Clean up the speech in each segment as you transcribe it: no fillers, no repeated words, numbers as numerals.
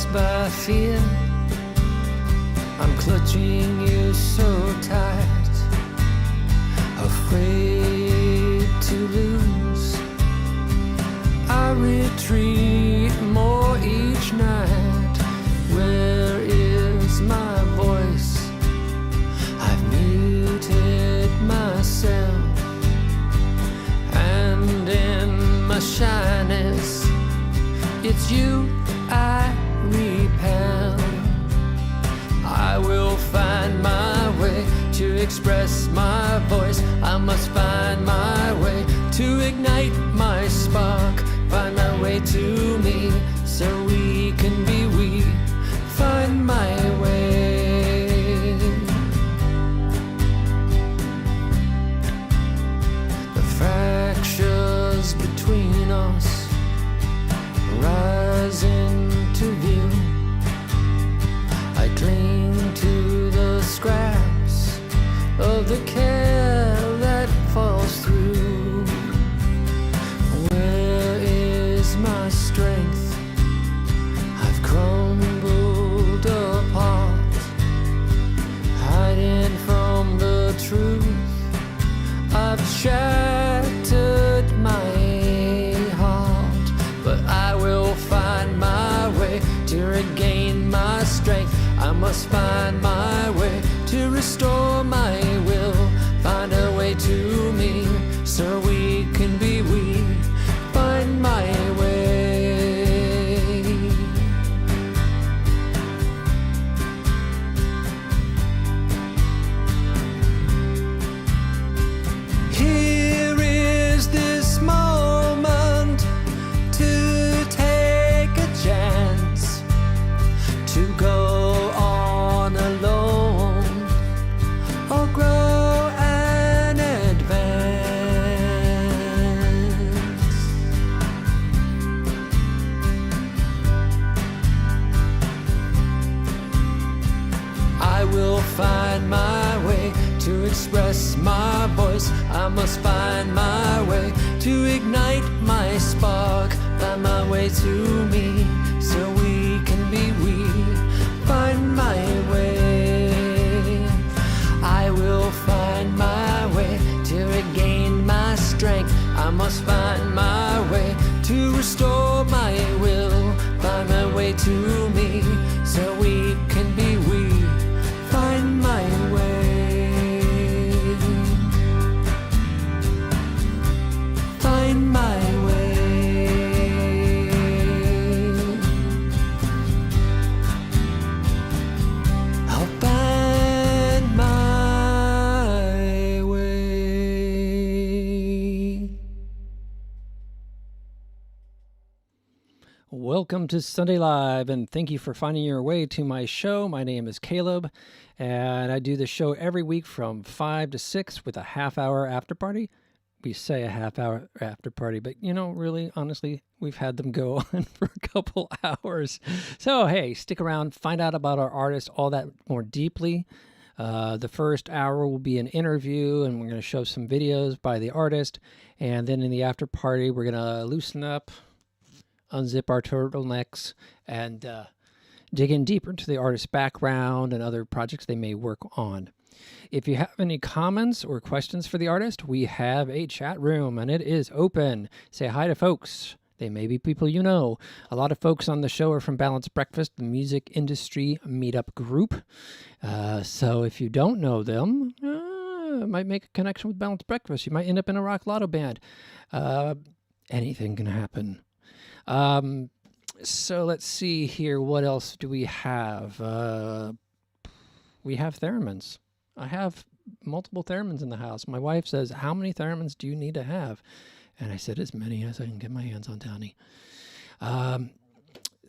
possessed by fear. I'm clutching you so tight, afraid to lose. I retreat more each night. Where is my voice? I've muted myself, and in my shyness, it's you I repel. I will find my way to express my voice. I must find my way to ignite my spark. Find my way to me so we can be we. Find my way. The fractures between us rise into view. I cling to the scraps of the care that falls through. Where is my strength? I've crumbled apart, hiding from the truth. I've shattered my heart, but I will find my way to regain my strength. I must find my way to restore my will. Find a way to me so we can be we. Find my way. Here is this moment to take a chance to go on alone or grow and advance. I will find my way to express my voice. I must find my way to ignite my spark. Find my way to me so we can be we. Find my way. I will find my way to regain my strength. I must find my way to restore my will. Find my way to me so we can be we. Find my way. Find my way. I'll find my way. Welcome to Sunday Live, and thank you for finding your way to my show. My name is Caleb, and I do the show every week from 5 to 6 with a half-hour after party. We say a half-hour after party, but, you know, really, honestly, we've had them go on for a couple hours. So, hey, stick around, find out about our artist all that more deeply. The first hour will be an interview, and we're going to show some videos by the artist. And then in the after party, we're going to loosen up, unzip our turtlenecks, and dig in deeper into the artist's background and other projects they may work on. If you have any comments or questions for the artist, we have a chat room, and it is open. Say hi to folks. They may be people you know. A lot of folks on the show are from Balanced Breakfast, the music industry meetup group. So if you don't know them, it might make a connection with Balanced Breakfast. You might end up in a rock lotto band. Anything can happen. So let's see here. What else do we have? We have theremins. I have multiple theremins in the house. My wife says, how many theremins do you need to have? And I said, as many as I can get my hands on, Tony. I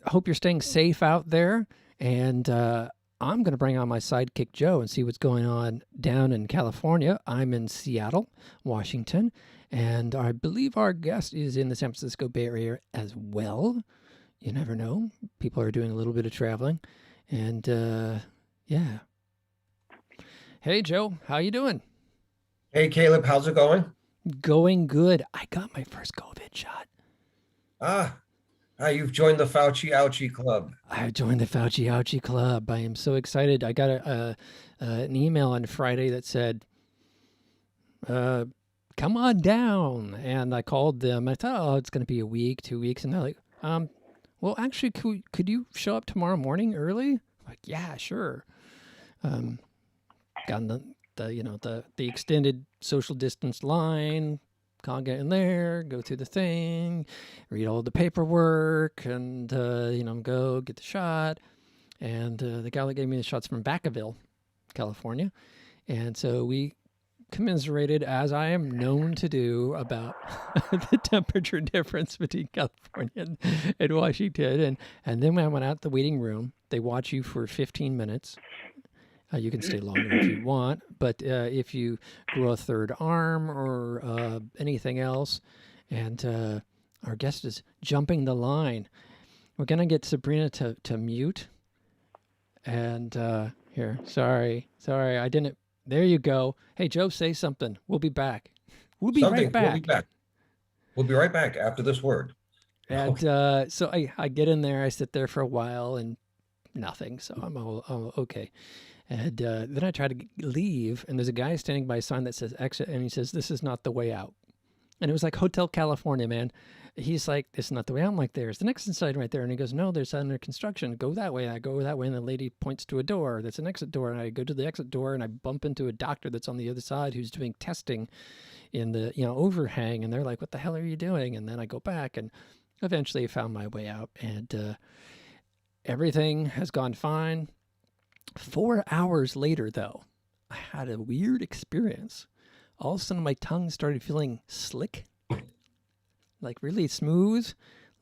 hope you're staying safe out there. And I'm going to bring on my sidekick, Joe, and see what's going on down in California. I'm in Seattle, Washington. And I believe our guest is in the San Francisco Bay Area as well. You never know. People are doing a little bit of traveling. And, yeah. Hey, Joe. How you doing? Hey, Caleb. How's it going? Going good. I got my first COVID shot. Ah, You've joined the Fauci Ouchie Club. I joined the Fauci Ouchie Club. I am so excited. I got an email on Friday that said, uh, come on down. And I called them. I thought, oh, it's going to be a week, 2 weeks. And they're like, well, actually, could you show up tomorrow morning early? I'm like, yeah, sure. Um, got in the extended social distance line. Can't get in there, go through the thing, read all the paperwork, and go get the shot. And the guy that gave me the shots from Vacaville, California, and so we commiserated, as I am known to do, about the temperature difference between California and Washington. And then when I went out the waiting room, they watch you for 15 minutes. You can stay longer if you want, but if you grow a third arm or anything else, and our guest is jumping the line, we're going to get Sabrina to mute. And here, sorry, I didn't. There you go. Hey, Joe, say something. We'll be back. We'll be right back. We'll be back. We'll be right back after this word. And so I get in there. I sit there for a while and nothing. So I'm all okay. And then I try to leave, and there's a guy standing by a sign that says exit, and he says, this is not the way out. And it was like Hotel California, man. He's like, this is not the way out. I'm like, there's the next sign right there. And he goes, no, there's under construction. Go that way. And I go that way, and the lady points to a door. That's an exit door. And I go to the exit door, and I bump into a doctor that's on the other side who's doing testing in the overhang. And they're like, what the hell are you doing? And then I go back, and eventually I found my way out. And everything has gone fine. 4 hours later, though, I had a weird experience. All of a sudden, my tongue started feeling slick, like really smooth.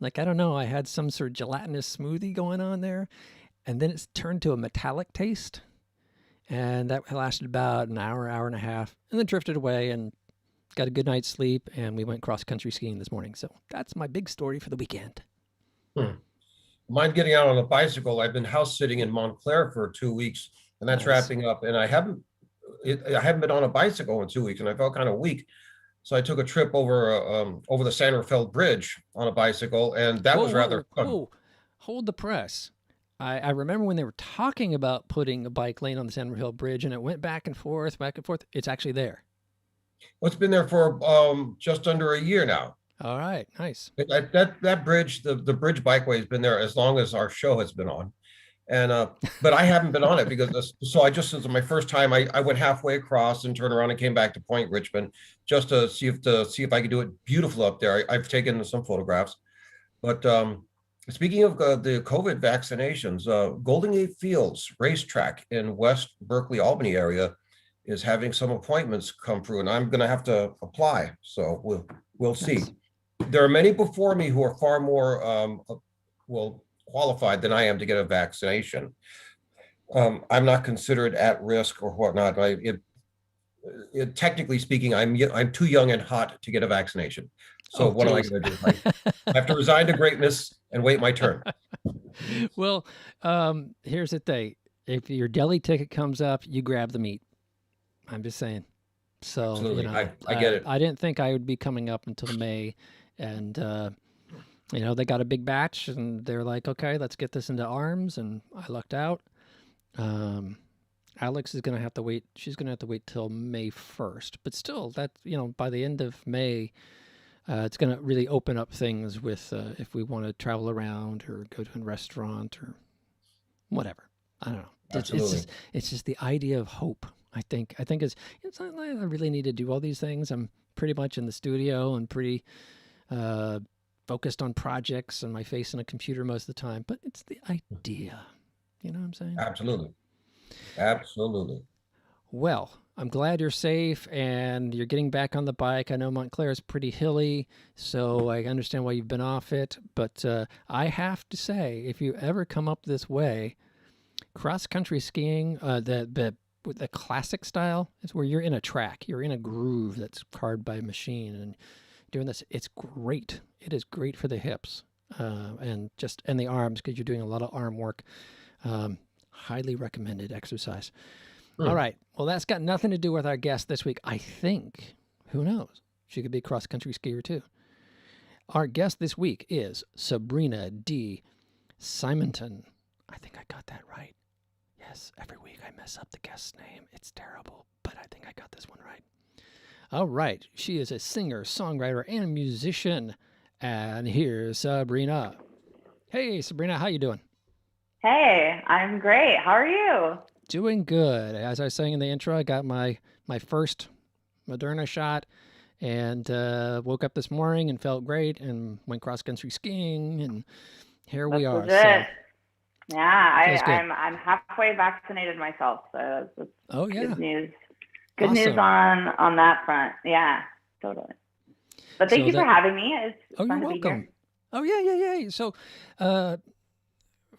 Like, I don't know, I had some sort of gelatinous smoothie going on there. And then it's turned to a metallic taste. And that lasted about an hour, hour and a half, and then drifted away and got a good night's sleep. And we went cross-country skiing this morning. So that's my big story for the weekend. Mine getting out on a bicycle. I've been house sitting in Montclair for 2 weeks, and that's Nice. wrapping up. And I haven't been on a bicycle in 2 weeks, and I felt kind of weak. So I took a trip over the San Rafael Bridge on a bicycle, and that was rather fun. Whoa. Hold the press. I remember when they were talking about putting a bike lane on the San Rafael Bridge, and it went back and forth, back and forth. It's actually there. Well, it's been there for just under a year now. All right, nice. That bridge, the bridge bikeway has been there as long as our show has been on. And but I haven't been on it because this was my first time. I went halfway across and turned around and came back to Point Richmond just to see if I could do it beautiful up there. I've taken some photographs. But speaking of the COVID vaccinations, Golden Gate Fields Racetrack in West Berkeley, Albany area is having some appointments come through, and I'm going to have to apply. So we'll see. Nice. There are many before me who are far more qualified than I am to get a vaccination. I'm not considered at risk or whatnot. Technically speaking, I'm too young and hot to get a vaccination. So what am I going to do? I have to resign to greatness and wait my turn. Well, here's the thing. If your deli ticket comes up, you grab the meat. I'm just saying. So, Absolutely. I get it. I didn't think I would be coming up until May. And, they got a big batch, and they're like, okay, let's get this into arms. And I lucked out. Alex is going to have to wait. She's going to have to wait till May 1st. But still, that, by the end of May, it's going to really open up things with if we want to travel around or go to a restaurant or whatever. I don't know. It's just the idea of hope. I think it's not like I really need to do all these things. I'm pretty much in the studio and pretty focused on projects and my face in a computer most of the time. But it's the idea. You know what I'm saying? Absolutely. Well, I'm glad you're safe and you're getting back on the bike. I know Montclair is pretty hilly, so I understand why you've been off it. But I have to say, if you ever come up this way, cross-country skiing, the classic style is where you're in a track. You're in a groove that's carved by a machine and doing this. It's great. It is great for the hips and the arms because you're doing a lot of arm work. Highly recommended exercise. All right. Well, that's got nothing to do with our guest this week. I think, who knows? She could be a cross-country skier too. Our guest this week is Sabrina D. Simonton. I think I got that right. Yes, every week I mess up the guest's name. It's terrible, but I think I got this one right. All right. She is a singer, songwriter, and musician. And here's Sabrina. Hey, Sabrina, how you doing? Hey, I'm great. How are you? Doing good. As I was saying in the intro, I got my first Moderna shot and woke up this morning and felt great and went cross-country skiing, and here we That's are. legit. So Yeah, feels good. I'm halfway vaccinated myself, so that's Oh, yeah. good news. Good news Awesome. on that front. Yeah, totally. But thank So you for having me. It's Oh, fun you're to be welcome. here. Oh, yeah. So,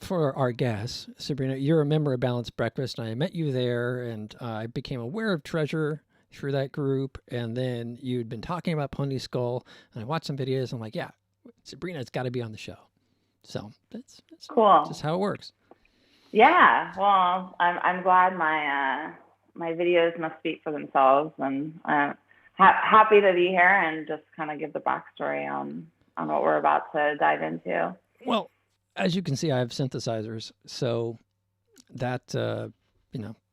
for our guest, Sabrina, you're a member of Balanced Breakfast, and I met you there, and I became aware of Treasure through that group, and then you'd been talking about Pony Skull, and I watched some videos, and I'm like, yeah, Sabrina's got to be on the show. So that's Cool. just how it works. Yeah. Well, I'm glad my videos must speak for themselves, and happy to be here and just kind of give the backstory on what we're about to dive into. Well, as you can see, I have synthesizers, so that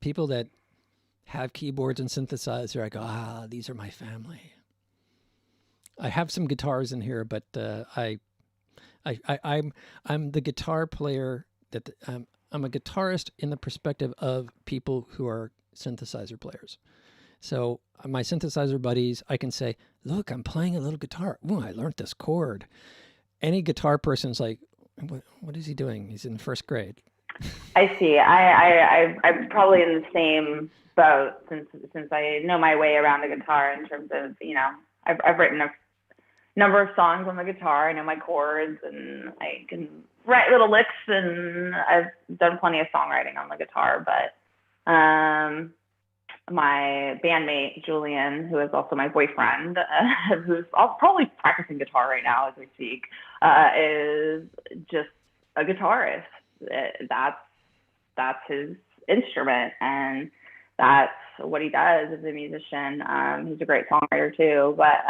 people that have keyboards and synthesizer, I go, these are my family. I have some guitars in here, but I'm the guitar player that I'm a guitarist in the perspective of people who are synthesizer players. So my synthesizer buddies, I can say, look, I'm playing a little guitar. Ooh, I learned this chord. Any guitar person's like, what is he doing? He's in first grade. I see. I'm probably in the same boat since I know my way around the guitar in terms of, I've written a number of songs on the guitar. I know my chords and I can write little licks, and I've done plenty of songwriting on the guitar. But my bandmate, Julian, who is also my boyfriend, who's probably practicing guitar right now as we speak, is just a guitarist. That's his instrument, and that's what he does as a musician. He's a great songwriter too, but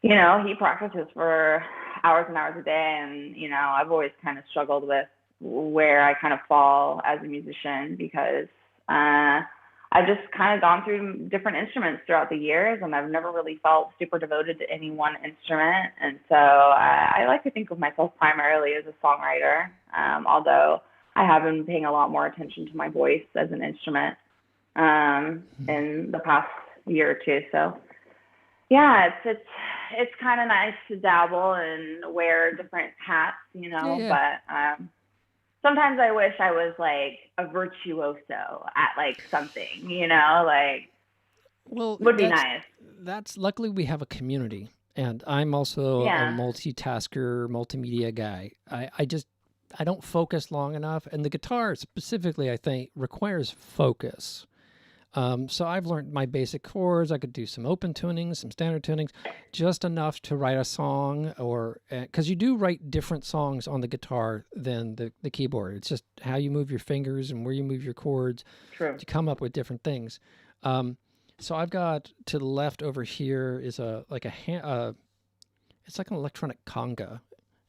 he practices for hours and hours a day, and I've always kind of struggled with where I kind of fall as a musician, because I've just kind of gone through different instruments throughout the years, and I've never really felt super devoted to any one instrument. And so I like to think of myself primarily as a songwriter, although I have been paying a lot more attention to my voice as an instrument in the past year or two. So yeah, it's kind of nice to dabble and wear different hats, Yeah. but sometimes I wish I was like a virtuoso at like something, Well, would be nice. That's luckily we have a community, and I'm also a Yeah. multitasker, multimedia guy. I don't focus long enough, and the guitar specifically, I think, requires focus. So I've learned my basic chords. I could do some open tunings, some standard tunings, just enough to write a song, or because you do write different songs on the guitar than the keyboard. It's just how you move your fingers and where you move your chords True. to come up with different things. So I've got to the left over here is it's like an electronic conga.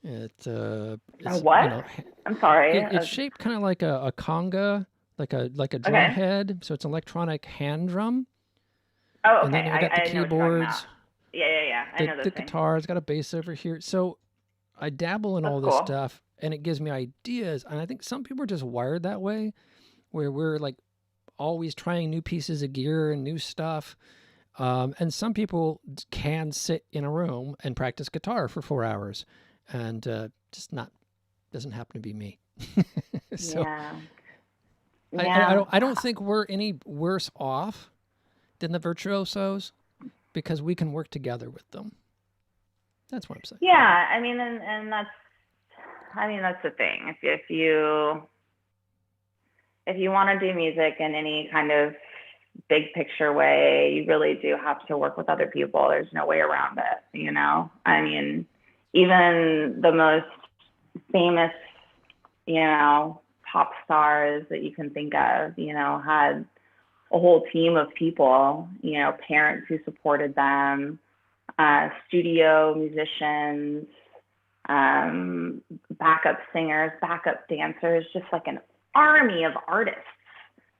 It's what? I'm sorry. it's shaped kind of like a conga, like a drum Okay. head. So it's an electronic hand drum. Oh, And then okay. I got the I know what you're talking keyboards, about. Yeah. I know the those things. guitar. It's got a bass over here. So I dabble in That's all this cool. stuff, and it gives me ideas. And I think some people are just wired that way, where we're like always trying new pieces of gear and new stuff. And some people can sit in a room and practice guitar for 4 hours, and doesn't happen to be me. So Yeah. Yeah. I don't think we're any worse off than the virtuosos, because we can work together with them. That's what I'm saying. Yeah. And that's the thing. If you want to do music in any kind of big picture way, you really do have to work with other people. There's no way around it. Even the most famous, pop stars that you can think of, had a whole team of people, parents who supported them, studio musicians, backup singers, backup dancers, just like an army of artists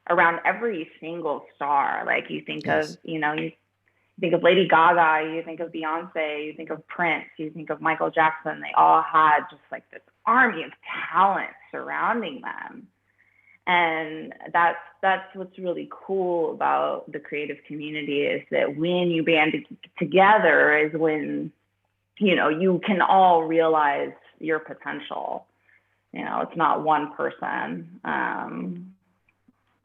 around every single star. Like you think of, you think of Lady Gaga, you think of Beyonce, you think of Prince, you think of Michael Jackson. They all had just like this army of talent surrounding them. And that's what's really cool about the creative community, is that when you band together is when, you can all realize your potential. It's not one person.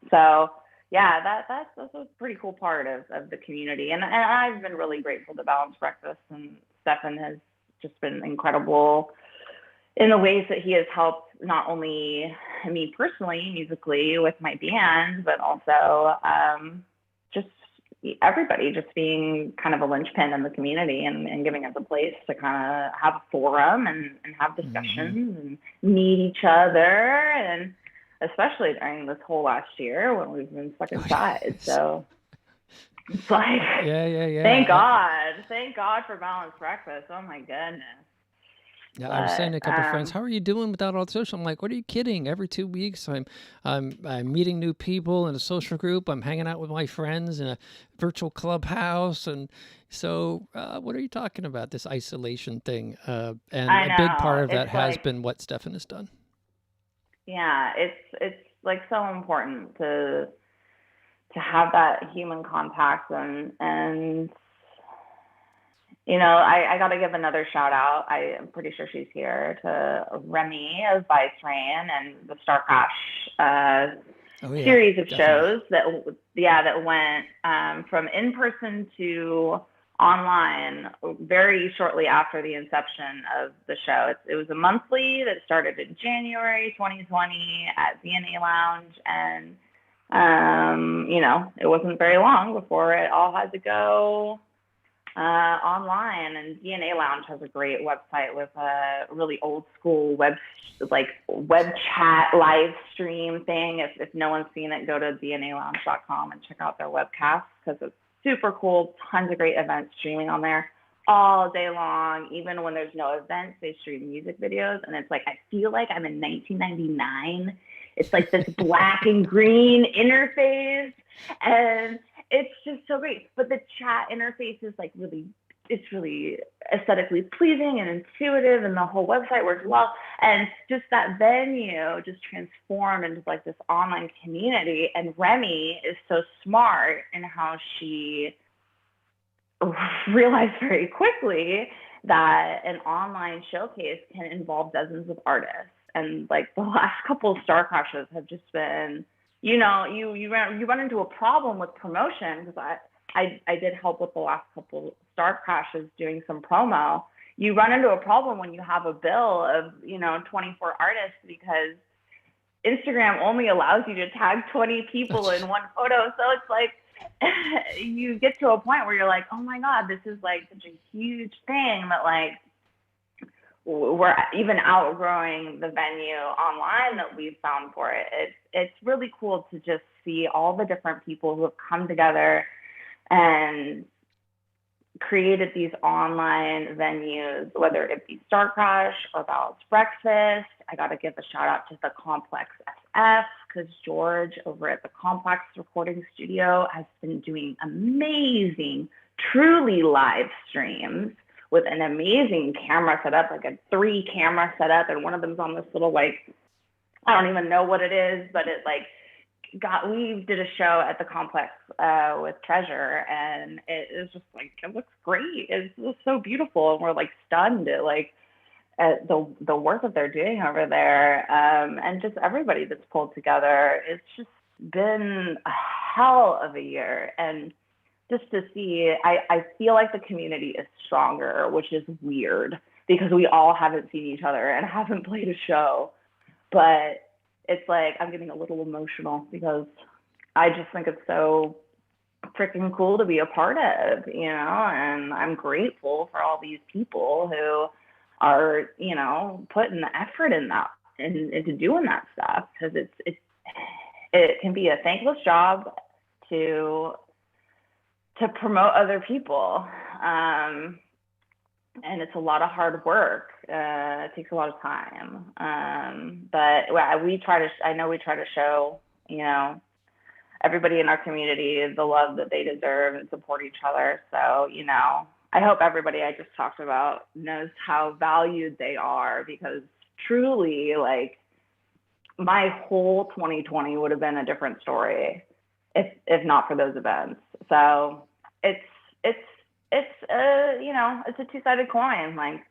So yeah, that's a pretty cool part of the community. And I've been really grateful to Balanced Breakfast, and Stefan has just been incredible in the ways that he has helped not only me personally, musically with my band, but also just everybody just being kind of a linchpin in the community and giving us a place to kind of have a forum and have discussions and meet each other. And especially during this whole last year when we've been stuck inside. So it's like, thank God for Balanced Breakfast. Oh my goodness. Yeah, I was saying to a couple of friends, "How are you doing without all the social?" I'm like, "What are you kidding? Every 2 weeks, I'm meeting new people in a social group. I'm hanging out with my friends in a virtual clubhouse, and so what are you talking about? This isolation thing?" And a big part of that has been what Stefan has done. Yeah, it's like so important to have that human contact, and I got to give another shout out. I'm pretty sure she's here, to Remy of Vice Rain and the Star Crash series of shows that went from in person to online very shortly after the inception of the show. It was a monthly that started in January 2020 at DNA Lounge, and it wasn't very long before it all had to go online. And DNA Lounge has a great website with a really old school web chat live stream thing. If no one's seen it, go to dnalounge.com and check out their webcast, because it's super cool. Tons of great events streaming on there all day long. Even when there's no events, they stream music videos, and it's like I feel like I'm in 1999. It's like this black and green interface, and it's just so great. But the chat interface is like it's really aesthetically pleasing and intuitive, and the whole website works well. And just that venue just transformed into like this online community. And Remy is so smart in how she realized very quickly that an online showcase can involve dozens of artists. And like the last couple of Star Crashes have just been, you run into a problem with promotion, because I did help with the last couple Star Crashes doing some promo. You run into a problem when you have a bill of 24 artists, because Instagram only allows you to tag 20 people in one photo. So it's like you get to a point where you're like, oh my God, this is like such a huge thing that like we're even outgrowing the venue online that we've found for it. It's really cool to just see all the different people who have come together and created these online venues, whether it be Star Crash or Balanced Breakfast. I got to give a shout out to the Complex SF, because George over at the Complex Recording Studio has been doing amazing, truly live streams with an amazing camera setup, like a 3-camera setup, and one of them's on this little I don't even know what it is, but it we did a show at the Complex with Treasure, and it was just it looks great. It's just so beautiful, and we're stunned at the work that they're doing over there, and just everybody that's pulled together. It's just been a hell of a year, and just to see, I feel like the community is stronger, which is weird because we all haven't seen each other and haven't played a show. But it's I'm getting a little emotional because I just think it's so freaking cool to be a part of, and I'm grateful for all these people who are, putting the effort in that into doing that stuff, because it can be a thankless job to promote other people. And it's a lot of hard work. It takes a lot of time. But I know we try to show, everybody in our community the love that they deserve and support each other. So, I hope everybody I just talked about knows how valued they are, because truly, like, my whole 2020 would have been a different story if not for those events. So it's a two-sided coin. Like,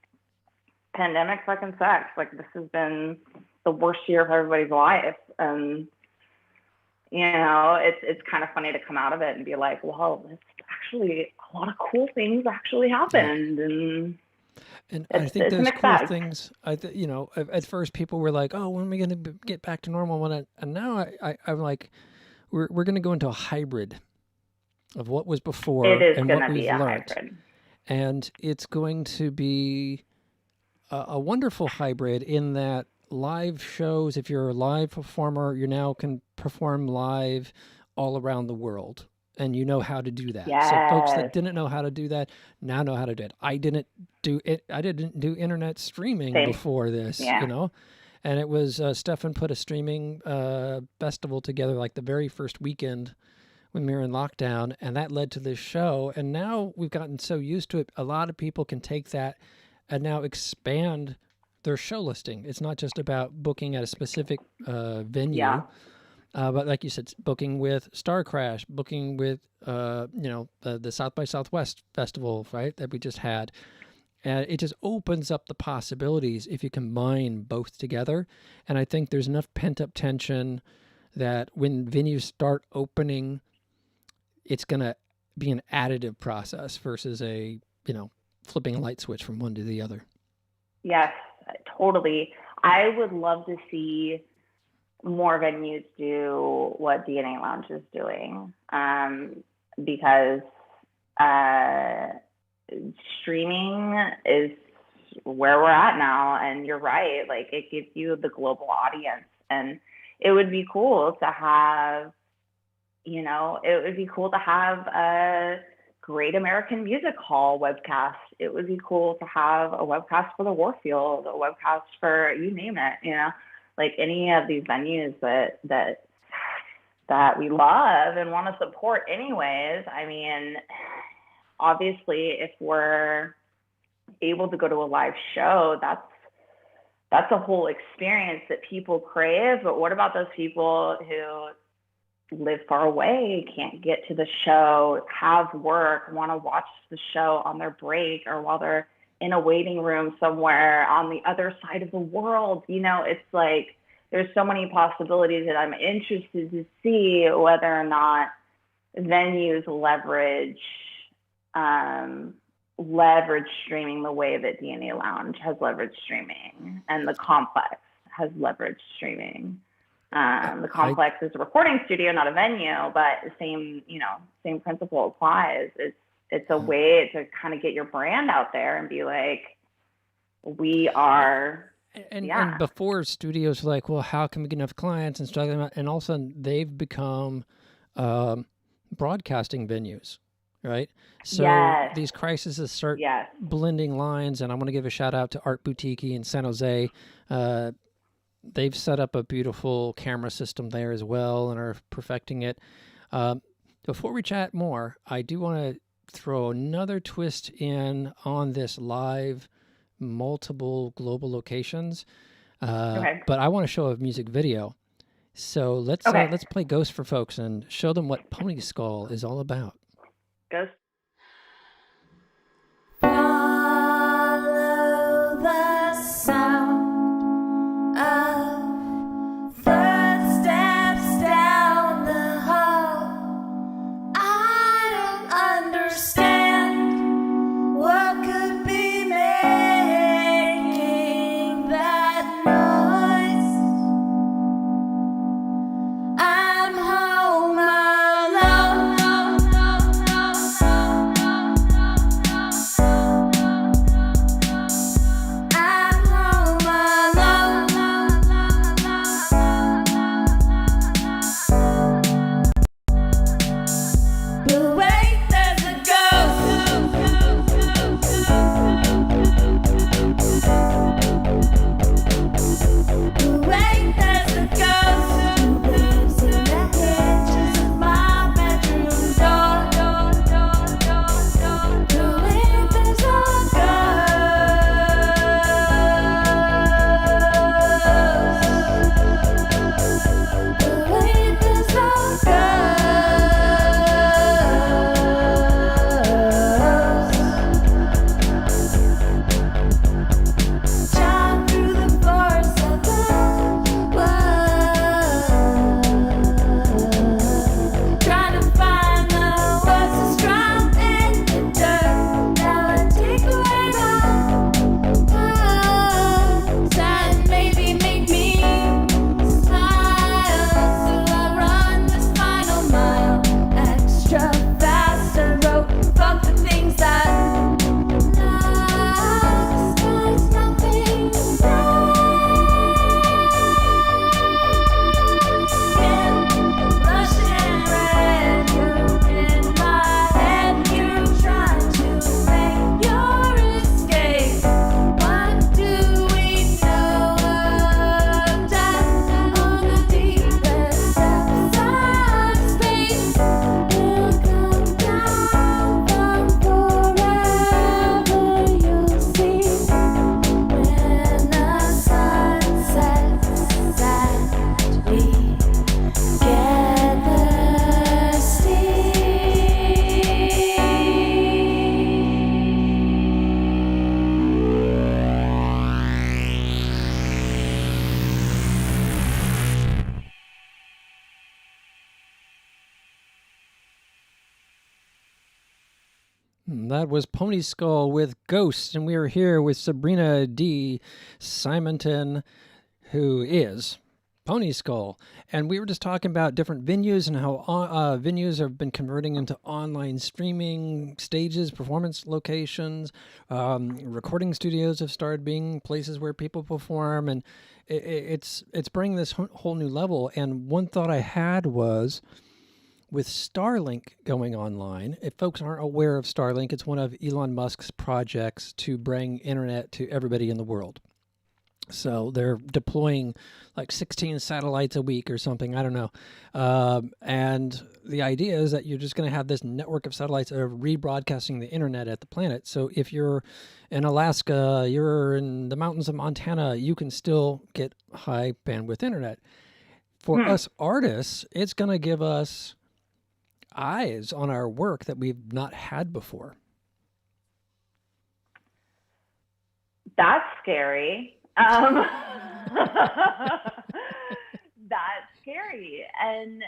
pandemic fucking sucks. Like, this has been the worst year of everybody's life. And, it's kind of funny to come out of it and be like, well, it's actually a lot of cool things actually happened. And I think those cool bag. things, at first people were like, oh, when are we going to get back to normal? And now I'm like, we're going to go into a hybrid of what was before and what we've learned. Hybrid. And it's going to be a wonderful hybrid in that live shows, if you're a live performer, you now can perform live all around the world. And you know how to do that. Yes. So folks that didn't know how to do that now know how to do it. I didn't do internet streaming before this, And it was Stefan put a streaming festival together like the very first weekend when we were in lockdown, and that led to this show. And now we've gotten so used to it, a lot of people can take that and now expand their show listing. It's not just about booking at a specific venue. Yeah. But like you said, booking with Star Crash, booking with, the South by Southwest festival, right, that we just had. And it just opens up the possibilities if you combine both together. And I think there's enough pent-up tension that when venues start opening, it's going to be an additive process versus flipping a light switch from one to the other. Yes, totally. I would love to see more venues do what DNA Lounge is doing, because streaming is where we're at now. And you're right, like, it gives you the global audience, and it would be cool to have, a Great American Music Hall webcast. It would be cool to have a webcast for the Warfield, a webcast for, you name it, like any of these venues that we love and want to support anyways. I mean, obviously, if we're able to go to a live show, that's a whole experience that people crave. But what about those people who live far away, can't get to the show, have work, want to watch the show on their break or while they're in a waiting room somewhere on the other side of the world? It's like, there's so many possibilities that I'm interested to see whether or not venues leverage streaming the way that DNA Lounge has leveraged streaming, and the Complex has leveraged streaming. The Complex is a recording studio, not a venue, but the same principle applies. It's a way to kind of get your brand out there and be like, we are. And before, studios were like, well, how can we get enough clients and struggling, and all of a sudden they've become broadcasting venues, right? So these crises start blending lines, and I want to give a shout out to Art Boutique in San Jose. They've set up a beautiful camera system there as well and are perfecting it. Before we chat more, I do want to throw another twist in on this live multiple global locations. But I want to show a music video. So let's play Ghost for folks and show them what Pony Skull is all about. Ghost. Follow the sound of footsteps down the hall. I don't understand what could be making that noise. I'm home alone. That was Pony Skull with Ghosts, and we are here with Sabrina D. Simonton, who is Pony Skull. And we were just talking about different venues and how venues have been converting into online streaming stages, performance locations. Recording studios have started being places where people perform, and it's bringing this whole new level. And one thought I had was, with Starlink going online, if folks aren't aware of Starlink, it's one of Elon Musk's projects to bring internet to everybody in the world. So they're deploying like 16 satellites a week or something. I don't know. And the idea is that you're just going to have this network of satellites that are rebroadcasting the internet at the planet. So if you're in Alaska, you're in the mountains of Montana, you can still get high bandwidth internet. For us artists, it's going to give us eyes on our work that we've not had before. That's scary. That's scary. And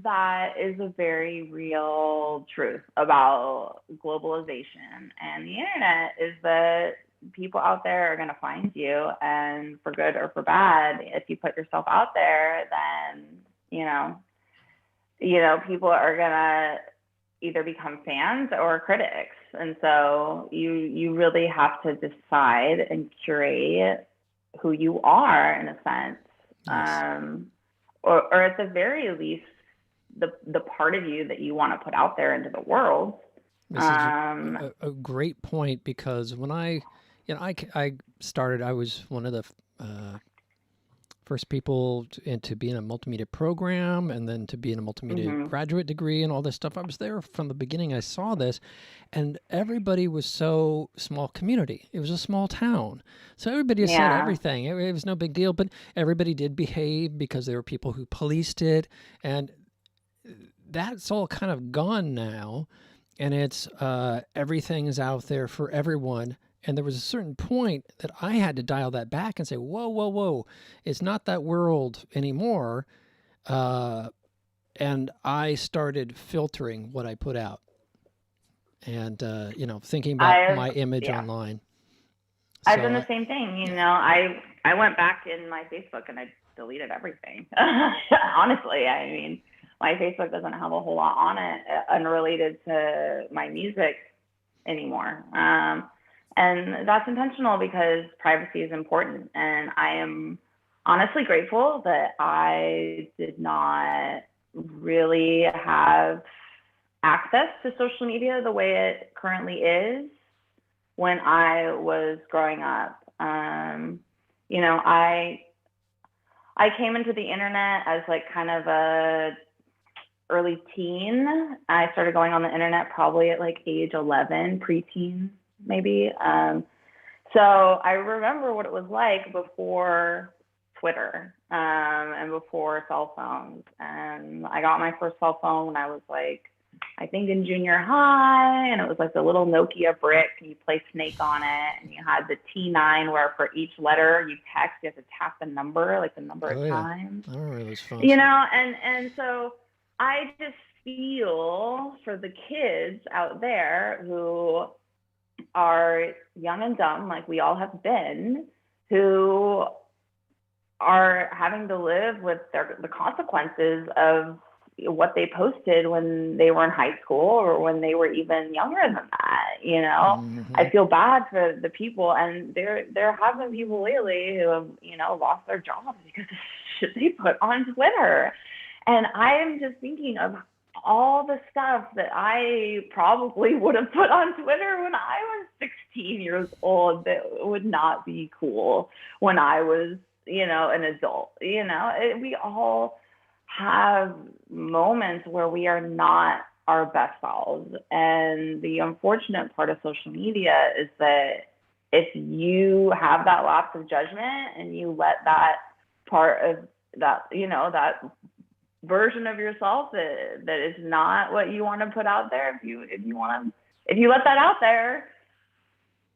that is a very real truth about globalization and the internet, is that people out there are going to find you, and for good or for bad, if you put yourself out there, then, people are going to either become fans or critics. And so you really have to decide and curate who you are, in a sense. Yes. Or at the very least, the part of you that you want to put out there into the world. This is a great point, because when I started, I was one of the first people to be in a multimedia program, and then to be in a multimedia graduate degree and all this stuff. I was there from the beginning. I saw this, and everybody was so small community. It was a small town. So everybody said everything. It was no big deal, but everybody did behave because there were people who policed it. And that's all kind of gone now. And it's everything is out there for everyone. And there was a certain point that I had to dial that back and say, whoa, whoa, whoa, it's not that world anymore. And I started filtering what I put out and, thinking about my image online. I've done the same thing. I went back in my Facebook and I deleted everything. Honestly, I mean, my Facebook doesn't have a whole lot on it unrelated to my music anymore. And that's intentional, because privacy is important. And I am honestly grateful that I did not really have access to social media the way it currently is when I was growing up. I came into the internet as like kind of a early teen. I started going on the internet probably at like age 11, preteen. Maybe. So I remember what it was like before Twitter and before cell phones. And I got my first cell phone when I was like, I think in junior high, and it was like the little Nokia brick, and you play Snake on it, and you had the T9 where for each letter you text, you have to tap the number, like the number of times. I remember those phones. And so I just feel for the kids out there who are young and dumb, like we all have been, who are having to live with the consequences of what they posted when they were in high school or when they were even younger than that. I feel bad for the people, and there have been people lately who have lost their jobs because of shit they put on Twitter. And I am just thinking of all the stuff that I probably would have put on Twitter when I was 16 years old that would not be cool when I was, an adult. We all have moments where we are not our best selves. And the unfortunate part of social media is that if you have that lapse of judgment and you let that part of that, that version of yourself that is not what you want to put out there, if you let that out there,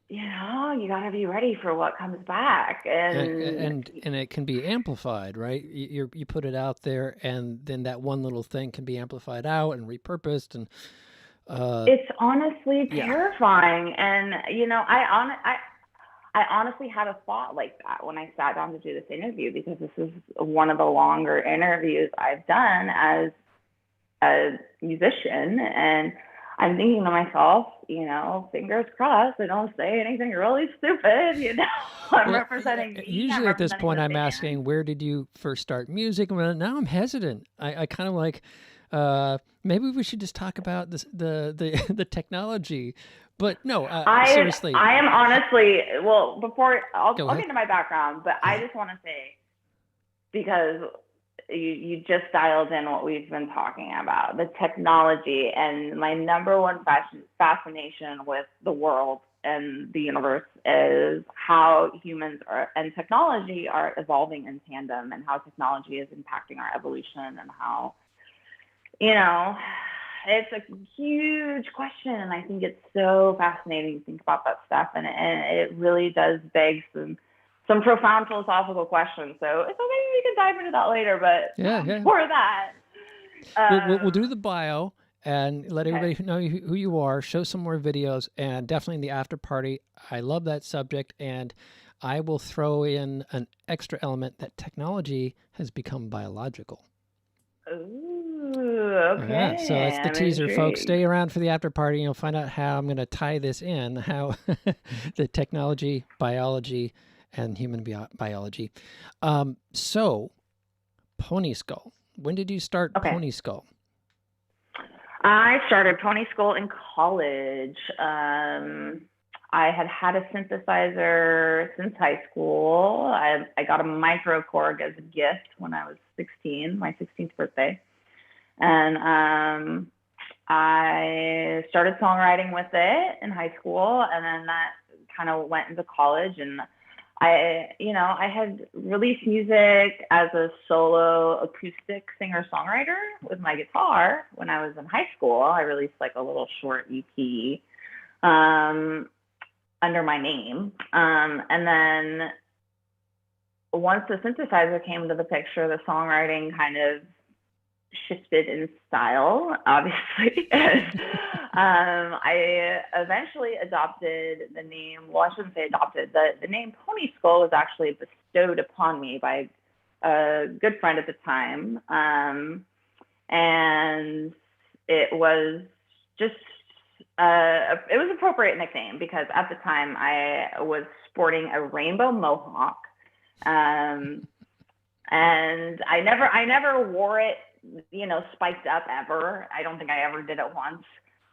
you got to be ready for what comes back. And it can be amplified, right? You put it out there, and then that one little thing can be amplified out and repurposed, and It's honestly Yeah. terrifying. And, I honestly had a thought like that when I sat down to do this interview, because this is one of the longer interviews I've done as a musician. And I'm thinking to myself, fingers crossed, I don't say anything really stupid. I'm Well, representing me, I'm usually at this representing point, the I'm band. asking, where did you first start music? Well, now I'm hesitant. I kind of like, maybe we should just talk about this, the technology. But no, seriously, I am honestly, well, before go I'll ahead. get into my background, but I just want to say, because you just dialed in what we've been talking about, the technology, and my number one fascination with the world and the universe is how humans and technology are evolving in tandem, and how technology is impacting our evolution, and how, you know, it's a huge question. And I think it's so fascinating to think about that stuff. And it really does beg some profound philosophical questions. So it's okay, we can dive into that later. But Yeah. for that, We'll do the bio and let okay. everybody know who you are, show some more videos, and definitely in the after party. I love that subject, and I will throw in an extra element that technology has become biological. Ooh, Yeah, so okay. that's the I'm teaser, folks. intrigued. Stay around for the after party, and you'll find out how I'm going to tie this in, how the technology, biology, and human biology. So, Pony Skull. When did you start Okay. Pony Skull? I started Pony School in college. I had a synthesizer since high school. I got a micro Korg as a gift when I was 16, my 16th birthday. And I started songwriting with it in high school, and then that kind of went into college. And I had released music as a solo acoustic singer-songwriter with my guitar when I was in high school. I released like a little short EP under my name. And then once the synthesizer came into the picture, the songwriting kind of shifted in style, obviously. I eventually adopted the name, well, I shouldn't say adopted, the name Pony Skull was actually bestowed upon me by a good friend at the time. And it was just, it was an appropriate nickname because at the time I was sporting a rainbow mohawk. And I never wore it, spiked up ever. I don't think I ever did it once.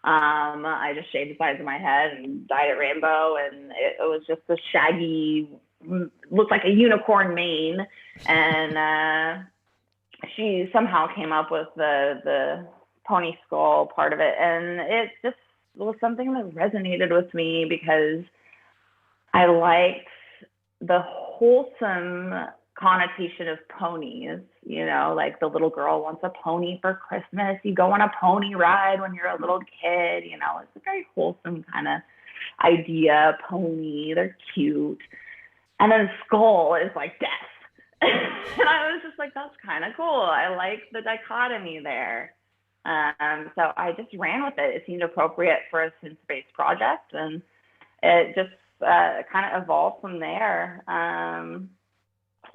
I just shaved the sides of my head and dyed it rainbow, and it was just a shaggy, looked like a unicorn mane. And she somehow came up with the Pony Skull part of it, and it just was something that resonated with me because I liked the wholesome connotation of ponies, like the little girl wants a pony for Christmas. You go on a pony ride when you're a little kid, it's a very wholesome kind of idea. Pony, they're cute. And then skull is like death. And I was just like, that's kind of cool. I like the dichotomy there. So I just ran with it. It seemed appropriate for a synth-based project, and it just kind of evolved from there.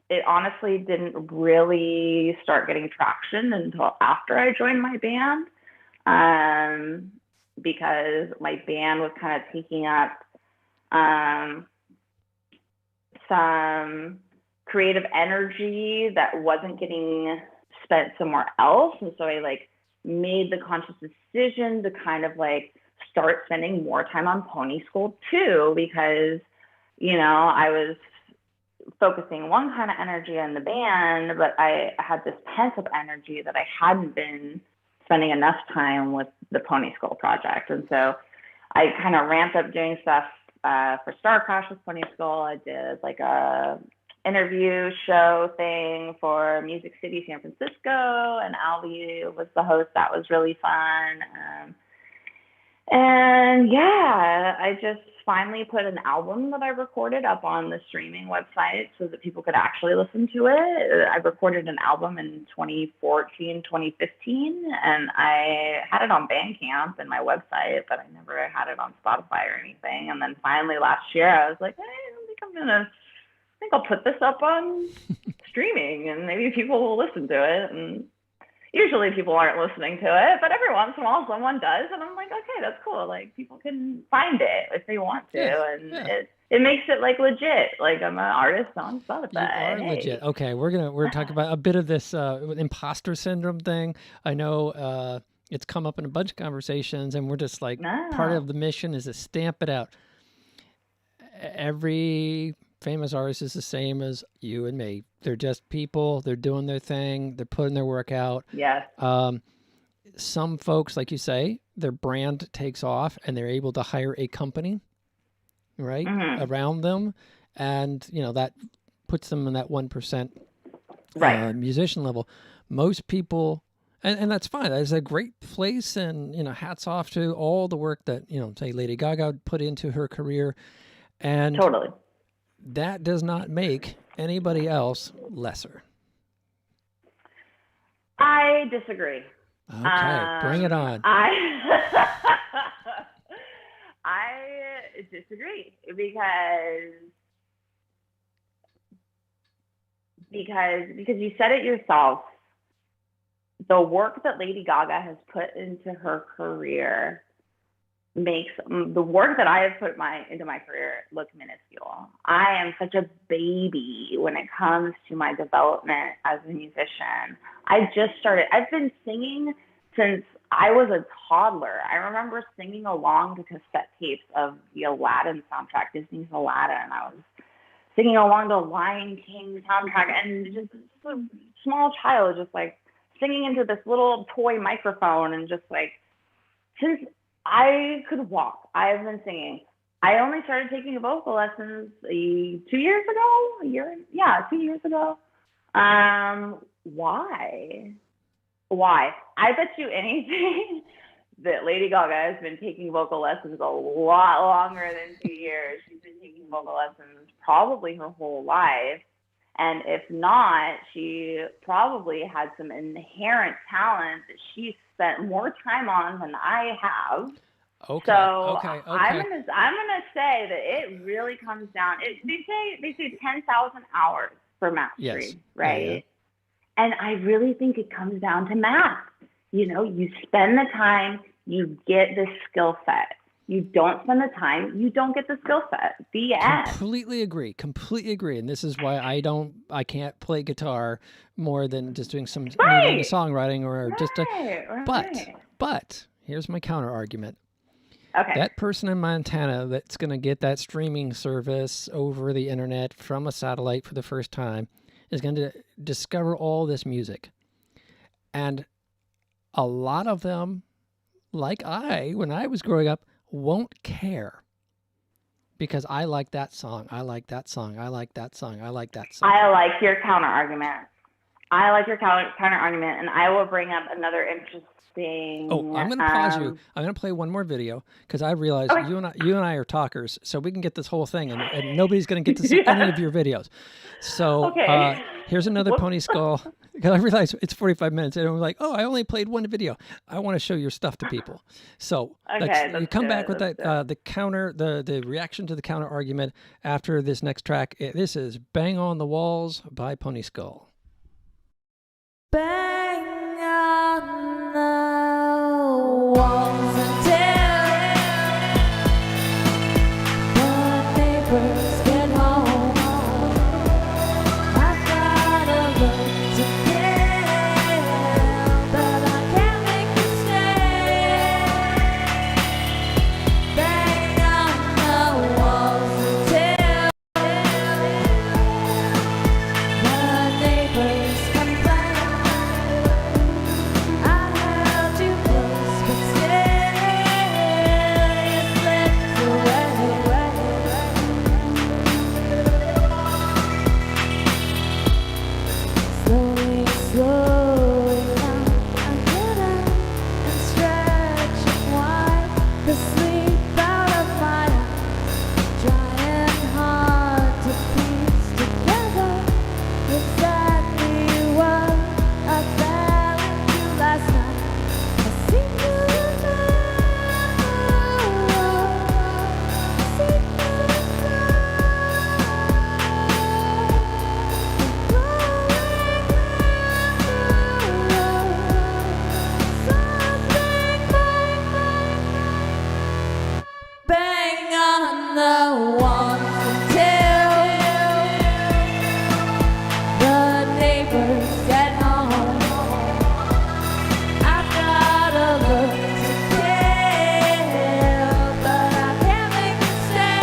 It honestly didn't really start getting traction until after I joined my band, because my band was kind of taking up some creative energy that wasn't getting spent somewhere else. And so I made the conscious decision to kind of start spending more time on Pony School too, because, I was focusing one kind of energy on the band, but I had this pent up energy that I hadn't been spending enough time with the Pony Skull project. And so I kind of ramped up doing stuff for Star Crash with Pony Skull. I did a interview show thing for Music City San Francisco, and Alvy was the host. That was really fun. And then yeah, I just finally put an album that I recorded up on the streaming website so that people could actually listen to it. I recorded an album in 2014, 2015, and I had it on Bandcamp and my website, but I never had it on Spotify or anything. And then finally last year, I was like, hey, I think I'll put this up on streaming and maybe people will listen to it. And usually people aren't listening to it, but every once in a while someone does, and I'm like, okay, that's cool. Like, people can find it if they want to, it makes it like legit. Like, I'm an artist on Spotify. You are legit. Okay, we're talking about a bit of this imposter syndrome thing. I know it's come up in a bunch of conversations, and we're just like, part of the mission is to stamp it out. Every famous artist is the same as you and me. They're just people. They're doing their thing. They're putting their work out. Yes. Some folks, like you say, their brand takes off and they're able to hire a company, right, around them. And, that puts them in that 1% musician level. Most people, and that's fine. That's a great place. And, hats off to all the work that, say Lady Gaga put into her career. And totally. That does not make anybody else lesser. I disagree. Okay, bring it on. I disagree because you said it yourself. The work that Lady Gaga has put into her career makes the work that I have put into my career look minuscule. I am such a baby when it comes to my development as a musician. I've been singing since I was a toddler. I remember singing along to cassette tapes of the Aladdin soundtrack, Disney's Aladdin. I was singing along to Lion King soundtrack, and just a small child just like singing into this little toy microphone, and just like, since I could walk, I've been singing. I only started taking vocal lessons 2 years ago. 2 years ago. Why? I bet you anything that Lady Gaga has been taking vocal lessons a lot longer than 2 years. She's been taking vocal lessons probably her whole life. And if not, she probably had some inherent talent that she spent more time on than I have. Okay. So okay. I'm gonna say that it really comes down. They say 10,000 hours for mastery, right? Yeah. And I really think it comes down to math. You spend the time, you get the skill set. You don't spend the time, you don't get the skill set. The end. Completely agree. And this is why I can't play guitar more than just doing some songwriting or but here's my counter argument. Okay. That person in Montana that's going to get that streaming service over the internet from a satellite for the first time is going to discover all this music. And a lot of them, like when I was growing up, won't care because I like that song. I like that song. I like that song. I like that song. I like your counter argument. And I will bring up another interesting. Oh, I'm going to pause you. I'm going to play one more video because I realize you and I are talkers, so we can get this whole thing, and nobody's going to get to see any of your videos. So here's another Pony Skull. Because I realize it's 45 minutes, and I'm like, oh, I only played one video. I want to show your stuff to people. So you come back with that the reaction to the counter argument after this next track. This is "Bang on the Walls" by Pony Skull. Bang on the walls until the neighbors get home. I've got a look to give, but I can't make you stay. Bang on the walls until the neighbors complain. the walls until the neighbors get home. I've got a look to kill, but I can't make it stay.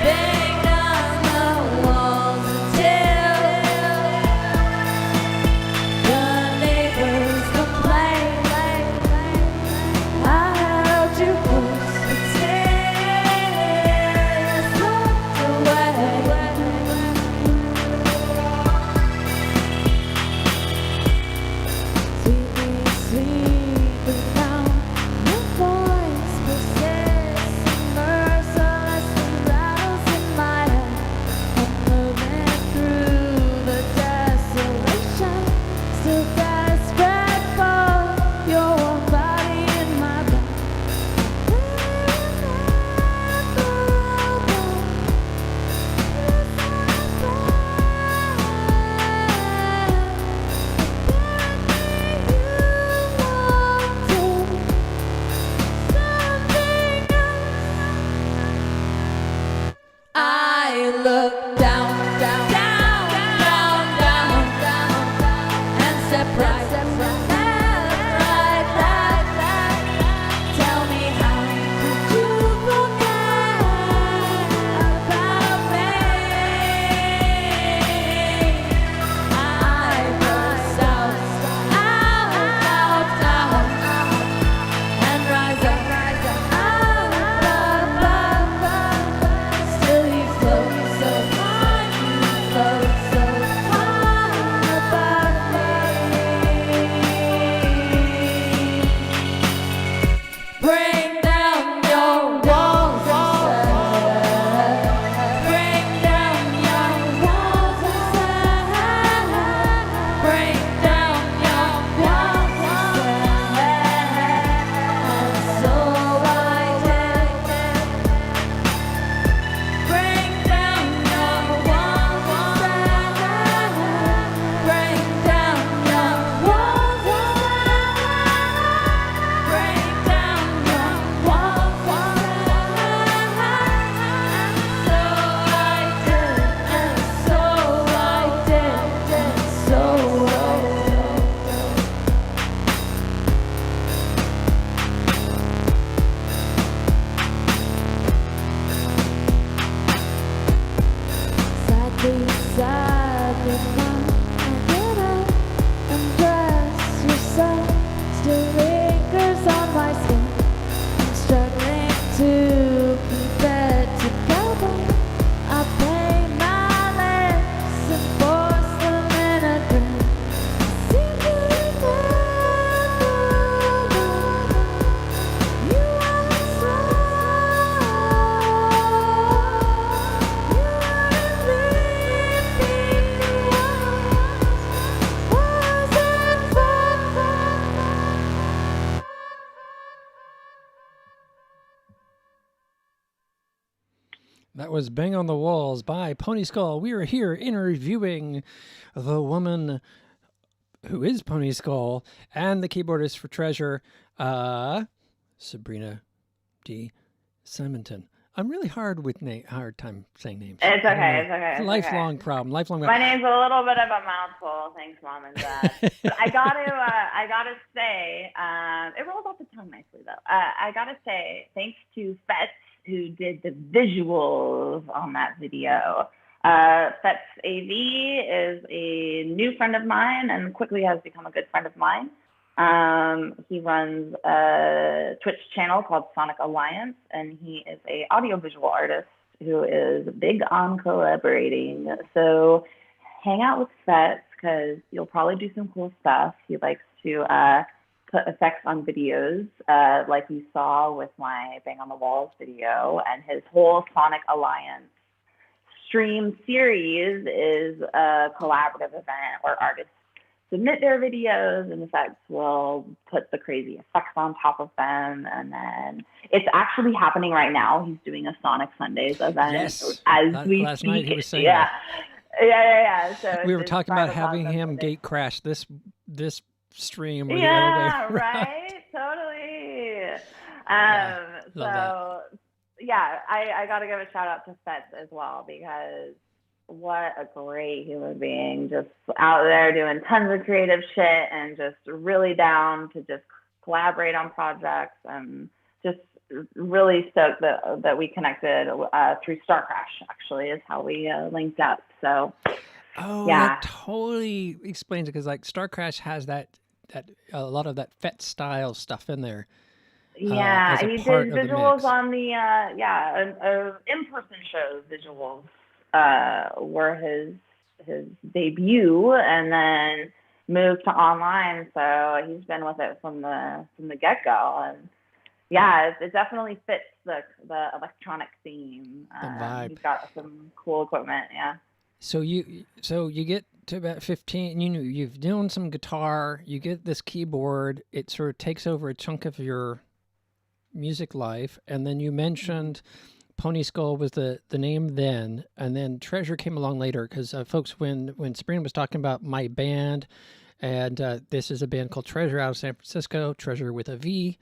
Bang down the walls until the neighbors complain. I heard you push and stay slipped away. Sweetly sleeping now, your voice persists, mercilessly rattles in my head. I'm moving through the desolation, still desperate for your warm body in my bed. I look down, down, down, down, down, down, and step right, right. Tell me how could you forget about me? I burst out, and rise up, still you float so high, you float so high above me. Bring down your walls, bring down your walls, bring down your walls, and so I did. Bring down your walls, bring down your walls, bring down your walls, and so I did, and so I did. Sadly, now I get up and dress yourself. Still lingers on my skin. I'm struggling to keep it together. I paint my lips and force them in a grin. I seem to remember you are That was Bang on the Walls by Pony Skull. We are here interviewing the woman who is Pony Skull and the keyboardist for Treasure, Sabrina D. Simonton. I'm really hard time saying names. It's I don't okay. know. It's okay. It's a It's lifelong okay. problem. My name's a little bit of a mouthful. Thanks, Mom and Dad. But I gotta say, it rolls off the tongue nicely though. I gotta say, thanks to Fetz who did the visuals on that video. Fetz AV is a new friend of mine and quickly has become a good friend of mine. He runs a Twitch channel called Sonic Alliance, and he is a audiovisual artist who is big on collaborating. So hang out with Fetz because you'll probably do some cool stuff. He likes to put effects on videos, like you saw with my Bang on the Walls video, and his whole Sonic Alliance stream series is a collaborative event where artists submit their videos and Effects will put the crazy effects on top of them. And then it's actually happening right now. He's doing a Sonic Sundays event Yes. as we Last speak. night he was saying yeah. that. Yeah. So We were it's talking 5 about o'clock having on him Sunday. gate crash this stream. Or Yeah, the other way around. right? Totally. Love that. Yeah, I got to give a shout out to Fetz as well, because what a great human being, just out there doing tons of creative shit and just really down to just collaborate on projects, and just really stoked that we connected through Star Crash, actually, is how we linked up. So Oh, yeah. that totally explains it, because like Star Crash has that a lot of that FET style stuff in there. Yeah, as a he did part of the visuals mix. on the in-person shows. Visuals were his debut, and then moved to online. So he's been with it from the get-go, and yeah, it definitely fits the electronic theme. The vibe. He's got some cool equipment. Yeah. So you get to about 15, you've done some guitar, you get this keyboard, it sort of takes over a chunk of your music life, and then you mentioned Pony Skull was the name then, and then Treasure came along later, because folks, when Sabrina was talking about my band, and this is a band called Treasure out of San Francisco, Treasure with a V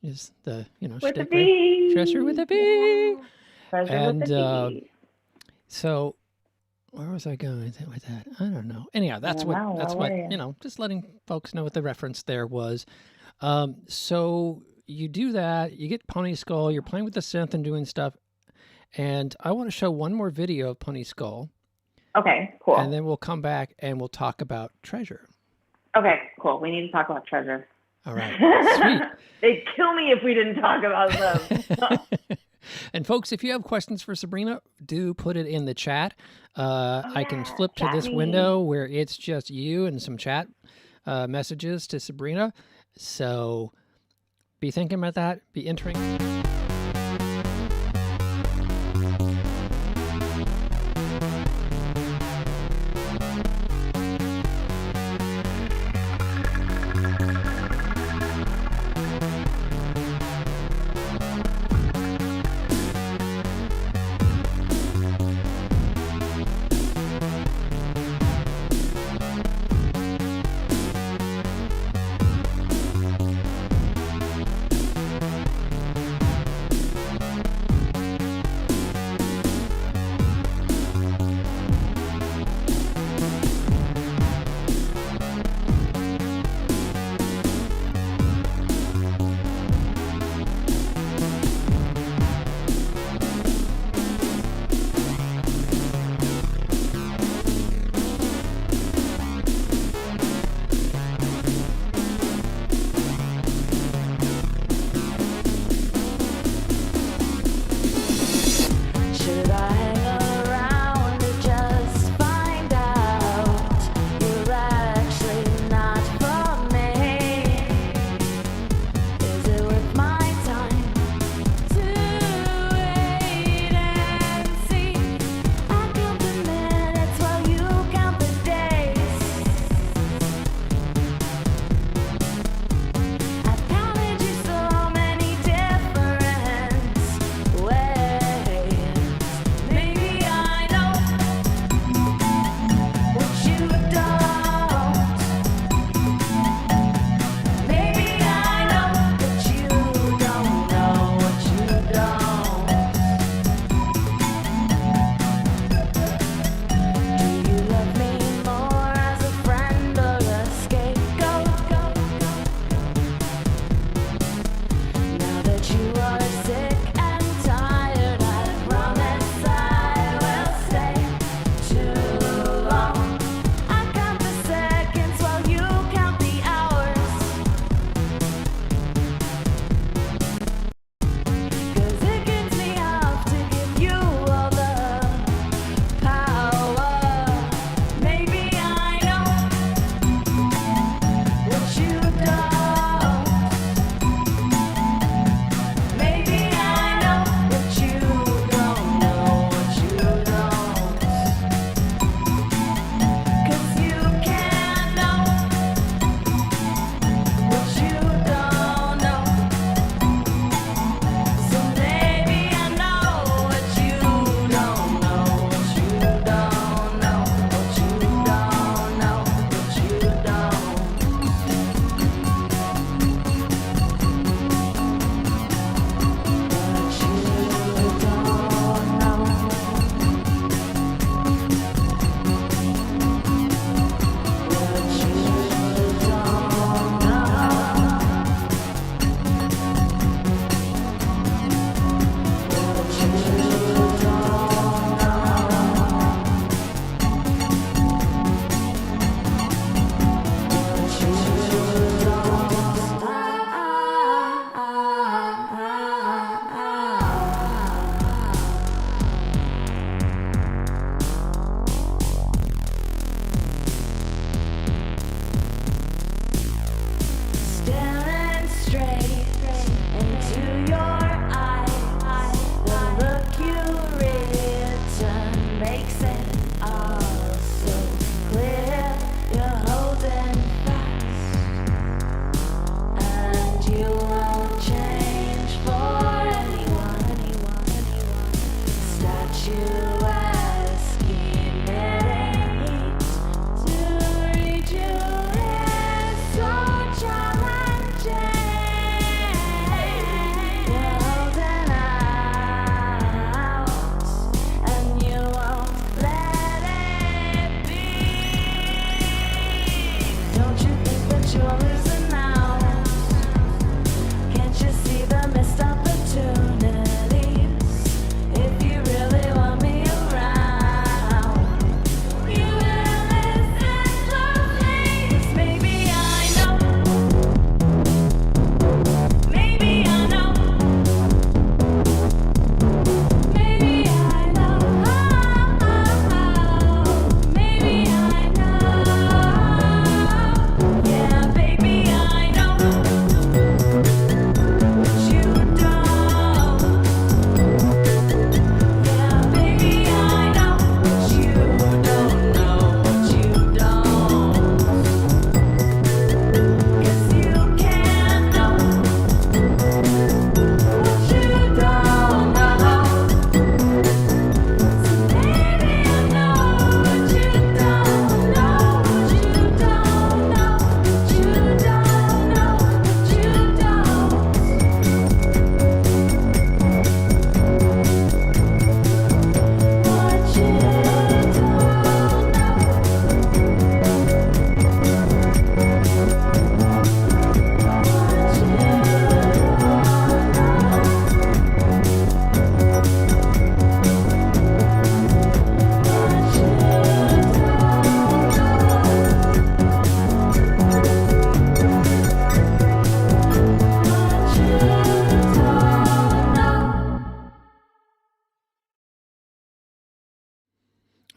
is the, With a shtick, V. Treasure with a V. Yeah. Treasure And with a V. so where was I going with that? I don't know. Anyhow, that's what just letting folks know what the reference there was. So you do that, you get Pony Skull, you're playing with the synth and doing stuff, and I want to show one more video of Pony Skull. Okay, cool. And then we'll come back and we'll talk about Treasure. Okay, cool. We need to talk about Treasure. All right, sweet. They'd kill me if we didn't talk about them. And folks, if you have questions for Sabrina, do put it in the chat. I can flip to this window where it's just you and some chat messages to Sabrina. So be thinking about that. Be entering.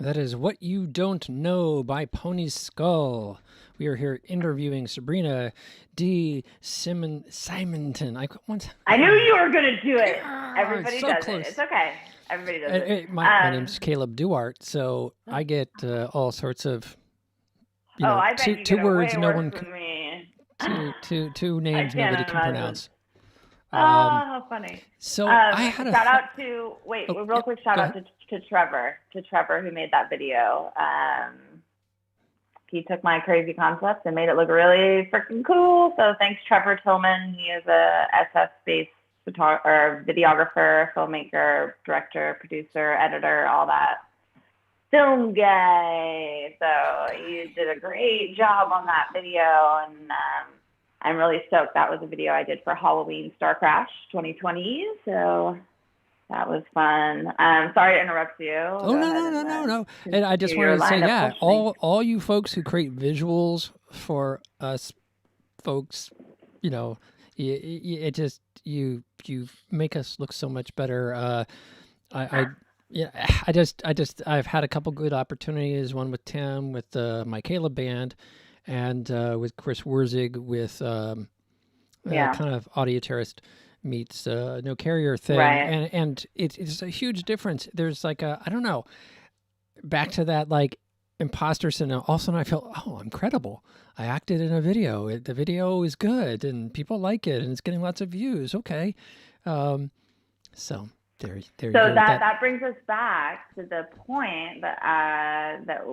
That is What You Don't Know by Pony Skull. We are here interviewing Sabrina D. Simonton. I knew you were going to do it. Yeah, Everybody so does close. it. It's okay. Everybody does it. My name's Caleb Duart, so I get all sorts of, I bet you two get it words way no worse one than me. two names can't nobody can imagine. pronounce. Oh, how funny. So I had a shout out to real quick shout go out to Trevor who made that video. He took my crazy concept and made it look really freaking cool. So thanks, Trevor Tillman. He is a SF-based videographer, filmmaker, director, producer, editor, all that film guy. So you did a great job on that video, and I'm really stoked. That was a video I did for Halloween Star Crash 2020. So that was fun. Sorry to interrupt you. Oh, no. And I just wanted to say, yeah, all you folks who create visuals for us folks, it just, you make us look so much better. I've had a couple good opportunities, one with Tim, with my Caleb band, and with Chris Wurzig with kind of Audio Terrorist meets No Carrier thing. Right. And it's a huge difference. There's like I don't know, back to that like imposter syndrome. All of a sudden I felt, I'm incredible. I acted in a video. The video is good and people like it and it's getting lots of views. Okay. So there you go. So that brings us back to the point that that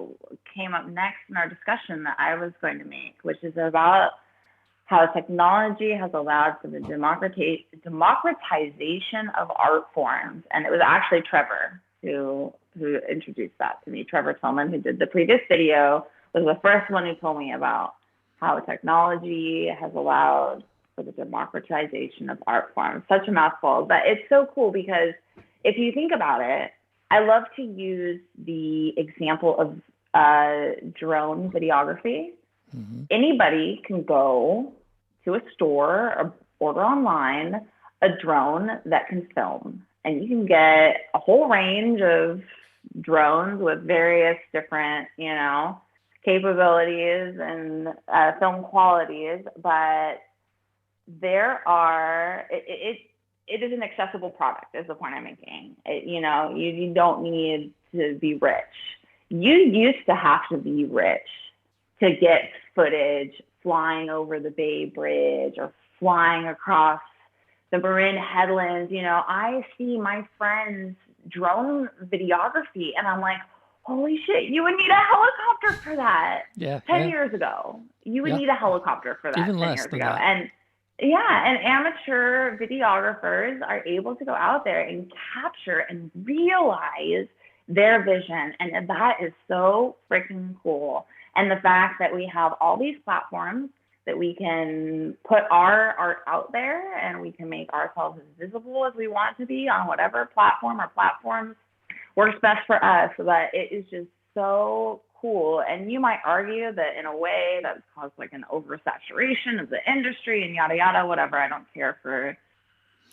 came up next in our discussion that I was going to make, which is about how technology has allowed for the democratization of art forms. And it was actually Trevor who introduced that to me. Trevor Tillman, who did the previous video, was the first one who told me about how technology has allowed for the democratization of art forms. Such a mouthful, but it's so cool because if you think about it, I love to use the example of drone videography. Mm-hmm. Anybody can go to a store or order online a drone that can film, and you can get a whole range of drones with various different, capabilities and film qualities, but it is an accessible product is the point I'm making. You don't need to be rich. You used to have to be rich to get footage flying over the Bay Bridge or flying across the Marin Headlands. I see my friends' drone videography and I'm like, holy shit, you would need a helicopter for that. Yeah. 10 years ago, you would need a helicopter for that. Even 10 less years than ago. that. And amateur videographers are able to go out there and capture and realize their vision. And that is so freaking cool. And the fact that we have all these platforms that we can put our art out there and we can make ourselves as visible as we want to be on whatever platform or platforms works best for us. So that it is just so cool. And you might argue that in a way that's caused like an oversaturation of the industry and yada, yada, whatever. I don't care for,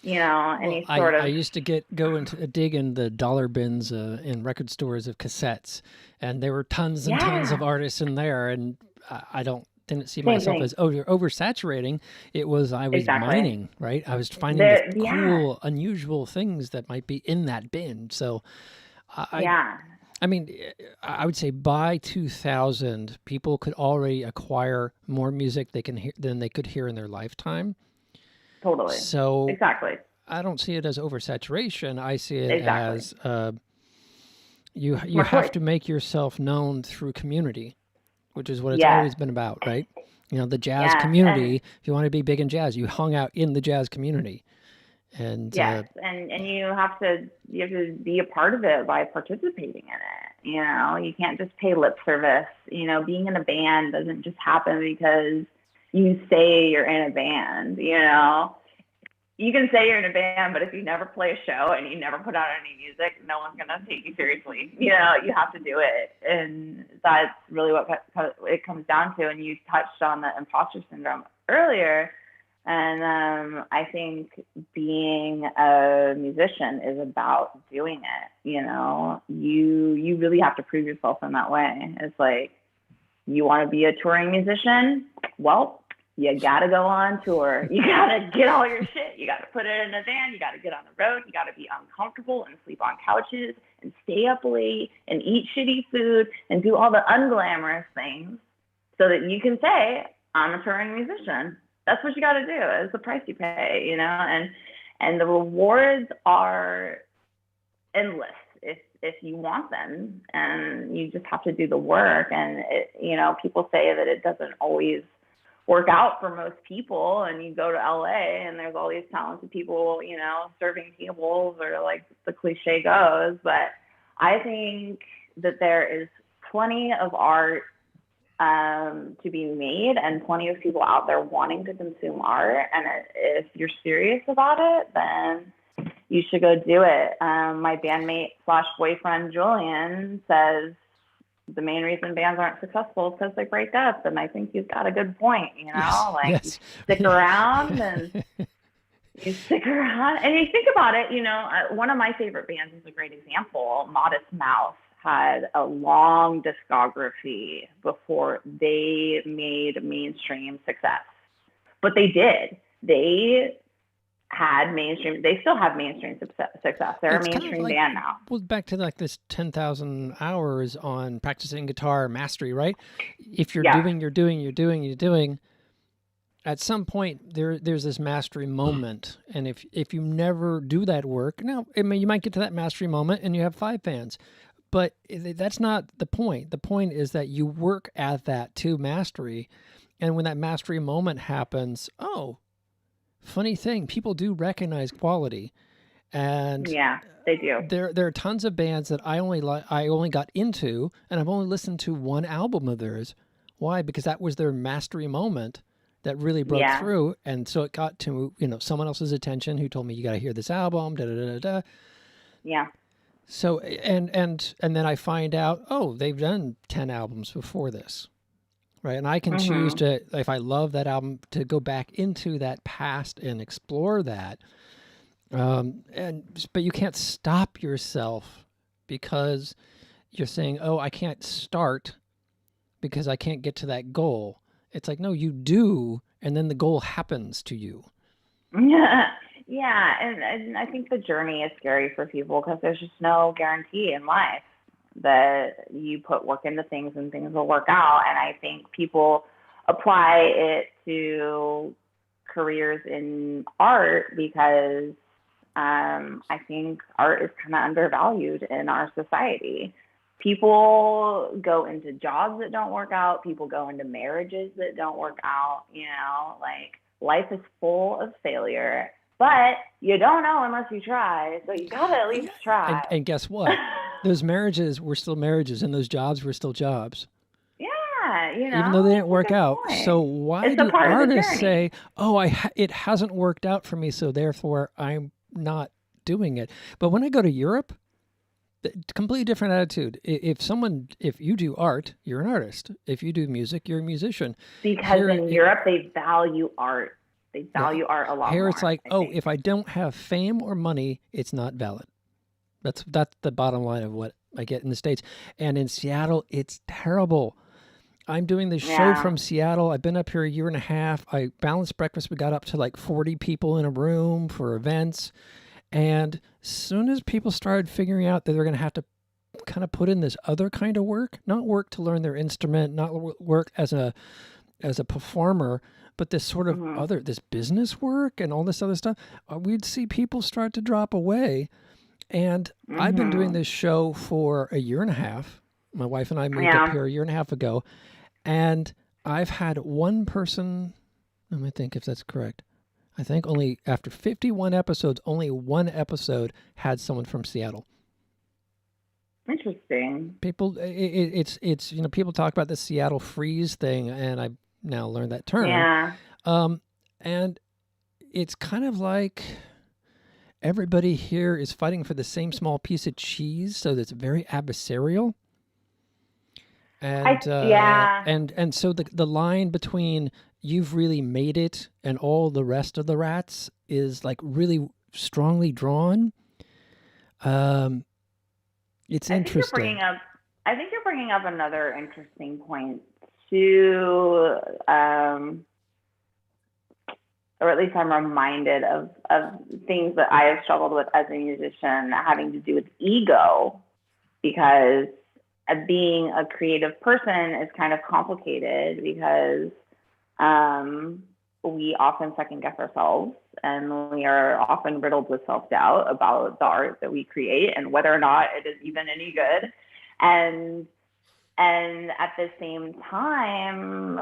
any sort of... I used to go into dig in the dollar bins in record stores of cassettes, and there were tons and tons of artists in there, and I didn't see myself as oversaturating. I was mining, right? I was finding cool, unusual things that might be in that bin. So I mean, I would say by 2000, people could already acquire more music than they could hear in their lifetime. Totally. So exactly. I don't see it as oversaturation. I see it as you have to make yourself known through community, which is what it's always been about, right? The jazz community. If you want to be big in jazz, you hung out in the jazz community. And and you have to be a part of it by participating in it. You can't just pay lip service. Being in a band doesn't just happen because you say you're in a band. You can say you're in a band, but if you never play a show and you never put out any music, no one's gonna take you seriously. You have to do it, and that's really what it comes down to. And you touched on the imposter syndrome earlier. And I think being a musician is about doing it. You know, you really have to prove yourself in that way. It's like, you want to be a touring musician? Well, you got to go on tour. You got to get all your shit. You got to put it in a van. You got to get on the road. You got to be uncomfortable and sleep on couches and stay up late and eat shitty food and do all the unglamorous things so that you can say, I'm a touring musician. That's what you got to do. It's the price you pay, you know, and the rewards are endless if you want them, and you just have to do the work. And it, you know, people say that it doesn't always work out for most people, and you go to LA and there's all these talented people, you know, serving tables, or like the cliche goes. But I think that there is plenty of art to be made, and plenty of people out there wanting to consume art. And if you're serious about it, then you should go do it. My bandmate / boyfriend, Julian, says the main reason bands aren't successful is because they break up. And I think he's got a good point, you know, Yes, like yes. you stick around and you stick around and you think about it, you know, one of my favorite bands is a great example. Modest Mouse had a long discography before they made mainstream success, but they did. They still have mainstream success. They're It's a kind of mainstream like, band now. well, back to like this 10,000 hours on practicing guitar mastery, right? If you're Yeah. doing, at some point there's this mastery moment. And if you never do that work, now, I mean, you might get to that mastery moment and you have 5 fans, but that's not the point. The point is that you work at that to mastery. And when that mastery moment happens, oh, funny thing, people do recognize quality. And Yeah, they do. there are tons of bands that I only got into, and I've only listened to one album of theirs. Why? Because that was their mastery moment that really broke Yeah. through, and so it got to, you know, someone else's attention who told me, you got to hear this album. Da da da da da. Yeah. So and then I find out, oh, they've done 10 albums before this, right? And I can choose to, if I love that album, to go back into that past and explore that. But you can't stop yourself because you're saying, oh, I can't start because I can't get to that goal. It's like, no, you do, and then the goal happens to you. Yeah, and I think the journey is scary for people because there's just no guarantee in life that you put work into things and things will work out. And I think people apply it to careers in art because I think art is kind of undervalued in our society. People go into jobs that don't work out. People go into marriages that don't work out. You know, like, life is full of failure, but you don't know unless you try. So you gotta at least try. And guess what? Those marriages were still marriages, and those jobs were still jobs. Yeah, you know, Even though they didn't that's a work good out. point. So why It's a do part of the artists journey. say, "Oh, it hasn't worked out for me, so therefore I'm not doing it"? But when I go to Europe, completely different attitude. If you do art, you're an artist. If you do music, you're a musician. Because Here in Europe, they value art. They value art a lot Here more. it's like, I oh, think. if I don't have fame or money, it's not valid. That's the bottom line of what I get in the States. And in Seattle, it's terrible. I'm doing this show Yeah. from Seattle. I've been up here a year and a half. I balanced breakfast. We got up to like 40 people in a room for events. And as soon as people started figuring out that they're going to have to kind of put in this other kind of work, not work to learn their instrument, not work as a performer, but this sort of this business work and all this other stuff, we'd see people start to drop away. And I've been doing this show for a year and a half. My wife and I moved up here a year and a half ago. And I've had one person, let me think if that's correct. I think only after 51 episodes, only one episode had someone from Seattle. Interesting. People, it's you know, people talk about the Seattle freeze thing, and I've now learned that term. Yeah. And it's kind of like everybody here is fighting for the same small piece of cheese, so that's very adversarial. And yeah. and so the line between you've really made it, and all the rest of the rats is like really strongly drawn. It's I think you're interesting. bringing up. I think you're bringing up another interesting point too, or at least I'm reminded of things that I have struggled with as a musician, having to do with ego, because being a creative person is kind of complicated because we often second guess ourselves, and we are often riddled with self-doubt about the art that we create and whether or not it is even any good. And at the same time,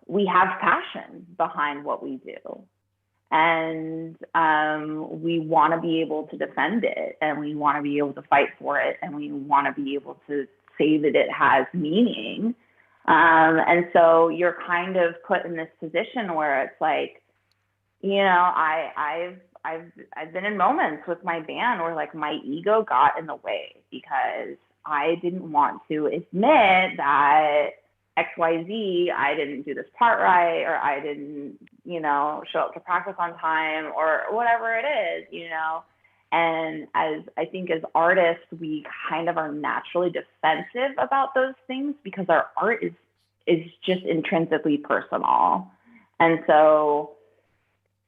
we have passion behind what we do. And we want to be able to defend it, and we want to be able to fight for it, and we want to be able to say that it has meaning. And so you're kind of put in this position where it's like, you know, I've been in moments with my band where like my ego got in the way because I didn't want to admit that XYZ, I didn't do this part right, or I didn't, you know, show up to practice on time, or whatever it is, you know. And as I think as artists, we kind of are naturally defensive about those things because our art is just intrinsically personal. And so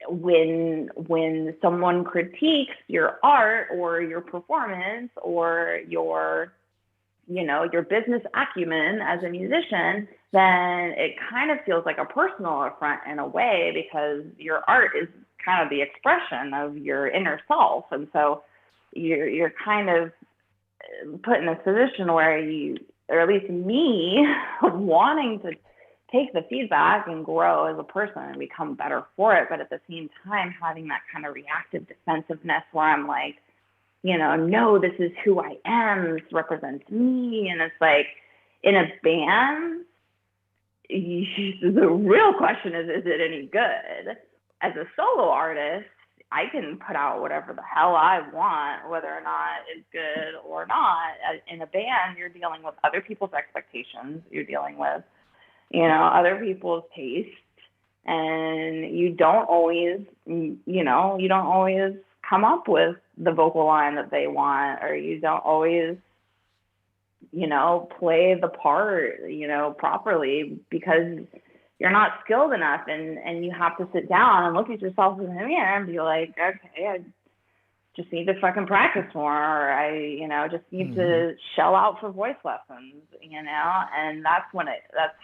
when someone critiques your art or your performance or your, you know, your business acumen as a musician, then it kind of feels like a personal affront in a way, because your art is kind of the expression of your inner self. And so you're kind of put in a position where you, or at least me, wanting to take the feedback and grow as a person and become better for it, but at the same time having that kind of reactive defensive-ness where I'm like, you know, no, this is who I am, this represents me. And it's like, in a band, the real question is it any good? As a solo artist, I can put out whatever the hell I want, whether or not it's good or not. In a band, you're dealing with other people's expectations. You're dealing with, you know, other people's taste. And you don't always, you know, you don't always come up with the vocal line that they want, or you don't always, you know, play the part, you know, properly because you're not skilled enough, and you have to sit down and look at yourself in the mirror and be like, okay, I just need to fucking practice more, or I, you know, just need to shell out for voice lessons, you know. And that's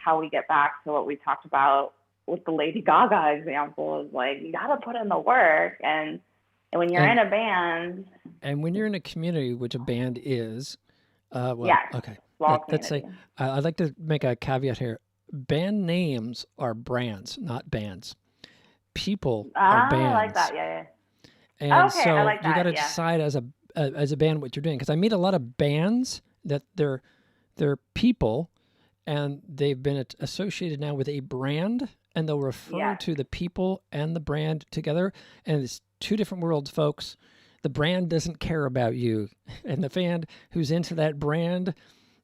how we get back to what we talked about with the Lady Gaga example, is like, you got to put in the work. And when you're in a band, and when you're in a community, which a band is, well, yes, okay, let's say, community. I'd like to make a caveat here. Band names are brands, not bands. People are bands. I like that. Yeah. And Okay, so I like you got to that, yeah. decide as a band what you're doing. Because I meet a lot of bands that they're people, and they've been associated now with a brand, and they'll refer to the people and the brand together. And it's two different worlds, folks. The brand doesn't care about you, and the fan who's into that brand,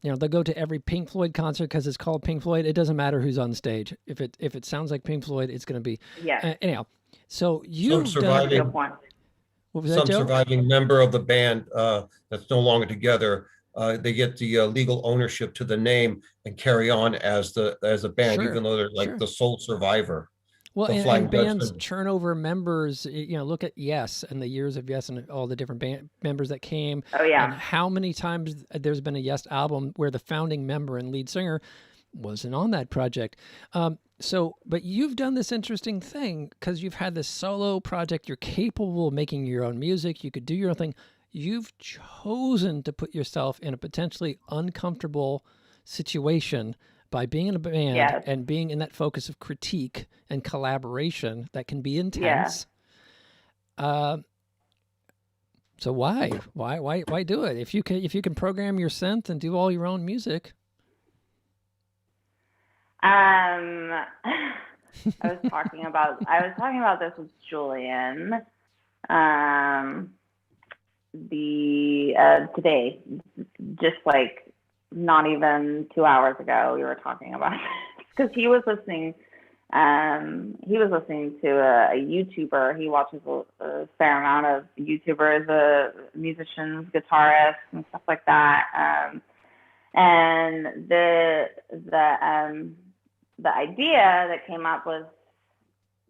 you know, they'll go to every Pink Floyd concert because it's called Pink Floyd. It doesn't matter who's on stage. If it sounds like Pink Floyd, it's going to be. Anyhow, so you've done. What was that, Some Joe? surviving member of the band that's no longer together, they get the legal ownership to the name and carry on as a band, even though they're like the sole survivor. Well, and bands churn over members. You know, look at Yes and the years of Yes and all the different band members that came. Oh, yeah. And how many times there's been a Yes album where the founding member and lead singer wasn't on that project. But you've done this interesting thing because you've had this solo project. You're capable of making your own music. You could do your own thing. You've chosen to put yourself in a potentially uncomfortable situation by being in a band and being in that focus of critique and collaboration that can be intense. So why do it? If you can program your synth and do all your own music. I was talking about this with Julian today, just like not even 2 hours ago, we were talking about it. because he was listening. He was listening to a YouTuber. He watches a fair amount of YouTubers, musicians, guitarists, and stuff like that. And the idea that came up was,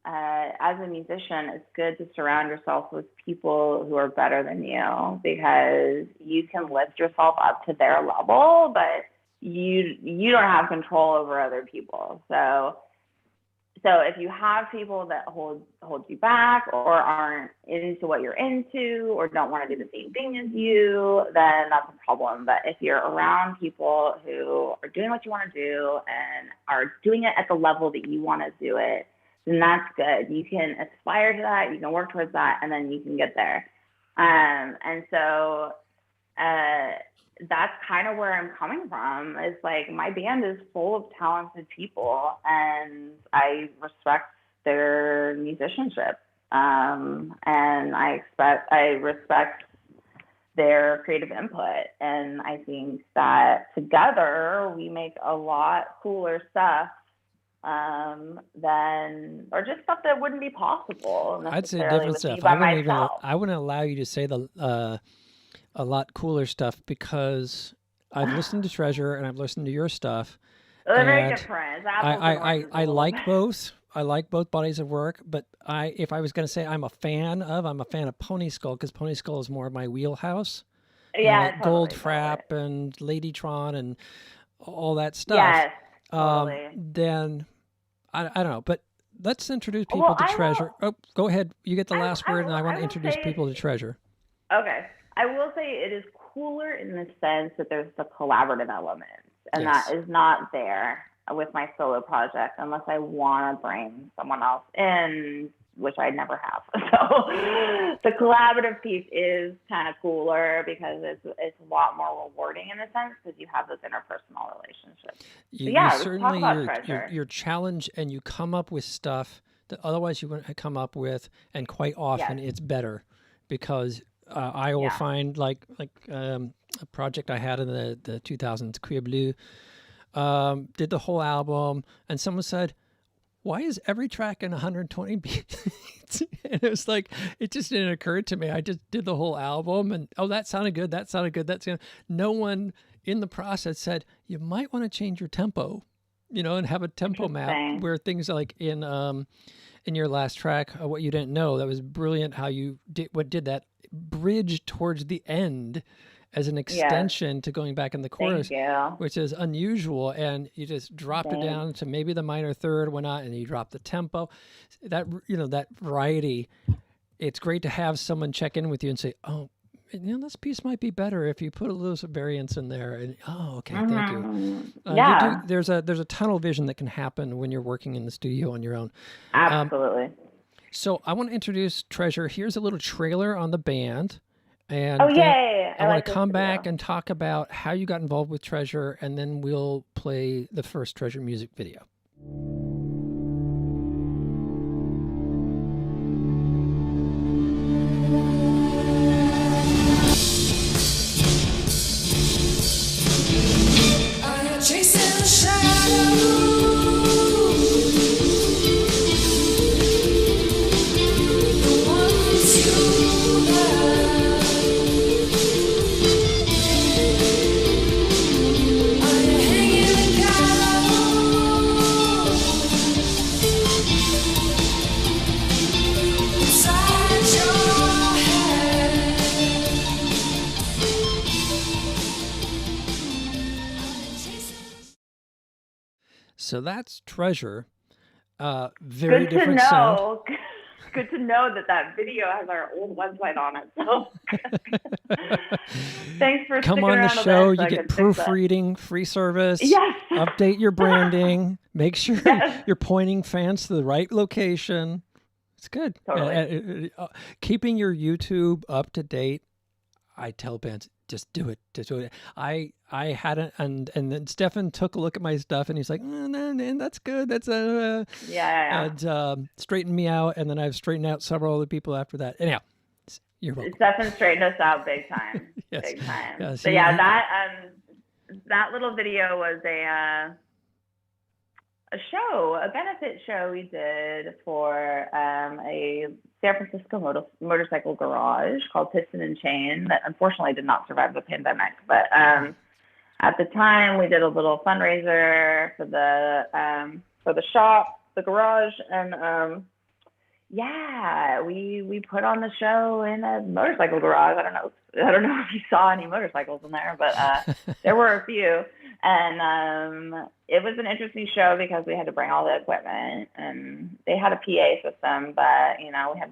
as a musician, it's good to surround yourself with people who are better than you, because you can lift yourself up to their level, but you don't have control over other people. So if you have people that hold you back, or aren't into what you're into, or don't want to do the same thing as you, then that's a problem. But if you're around people who are doing what you want to do and are doing it at the level that you want to do it, then that's good. You can aspire to that, you can work towards that, and then you can get there. And so that's kind of where I'm coming from. It's like, my band is full of talented people, and I respect their musicianship. And I respect their creative input. And I think that together we make a lot cooler stuff than, or just stuff that wouldn't be possible I'd say necessarily different with me stuff. by myself. I wouldn't allow you to say a lot cooler stuff, because I've listened to Treasure and I've listened to your stuff. They're very and different. It's apples and oranges a I little like bit. both. I like both bodies of work, but if I was going to say I'm a fan of Pony Skull, because Pony Skull is more of my wheelhouse. Yeah, Like Gold totally. Frap and Ladytron and all that stuff. Yes, totally. Then I don't know, but let's introduce people Well, to I will- Treasure. Oh, go ahead. You get the last word, and I want to will introduce say people to Treasure. Okay. I will say it is cooler in the sense that there's the collaborative element, and Yes. that is not there with my solo project unless I want to bring someone else in, which I never have. So the collaborative piece is kind of cooler because it's a lot more rewarding in a sense, because you have those interpersonal relationships. You let's certainly talk about Treasure. you're challenged, and you come up with stuff that otherwise you wouldn't have come up with, and quite often Yes. it's better, because I will Yeah. find like a project I had in the 2000s, Queer Blue, did the whole album, and someone said, "Why is every track in 120 beats?" And it was like, it just didn't occur to me. I just did the whole album, and that sounded good. That sounded good. No one in the process said, you might want to change your tempo, and have a tempo map Interesting. where things like in your last track, What You Didn't Know, that was brilliant how you did that bridge towards the end as an extension to going back in the chorus, Thank you. which is unusual. And you just dropped it Thanks. down to maybe the minor third, whatnot, and you drop the tempo. That, that variety, it's great to have someone check in with you and say, oh, this piece might be better if you put a little variance in there. And okay, thank you. Yeah. There's a tunnel vision that can happen when you're working in the studio on your own. Absolutely. So I want to introduce Treasure. Here's a little trailer on the band. And Oh, then yay. I want like to this come video. back and talk about how you got involved with Treasure, and then we'll play the first Treasure music video. Chasing the shadows, the ones you love. Are you hanging the gallows inside your head? So that's Treasure. Very Good to different sound. know. Good to know that video has our old website on it. So thanks for Come sticking on the around to show. this so You I get can fix it. proofreading, free service. Yes. Update your branding. Make sure Yes. you're pointing fans to the right location. It's good. Totally. Keeping your YouTube up to date. I tell bands, just do it. Just do it. I hadn't, and then Stefan took a look at my stuff, and he's like, no, that's good. That's Yeah. and straightened me out, and then I've straightened out several other people after that. Anyhow, you're welcome. Stefan straightened us out big time. Yes. Big time. Yeah, So see, yeah, that little video was a benefit show we did for a San Francisco motorcycle garage called Piston and Chain that unfortunately did not survive the pandemic. But at the time, we did a little fundraiser for the shop, the garage, and yeah, we put on the show in a motorcycle garage. I don't know if you saw any motorcycles in there, but there were a few. And it was an interesting show because we had to bring all the equipment, and they had a PA system, but we had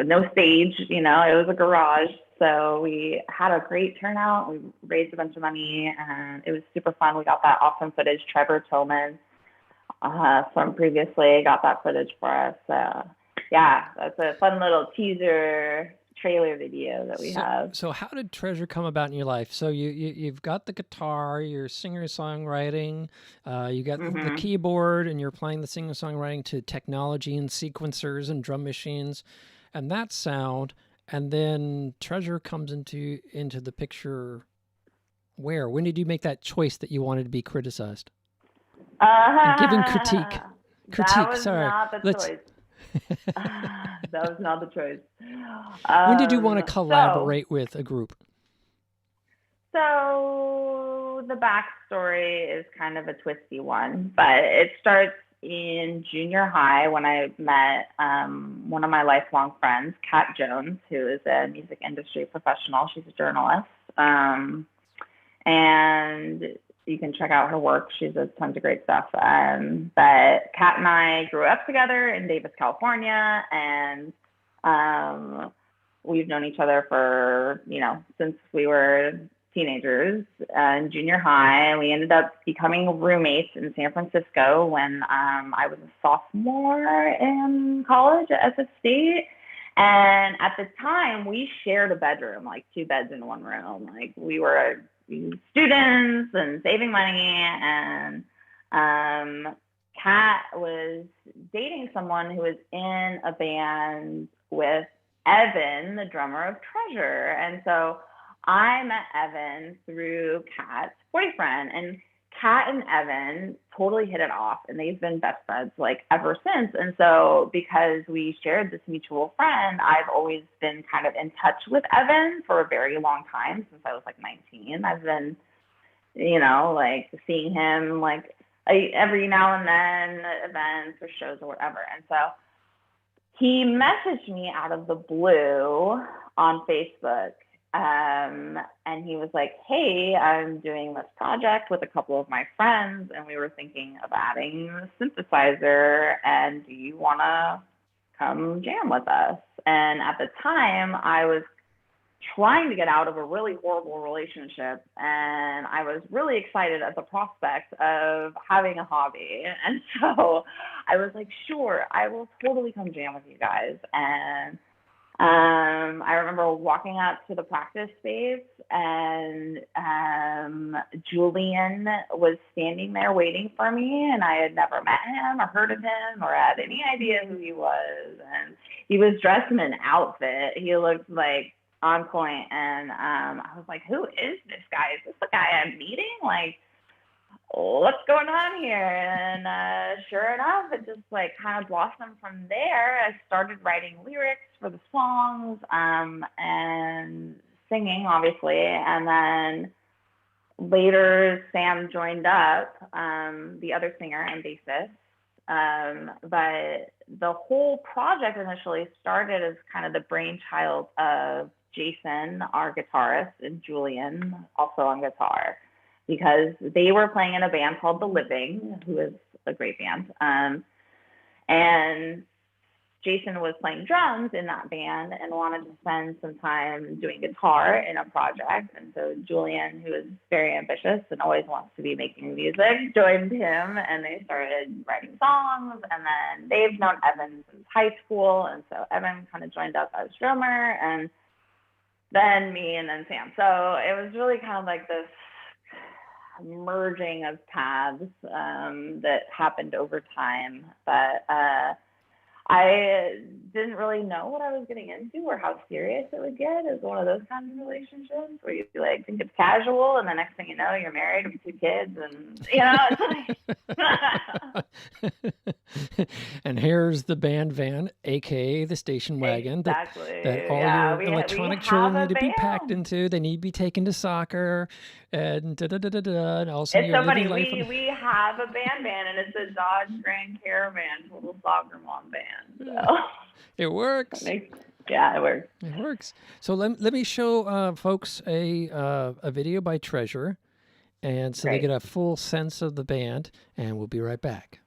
no stage. It was a garage, so we had a great turnout. We raised a bunch of money, and it was super fun. We got that awesome footage. Trevor Tillman from previously got that footage for us. So yeah, that's a fun little teaser trailer video that we have. So how did Treasure come about in your life? So you've got the guitar, you're singer-songwriting, you got the keyboard, and you're playing the singer-songwriting to technology and sequencers and drum machines and that sound, and then Treasure comes into the picture. When did you make that choice that you wanted to be criticized? Giving critique. That was Sorry. not the choice. That was not the choice. When did you want to collaborate with a group? So the backstory is kind of a twisty one, but it starts in junior high when I met one of my lifelong friends, Kat Jones, who is a music industry professional. She's a journalist. And you can check out her work. She does tons of great stuff. But Kat and I grew up together in Davis, California, and we've known each other for, since we were teenagers in junior high. We ended up becoming roommates in San Francisco when I was a sophomore in college at SF State. And at the time, we shared a bedroom, like 2 beds in one room. Like we were students and saving money, and Kat was dating someone who was in a band with Evan, the drummer of Treasure. And so I met Evan through Kat's boyfriend, and Kat and Evan totally hit it off, and they've been best friends like ever since. And so because we shared this mutual friend, I've always been kind of in touch with Evan for a very long time, since I was like 19. I've been, like seeing him like every now and then at events or shows or whatever. And so he messaged me out of the blue on Facebook. And he was like, hey, I'm doing this project with a couple of my friends, and we were thinking of adding a synthesizer, and do you want to come jam with us? And at the time, I was trying to get out of a really horrible relationship, and I was really excited at the prospect of having a hobby. And so I was like, sure, I will totally come jam with you guys. And I remember walking out to the practice space, and Julian was standing there waiting for me, and I had never met him or heard of him or had any idea who he was. And he was dressed in an outfit. He looked like on point, and I was like, who is this guy? Is this the guy I'm meeting? Like, what's going on here? And sure enough, it just like kind of blossomed from there. I started writing lyrics for the songs and singing, obviously. And then later, Sam joined up, the other singer and bassist. But the whole project initially started as kind of the brainchild of Jason, our guitarist, and Julian, also on guitar, because they were playing in a band called The Living, who is a great band. And Jason was playing drums in that band and wanted to spend some time doing guitar in a project. And so Julian, who is very ambitious and always wants to be making music, joined him, and they started writing songs. And then they've known Evan since high school. And so Evan kind of joined up as drummer, and then me, and then Sam. So it was really kind of like this merging of paths that happened over time. But I didn't really know what I was getting into or how serious it would get. It's one of those kinds of relationships where you like think it's casual, and the next thing you know, you're married with 2 kids, and it's like. And here's the band van, aka the station wagon, Exactly. that all your electronic children need to be packed into. They need to be taken to soccer, and and also it's you're so funny. living life. We have a van, and it's a Dodge Grand Caravan, total soccer mom van. So It works. Yeah, it works. It works. So let me show folks a video by Treasure, and so they Great. get a full sense of the band, and we'll be right back.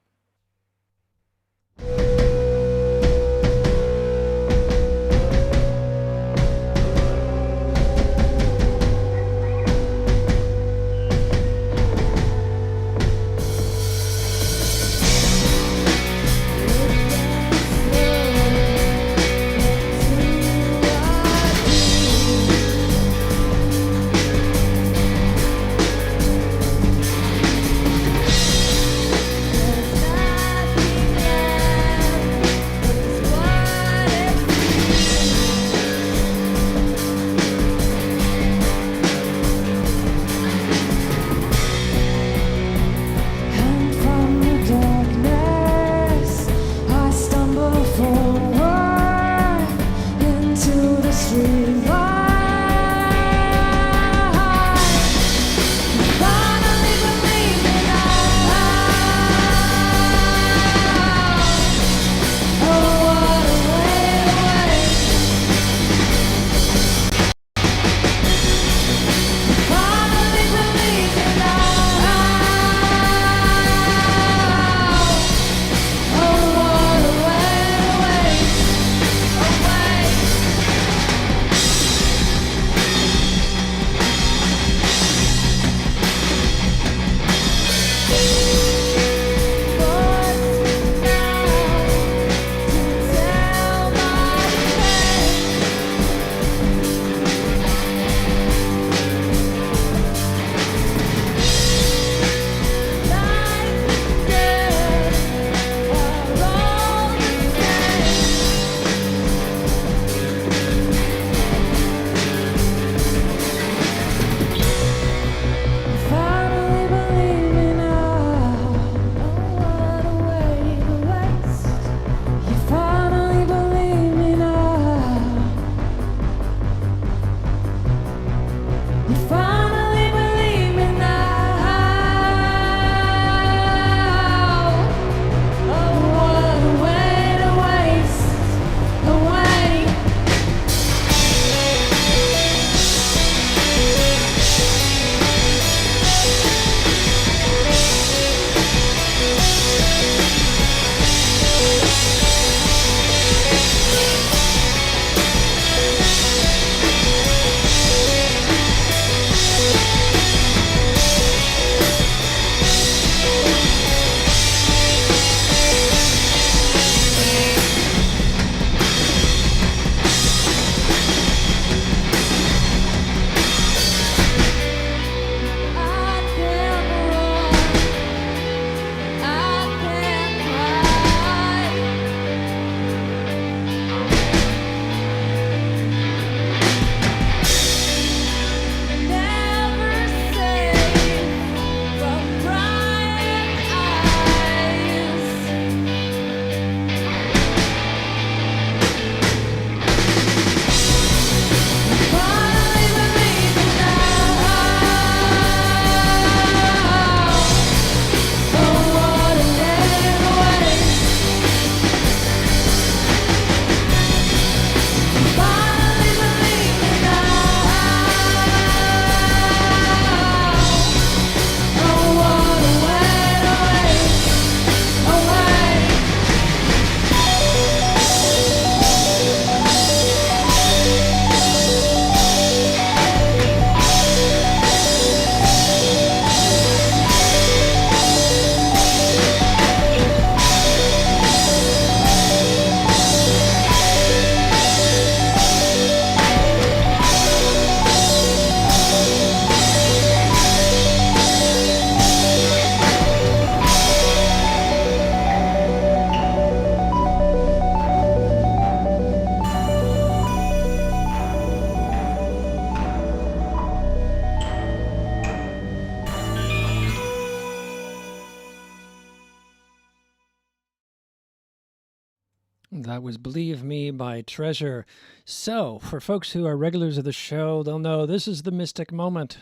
That was Believe Me by Treasure. So, for folks who are regulars of the show, they'll know this is the mystic moment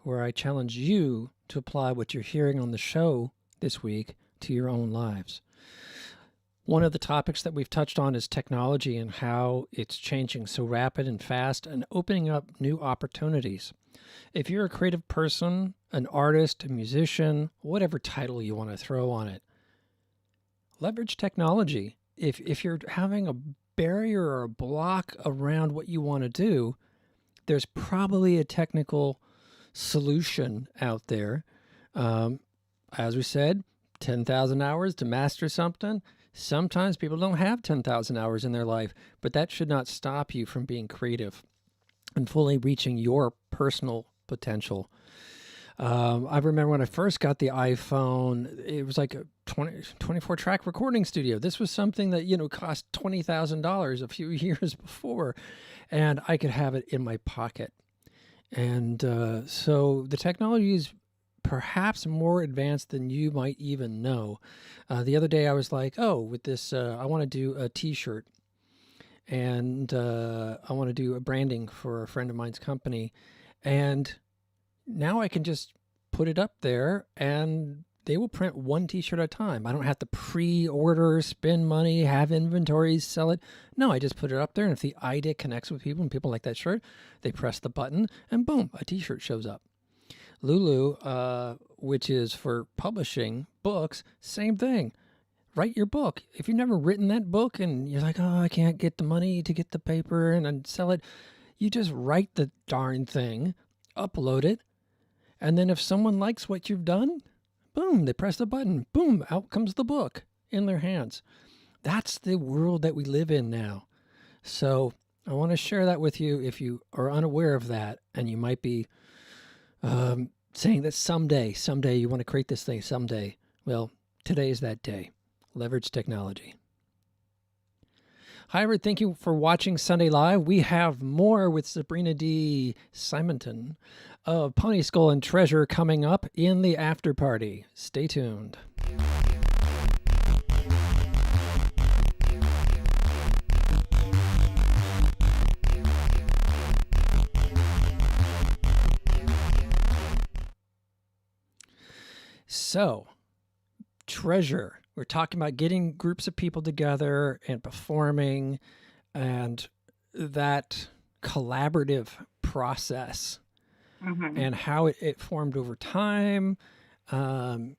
where I challenge you to apply what you're hearing on the show this week to your own lives. One of the topics that we've touched on is technology and how it's changing so rapid and fast and opening up new opportunities. If you're a creative person, an artist, a musician, whatever title you want to throw on it, leverage technology. If you're having a barrier or a block around what you want to do, there's probably a technical solution out there. As we said, 10,000 hours to master something. Sometimes people don't have 10,000 hours in their life, but that should not stop you from being creative and fully reaching your personal potential. I remember when I first got the iPhone, it was like a 24-track recording studio. This was something that, cost $20,000 a few years before, and I could have it in my pocket. And so the technology is perhaps more advanced than you might even know. The other day I was like, with this, I want to do a T-shirt, and I want to do a branding for a friend of mine's company. And now I can just put it up there and they will print one T-shirt at a time. I don't have to pre-order, spend money, have inventories, sell it. No, I just put it up there, and if the idea connects with people and people like that shirt, they press the button and boom, a T-shirt shows up. Lulu, which is for publishing books, same thing. Write your book. If you've never written that book and you're like, I can't get the money to get the paper and then sell it, you just write the darn thing, upload it, and then if someone likes what you've done, boom, they press the button, boom, out comes the book in their hands. That's the world that we live in now. So I want to share that with you if you are unaware of that, and you might be saying that someday you want to create this thing someday. Well, today is that day. Leverage technology. Hi, everyone. Thank you for watching Sunday Live. We have more with Sabrina D. Simonton of Pony Skull and Treasure coming up in the after party. Stay tuned. So, Treasure. We're talking about getting groups of people together and performing, and that collaborative process and how it formed over time. You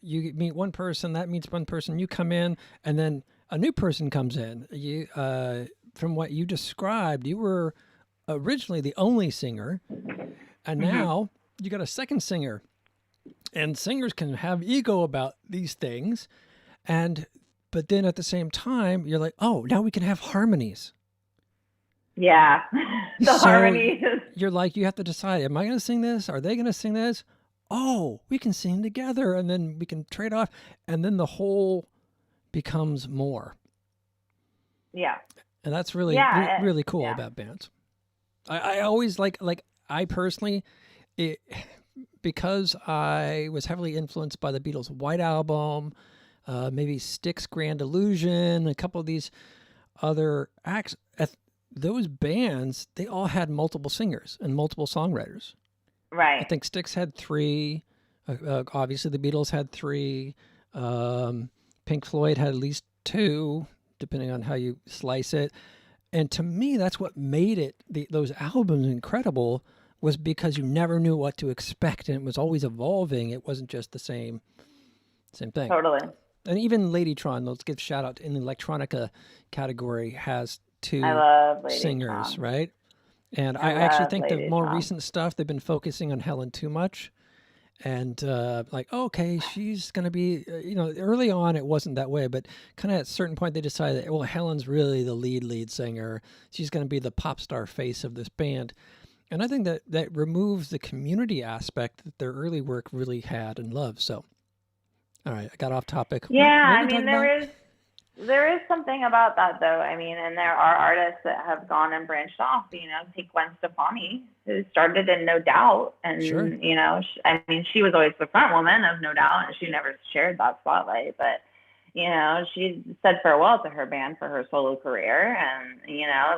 meet one person, that meets one person, you come in, and then a new person comes in. You, from what you described, you were originally the only singer, and now you got a second singer. And singers can have ego about these things, but then at the same time, you're like, now we can have harmonies. Yeah, harmonies. You're like, you have to decide, am I going to sing this? Are they going to sing this? Oh, we can sing together, and then we can trade off, and then the whole becomes more. Yeah. And that's really, really cool about bands. I always like I personally, because I was heavily influenced by the Beatles' White Album, maybe Styx' Grand Illusion, a couple of these other acts, those bands, they all had multiple singers and multiple songwriters. Right. I think Styx had 3. Obviously, the Beatles had 3. Pink Floyd had at least 2, depending on how you slice it. And to me, that's what made those albums incredible, was because you never knew what to expect, and it was always evolving. It wasn't just the same thing. Totally. And even Ladytron, let's give a shout out in the electronica category, has 2 singers, right? And I actually think the more recent stuff, they've been focusing on Helen too much. And okay, she's going to be, early on it wasn't that way, but kind of at a certain point they decided that, well, Helen's really the lead singer. She's going to be the pop star face of this band. And I think that removes the community aspect that their early work really had and loved. So, all right, I got off topic. Yeah, there is something about that, though. I mean, and there are artists that have gone and branched off. Take Gwen Stefani, who started in No Doubt, and sure. She was always the front woman of No Doubt, and she never shared that spotlight. But she said farewell to her band for her solo career. And,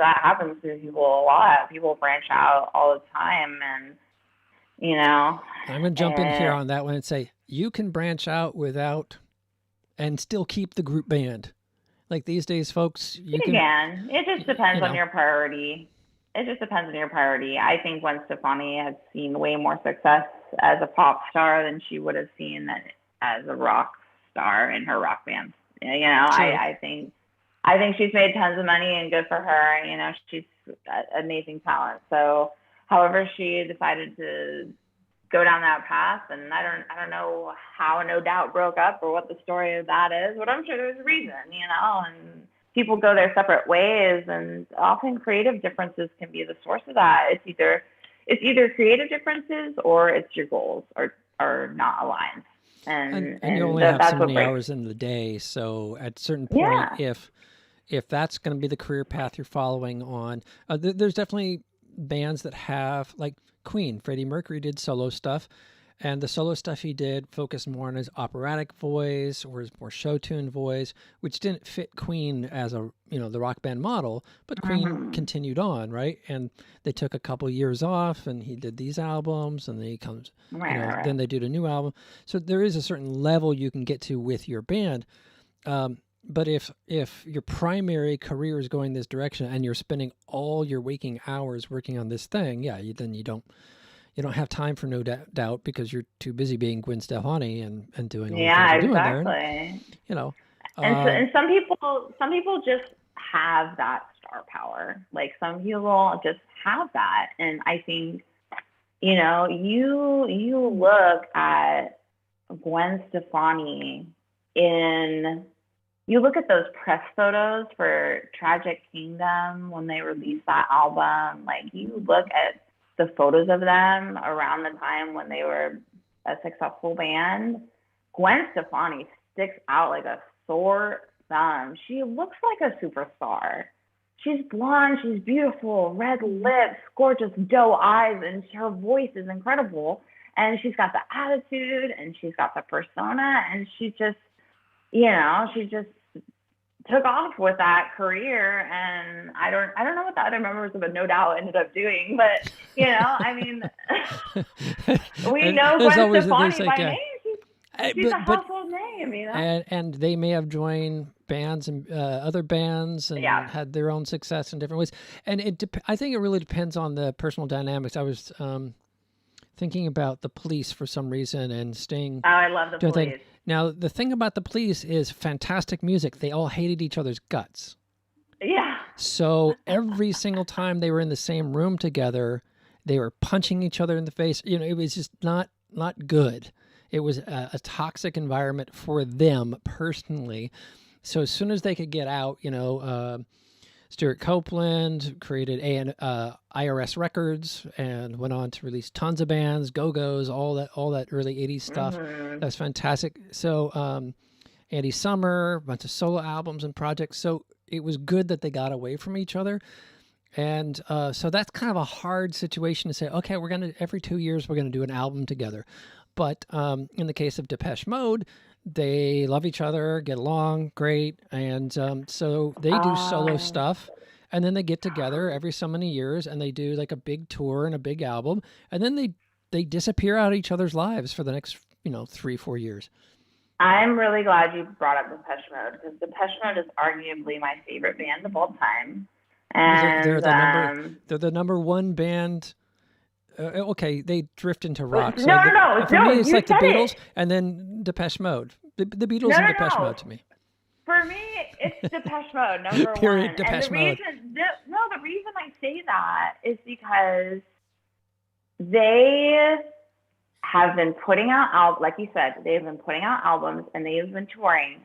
that happens to people a lot. People branch out all the time. And, I'm going to jump in here on that one and say, you can branch out without and still keep the group band. Like these days, folks, you can. It just depends on your priority. It just depends on your priority. I think Gwen Stefani has seen way more success as a pop star than she would have seen as a rock star in her rock band. I think she's made tons of money, and good for her. She's amazing talent. So, however she decided to go down that path, and I don't know how No Doubt broke up or what the story of that is, but I'm sure there's a reason, and people go their separate ways, and often creative differences can be the source of that. It's either creative differences or it's your goals are not aligned. And you only have so many hours in the day, so at a certain point, if that's going to be the career path you're following on, there's definitely bands that have, like Queen. Freddie Mercury did solo stuff, and the solo stuff he did focused more on his operatic voice or his more show tune voice, which didn't fit Queen as a the rock band model, but Queen continued on, right? And they took a couple years off, and he did these albums, and then he comes, then they did a new album. So there is a certain level you can get to with your band. But if your primary career is going this direction and you're spending all your waking hours working on this thing, then you don't have time for No Doubt because you're too busy being Gwen Stefani and doing all the things you're doing there. And, and some people just have that star power. Like some people just have that, and I think you look at Gwen Stefani you look at those press photos for Tragic Kingdom when they released that album. Like you look at the photos of them around the time when they were a successful band. Gwen Stefani sticks out like a sore thumb. She looks like a superstar. She's blonde, she's beautiful, red lips, gorgeous doe eyes, and her voice is incredible. And she's got the attitude, and she's got the persona, and she just took off with that career. And I don't know what the other members of No Doubt ended up doing, but I mean, we know Gwen Stefani by name. She's a household name, And they may have joined bands and other bands and had their own success in different ways. And I think it really depends on the personal dynamics. I was thinking about the Police for some reason and Sting. Oh, I love the Police. Now, the thing about the Police is fantastic music. They all hated each other's guts. Yeah. So every single time they were in the same room together, they were punching each other in the face. It was just not good. It was a toxic environment for them personally. So as soon as they could get out, Stuart Copeland created IRS Records and went on to release tons of bands, Go-Go's, all that early 80s stuff. That's fantastic. So Andy Summer, a bunch of solo albums and projects. So it was good that they got away from each other. And so that's kind of a hard situation to say, okay, every 2 years, we're going to do an album together. But in the case of Depeche Mode, they love each other, get along great, and so they do solo stuff, and then they get together every so many years, and they do like a big tour and a big album, and then they disappear out of each other's lives for the next 3-4 years. I'm really glad you brought up Depeche Mode, because Depeche Mode is arguably my favorite band of all time, and they're the number one band. Okay, they drift into rock. So for me, it's like the Beatles and then Depeche Mode. The Beatles and Depeche Mode to me. For me, it's Depeche Mode, number Period, one. Depeche Mode. The reason I say that is because they have been putting out like you said, they've been putting out albums and they have been touring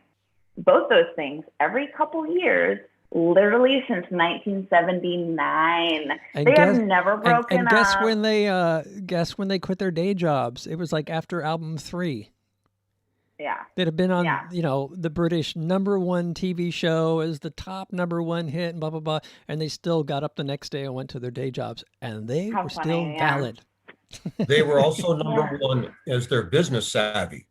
both those things every couple years. Literally since 1979, they have never broken up. And guess when they quit their day jobs? It was like after album 3. Yeah, they'd have been on the British number one TV show as the top number one hit, and blah blah blah, and they still got up the next day and went to their day jobs, and they were still valid. They were also number one as their business savvy.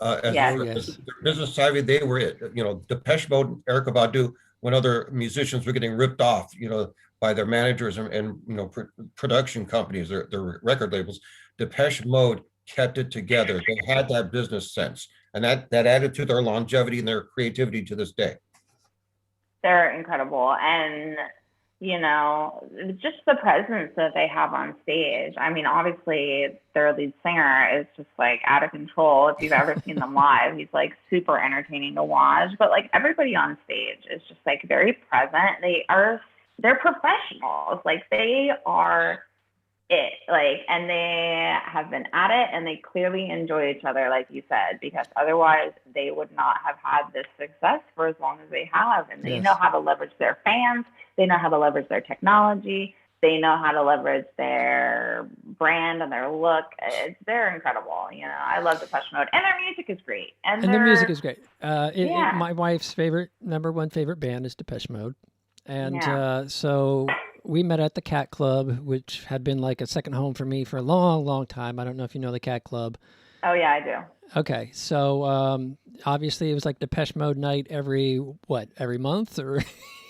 As Yes. for yes. their business savvy, they were it. You know, Depeche Mode, Erykah Badu, when other musicians were getting ripped off, you know, by their managers and you know, production companies, their record labels, Depeche Mode kept it together. They had that business sense, and that added to their longevity and their creativity to this day. They're incredible. And, you know, just the presence that they have on stage. I mean, obviously, their lead singer is just like out of control. If you've ever seen them live, he's like super entertaining to watch. But like everybody on stage is just like very present. They're professionals. Like they are it, like, and they have been at it, and they clearly enjoy each other, like you said, because otherwise they would not have had this success for as long as they have. And they know how to leverage their fans. They know how to leverage their technology. They know how to leverage their brand and their look. They're incredible. You know, I love Depeche Mode, and their music is great. And the music is great. Yeah. My wife's number one favorite band is Depeche Mode. And Yeah. so we met at the Cat Club, which had been like a second home for me for a long, long time. I don't know if you know the Cat Club. Oh, yeah, I do. Okay. So obviously it was like Depeche Mode night every month or,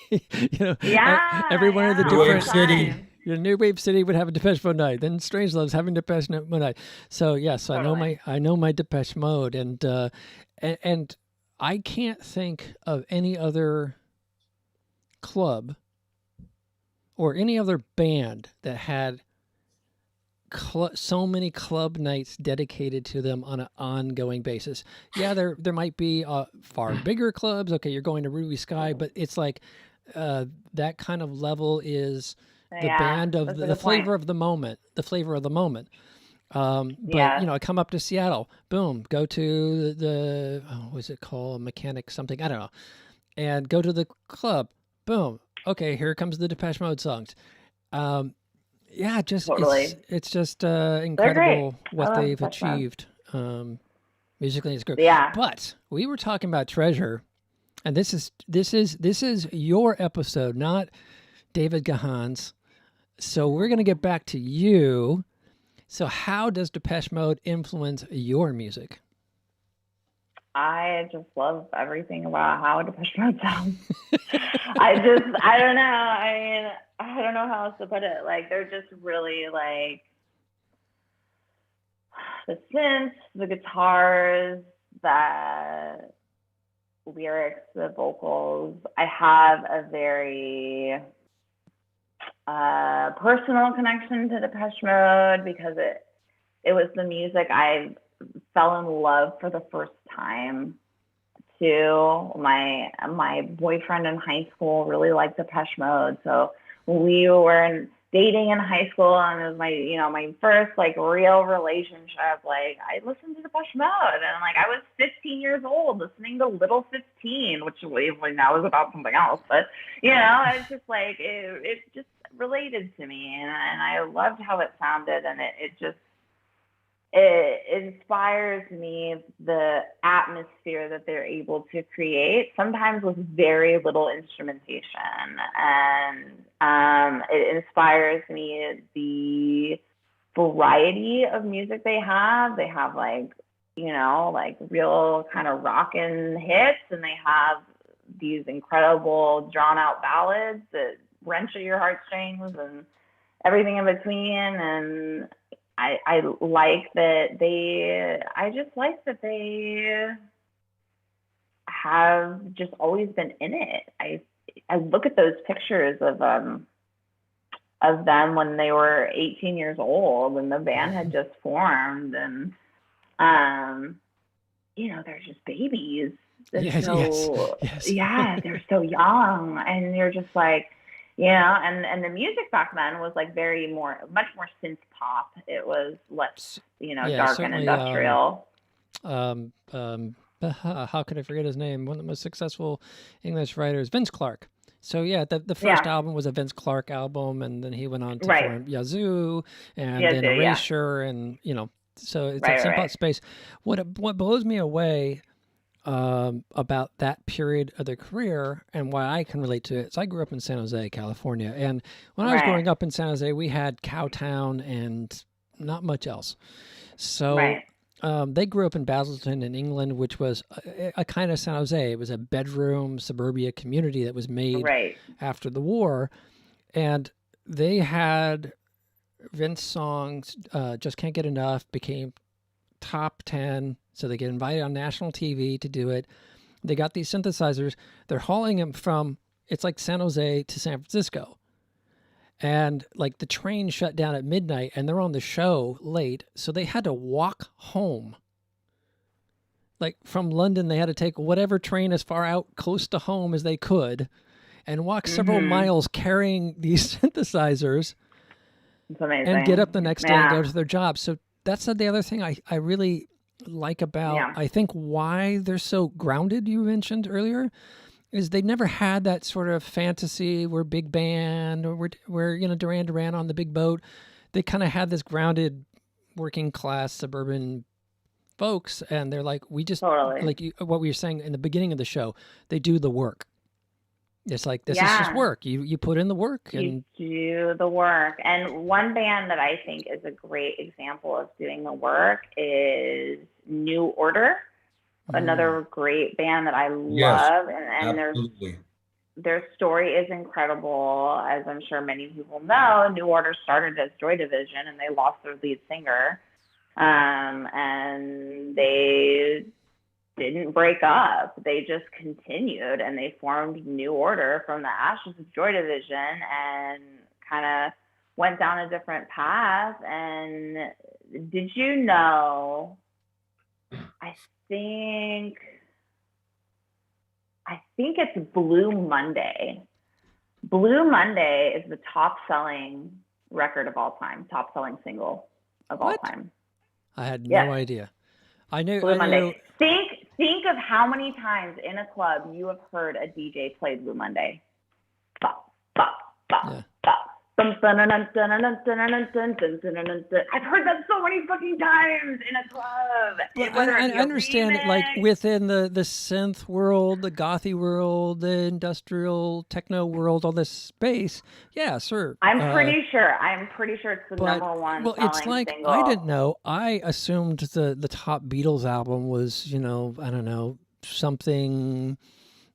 you know, Yeah. every one of the New Wave different City. New Wave City would have a Depeche Mode night. Then Strangelove's having Depeche Mode night. So yes, Totally. I know my Depeche Mode, and I can't think of any other club or any other band that had so many club nights dedicated to them on an ongoing basis. Yeah, there might be far bigger clubs. Okay, you're going to Ruby Sky, but it's like that kind of level is the band of the flavor of the moment. The flavor of the moment. But you know, I come up to Seattle, boom, go to the what's it called, Mechanic something, I don't know, and go to the club, boom. Okay, here comes the Depeche Mode songs. Yeah, just Totally. it's just incredible what they've Depeche Mode. achieved. Musically, it's great. Yeah. But we were talking about Treasure, and this is your episode, not David Gahan's. So we're gonna get back to you. So how does Depeche Mode influence your music? I just love everything about how Depeche Mode sounds. I don't know. I mean, I don't know how else to put it. Like, they're just really like the synths, the guitars, the lyrics, the vocals. I have a very personal connection to Depeche Mode because it was the music I fell in love for the first time too. My boyfriend in high school really liked Depeche Mode, so we were dating in high school, and it was my first like real relationship. Like, I listened to Depeche Mode, and like I was 15 years old listening to Little 15, which now is about something else, but you know, it's just like it just related to me, and I loved how it sounded, and it inspires me, the atmosphere that they're able to create, sometimes with very little instrumentation. And it inspires me the variety of music they have. They have like real kind of rockin' hits, and they have these incredible drawn out ballads that wrench at your heartstrings and everything in between. And I like that they have just always been in it. I look at those pictures of them when they were 18 years old and the band had just formed, and they're just babies. Yes. Yeah, they're so young, and you're just like, and the music back then was like much more synth pop. It was less, dark and industrial. How could I forget his name? One of the most successful English writers, Vince Clarke. So yeah, the first album was a Vince Clarke album, and then he went on to form Yazoo, and then Erasure, and so it's a simple space. What blows me away about that period of their career, and why I can relate to it, is I grew up in San Jose, California, and when I was growing up in San Jose, we had Cowtown and not much else. So they grew up in Basildon in England, which was a kind of San Jose. It was a bedroom suburbia community that was made Right. after the war. And they had Vince songs, Just Can't Get Enough, became top 10. So they get invited on national TV to do it. They got these synthesizers. They're hauling them from, it's like San Jose to San Francisco. And like the train shut down at midnight and they're on the show late. So they had to walk home. Like from London, they had to take whatever train as far out close to home as they could and walk several miles carrying these synthesizers It's amazing. and get up the next day and go to their job. So that's the other thing I really like about, I think why they're so grounded, you mentioned earlier, is they never had that sort of fantasy, we're big band, or we're Duran Duran on the big boat. They kind of had this grounded working class suburban folks, and they're like, we just, like what we were saying in the beginning of the show, they do the work. It's like, this is just work. You put in the work. And you do the work. And one band that I think is a great example of doing the work is New Order. Another great band that I love. And their story is incredible. As I'm sure many people know, New Order started as Joy Division and they lost their lead singer. And they didn't break up. They just continued and they formed New Order from the ashes of Joy Division and kind of went down a different path. And did you know, I think it's Blue Monday. Blue Monday is the top selling record of all time, top selling single of all time. I had no idea. I knew Blue Monday. Think of how many times in a club you have heard a DJ play Blue Monday. Bop, bop, bop, bop. I've heard that so many fucking times in a club. I understand it, like within the synth world, the gothy world, the industrial techno world, all this space. Yeah, sure. I'm pretty sure it's the number one. Well, it's like single. I didn't know. I assumed the top Beatles album was, I don't know, something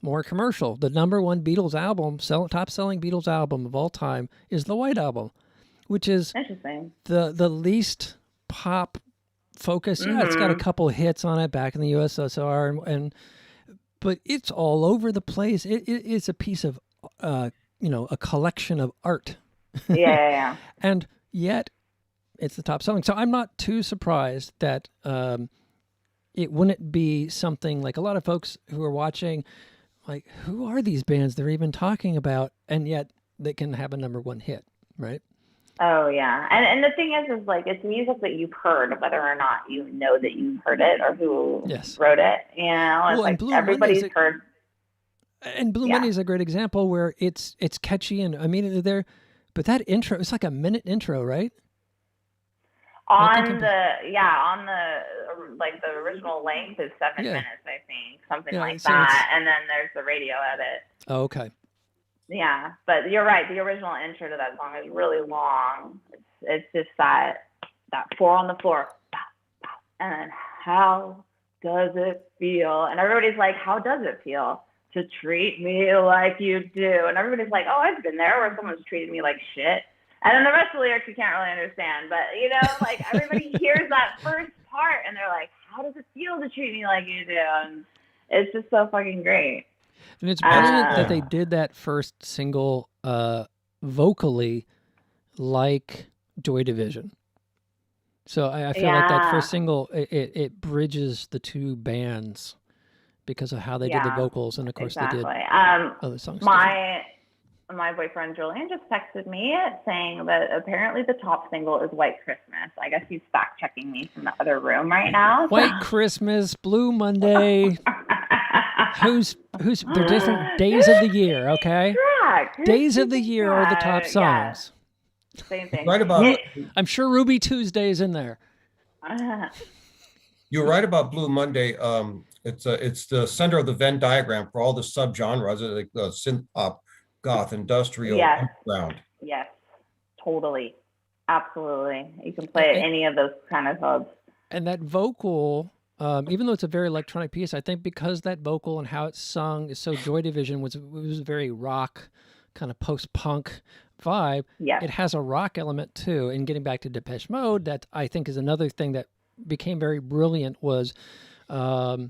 more commercial. The number one Beatles album, top selling Beatles album of all time is the White Album, which is the least pop focus. Yeah, it's got a couple hits on it back in the USSR, but it's all over the place. It's a piece of, a collection of art. Yeah. And yet it's the top selling. So I'm not too surprised that it wouldn't be something like a lot of folks who are watching, like, who are these bands they're even talking about? And yet they can have a number one hit, right? Oh, yeah. And the thing is like, it's music that you've heard, whether or not you know that you've heard it or who wrote it. It's like everybody's heard. And Blue Monday is a great example where it's catchy and immediately there. But that intro, it's like a minute intro, right? On the original length is 7 minutes, I think, something like that. And then there's the radio edit. Oh, okay. Yeah, but you're right. The original intro to that song is really long. It's just that 4 on the floor, and then how does it feel? And everybody's like, how does it feel to treat me like you do? And everybody's like, oh, I've been there where someone's treated me like shit. And then the rest of the lyrics you can't really understand. But, like everybody hears that first part and they're like, how does it feel to treat me like you do? And it's just so fucking great. And it's brilliant that they did that first single vocally like Joy Division. So I feel like that first single, it bridges the two bands because of how they did the vocals. And, of course, they did other songs. My boyfriend Julian just texted me saying that apparently the top single is White Christmas. I guess he's fact checking me from the other room right now. White Christmas, Blue Monday. They're different days of the year, okay? Days of the year are the top songs. Yeah. Same thing. Right about. I'm sure Ruby Tuesday's in there. You're right about Blue Monday. It's the center of the Venn diagram for all the subgenres, like synth pop, goth, industrial, underground. Yes, totally. Absolutely. You can play at any of those kind of hubs. And that vocal, even though it's a very electronic piece, I think because that vocal and how it's sung is so Joy Division was a very rock, kind of post-punk vibe. Yes. It has a rock element too. And getting back to Depeche Mode, that I think is another thing that became very brilliant was, how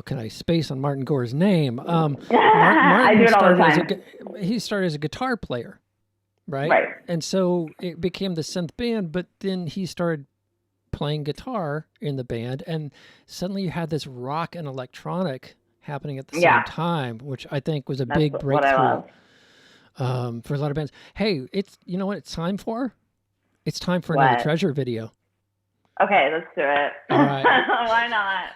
can I space on Martin Gore's name? Martin I do it all the time. He started as a guitar player, right? Right. And so it became the synth band, but then he started playing guitar in the band, and suddenly you had this rock and electronic happening at the same time, which I think was a big what I breakthrough love. for a lot of bands. Hey, you know what it's time for? It's time for What? another Treasure video. Okay, let's do it. All right. Why not?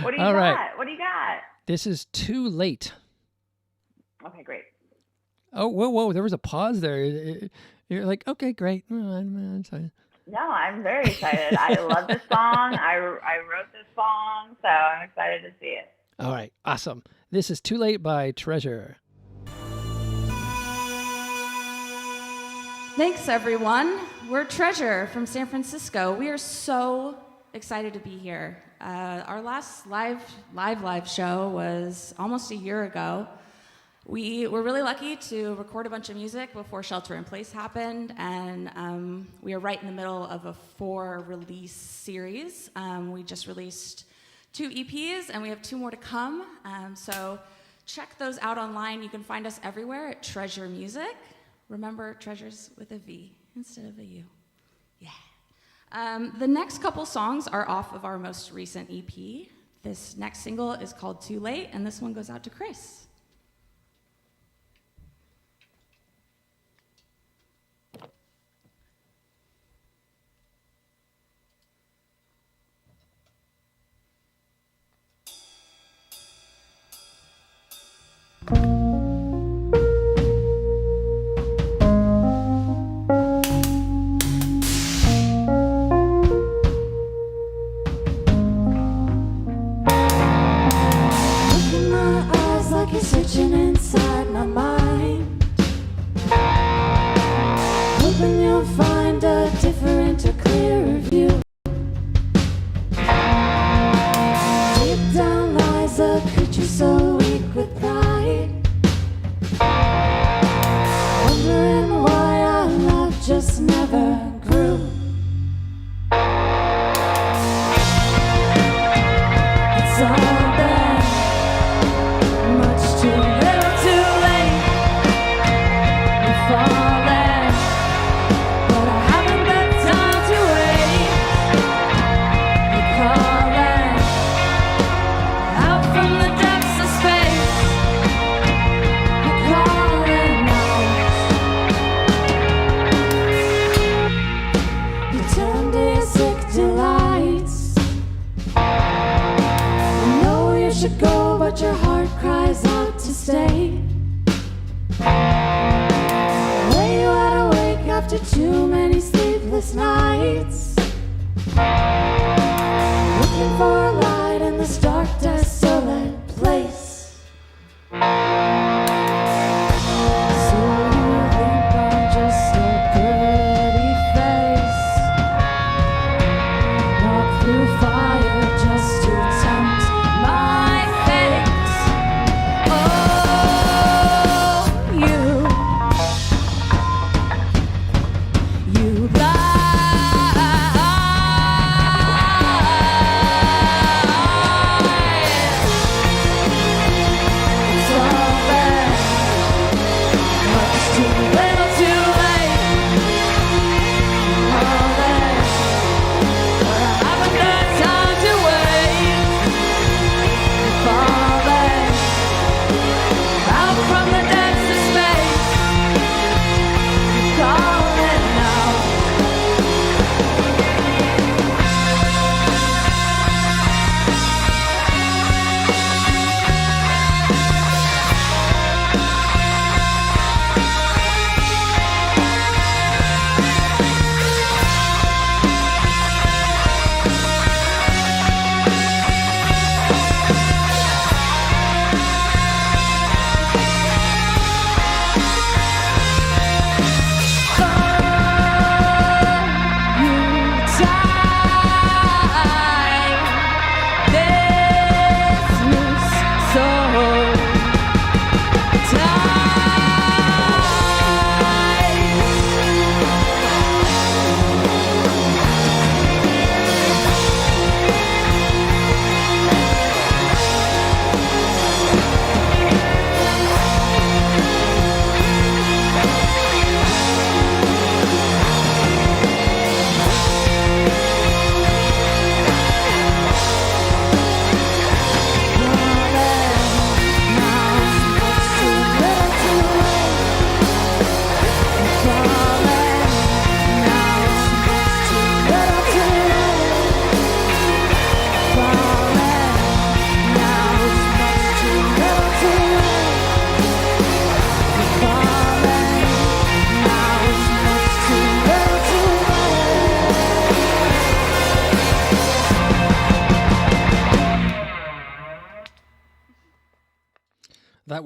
What do you All got? right. What do you got? This is Too Late. Okay, great. Oh, whoa, there was a pause there. You're like, okay, great. I'm sorry. No, I'm very excited. I love this song. I wrote this song, so I'm excited to see it. All right, awesome. This is Too Late by Treasure. Thanks, everyone. We're Treasure from San Francisco. We are so excited to be here. Our last live show was almost a year ago. We were really lucky to record a bunch of music before Shelter in Place happened, and we are right in the middle of a 4-release series. We just released 2 EPs, and we have 2 more to come. So check those out online. You can find us everywhere at Treasure Music. Remember, Treasure's with a V instead of a U. Yeah. The next couple songs are off of our most recent EP. This next single is called Too Late, and this one goes out to Chris. Searching inside my mind, hoping you'll find a different or clearer view. Deep down lies a creature so weak with pride, wondering why our love just never grew. It's all been much too little too late. We're falling, but I haven't got time to wait. You're calling out from the depths of space. You're calling out. You turn to your sick delights. You know you should go, but your heart cries out to stay. Lay you wide awake after too many sleepless nights, looking for a light in this dark, desolate place. So you think I'm just a pretty face, walk through fire just to tempt my fate. You lie.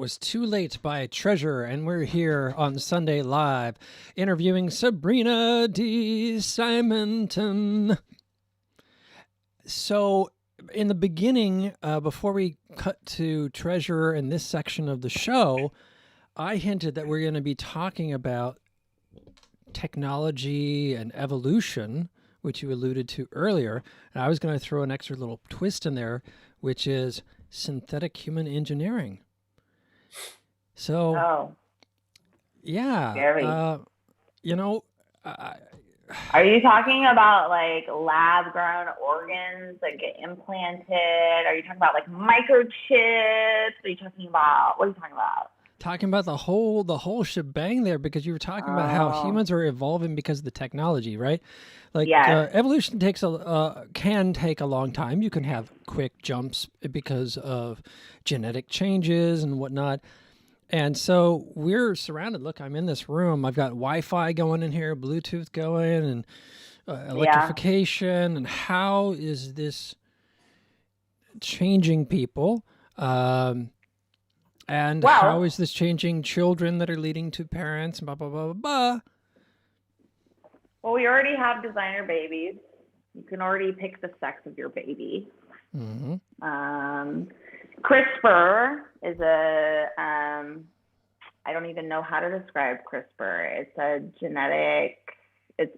was Too Late by Treasure, and we're here on Sunday Live interviewing Sabrina D. Simonton. So, in the beginning, before we cut to Treasure in this section of the show, I hinted that we're going to be talking about technology and evolution, which you alluded to earlier. And I was going to throw an extra little twist in there, which is synthetic human engineering. So, yeah, Very. you know, Are you talking about like lab grown organs that get implanted? Are you talking about like microchips? Are you talking about, what are you talking about? talking about the whole shebang there, because you were talking about how humans are evolving because of the technology, right? Like Yes. evolution can take a long time. You can have quick jumps because of genetic changes and whatnot. And so we're surrounded. Look, I'm in this room. I've got Wi-Fi going in here, Bluetooth going, and electrification. And how is this changing people? And Well- how is this changing children that are leading to parents? Blah, blah, blah, blah, blah. Well, we already have designer babies. You can already pick the sex of your baby. Mm-hmm. CRISPR is I don't even know how to describe CRISPR. It's a genetic, it's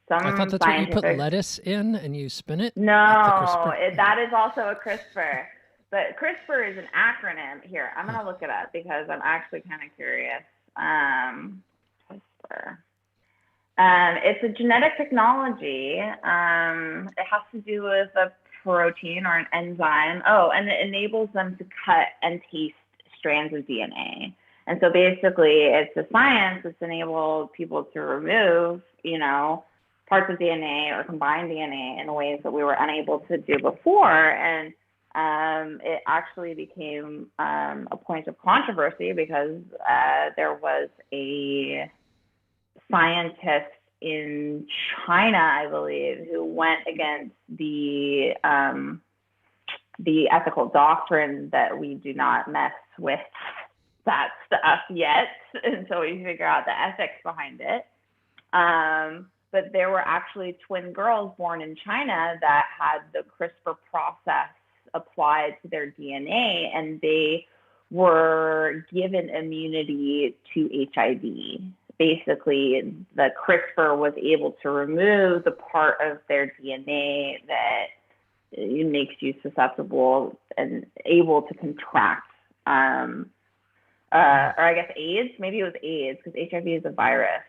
some I thought that's what you put scientific. lettuce in and you spin it. No, CRISPR? that is also a CRISPR. But CRISPR is an acronym. Here, I'm going to look it up because I'm actually kind of curious. CRISPR. It's a genetic technology. It has to do with a protein or an enzyme. Oh, and it enables them to cut and taste strands of DNA. And so basically, it's a science that's enabled people to remove, parts of DNA or combine DNA in ways that we were unable to do before. And it actually became a point of controversy because there was a scientist in China, I believe, who went against the ethical doctrine that we do not mess with that stuff yet until we figure out the ethics behind it. But there were actually twin girls born in China that had the CRISPR process applied to their DNA, and they were given immunity to HIV. Basically, the CRISPR was able to remove the part of their DNA that makes you susceptible and able to contract, or I guess AIDS. Maybe it was AIDS because HIV is a virus.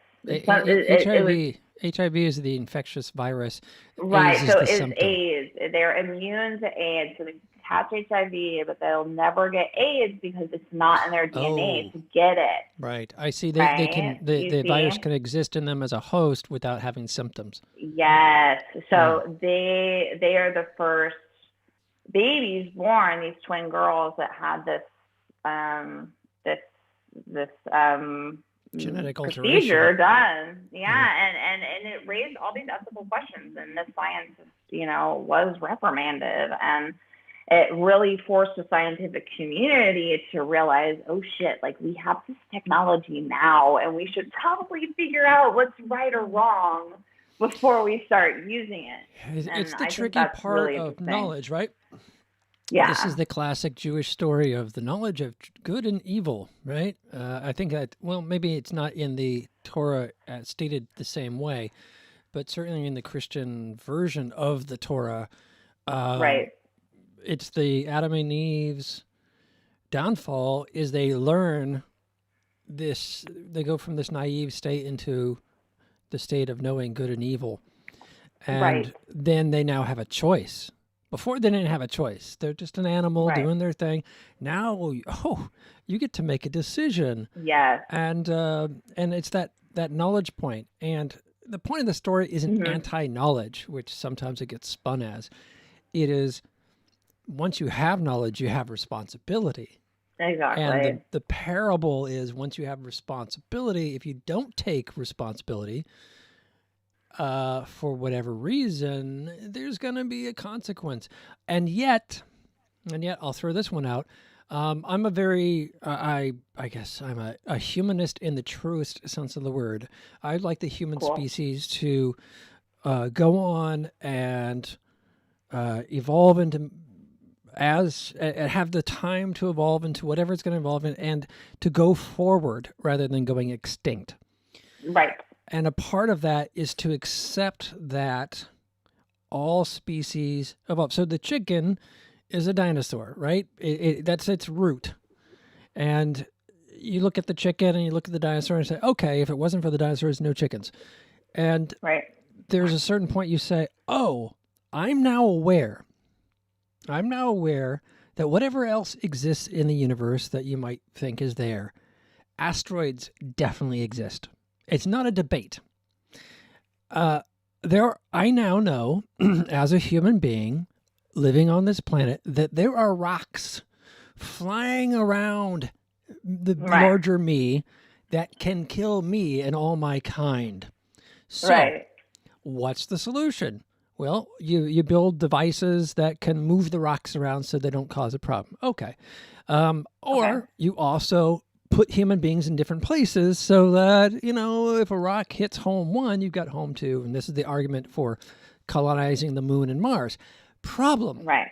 HIV is the infectious virus. Right, AIDS is so the it's symptom. AIDS. They're immune to AIDS, so they catch HIV, but they'll never get AIDS because it's not in their DNA to get it. Right. I see. They can the virus can exist in them as a host without having symptoms. Yes. So they are the first babies born. These twin girls that had this Genetic procedure alteration. done. And it raised all these ethical questions, and the science, was reprimanded, and it really forced the scientific community to realize, oh shit, like we have this technology now, and we should probably figure out what's right or wrong before we start using it. It's the I think tricky that's part really of interesting. knowledge, right? Yeah. This is the classic Jewish story of the knowledge of good and evil, right? I think that, well, maybe it's not in the Torah stated the same way, but certainly in the Christian version of the Torah, Right. it's the Adam and Eve's downfall is they learn this, they go from this naive state into the state of knowing good and evil. And Right. then they now have a choice. Before they didn't have a choice. They're just an animal Right. doing their thing. Now, you get to make a decision. Yes. And it's that knowledge point. And the point of the story isn't anti-knowledge, which sometimes it gets spun as. It is, once you have knowledge, you have responsibility. Exactly. And the parable is, once you have responsibility, if you don't take responsibility, for whatever reason, there's going to be a consequence. And yet, I'll throw this one out. I'm a very, I guess I'm a humanist in the truest sense of the word. I'd like the human Cool. species to go on and evolve into have the time to evolve into whatever it's going to evolve in, and to go forward rather than going extinct. Right. And a part of that is to accept that all species evolve. So the chicken is a dinosaur, right? That's its root. And you look at the chicken and you look at the dinosaur and say, okay, if it wasn't for the dinosaurs, no chickens. And Right. there's a certain point you say, oh, I'm now aware that whatever else exists in the universe that you might think is there, asteroids definitely exist. It's not a debate. I now know, as a human being living on this planet, that there are rocks flying around the larger me that can kill me and all my kind. So, what's the solution? Well, you build devices that can move the rocks around so they don't cause a problem. Okay. Or you also put human beings in different places so that, if a rock hits home 1, you've got home 2. And this is the argument for colonizing the moon and Mars. Problem. Right.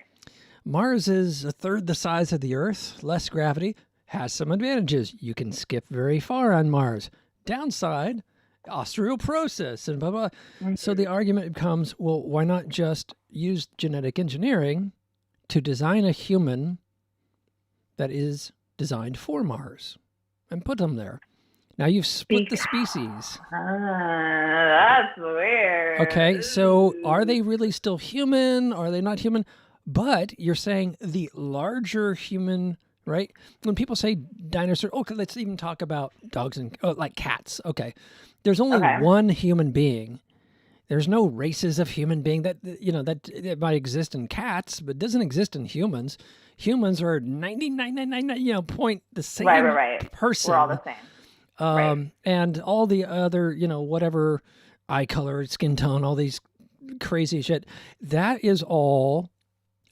Mars is a third the size of the Earth, less gravity, has some advantages. You can skip very far on Mars. Downside, osteoporosis and blah, blah. So the argument becomes, well, why not just use genetic engineering to design a human that is designed for Mars and put them there? Now you've split the species. That's weird. Okay, so are they really still human? Are they not human? But you're saying the larger human, right? When people say dinosaur, okay, let's even talk about dogs and like cats. Okay, there's only one human being. There's no races of human being that might exist in cats, but doesn't exist in humans. Humans are 99.99, point the same person. We're all the same. And all the other, whatever eye color, skin tone, all these crazy shit, that is all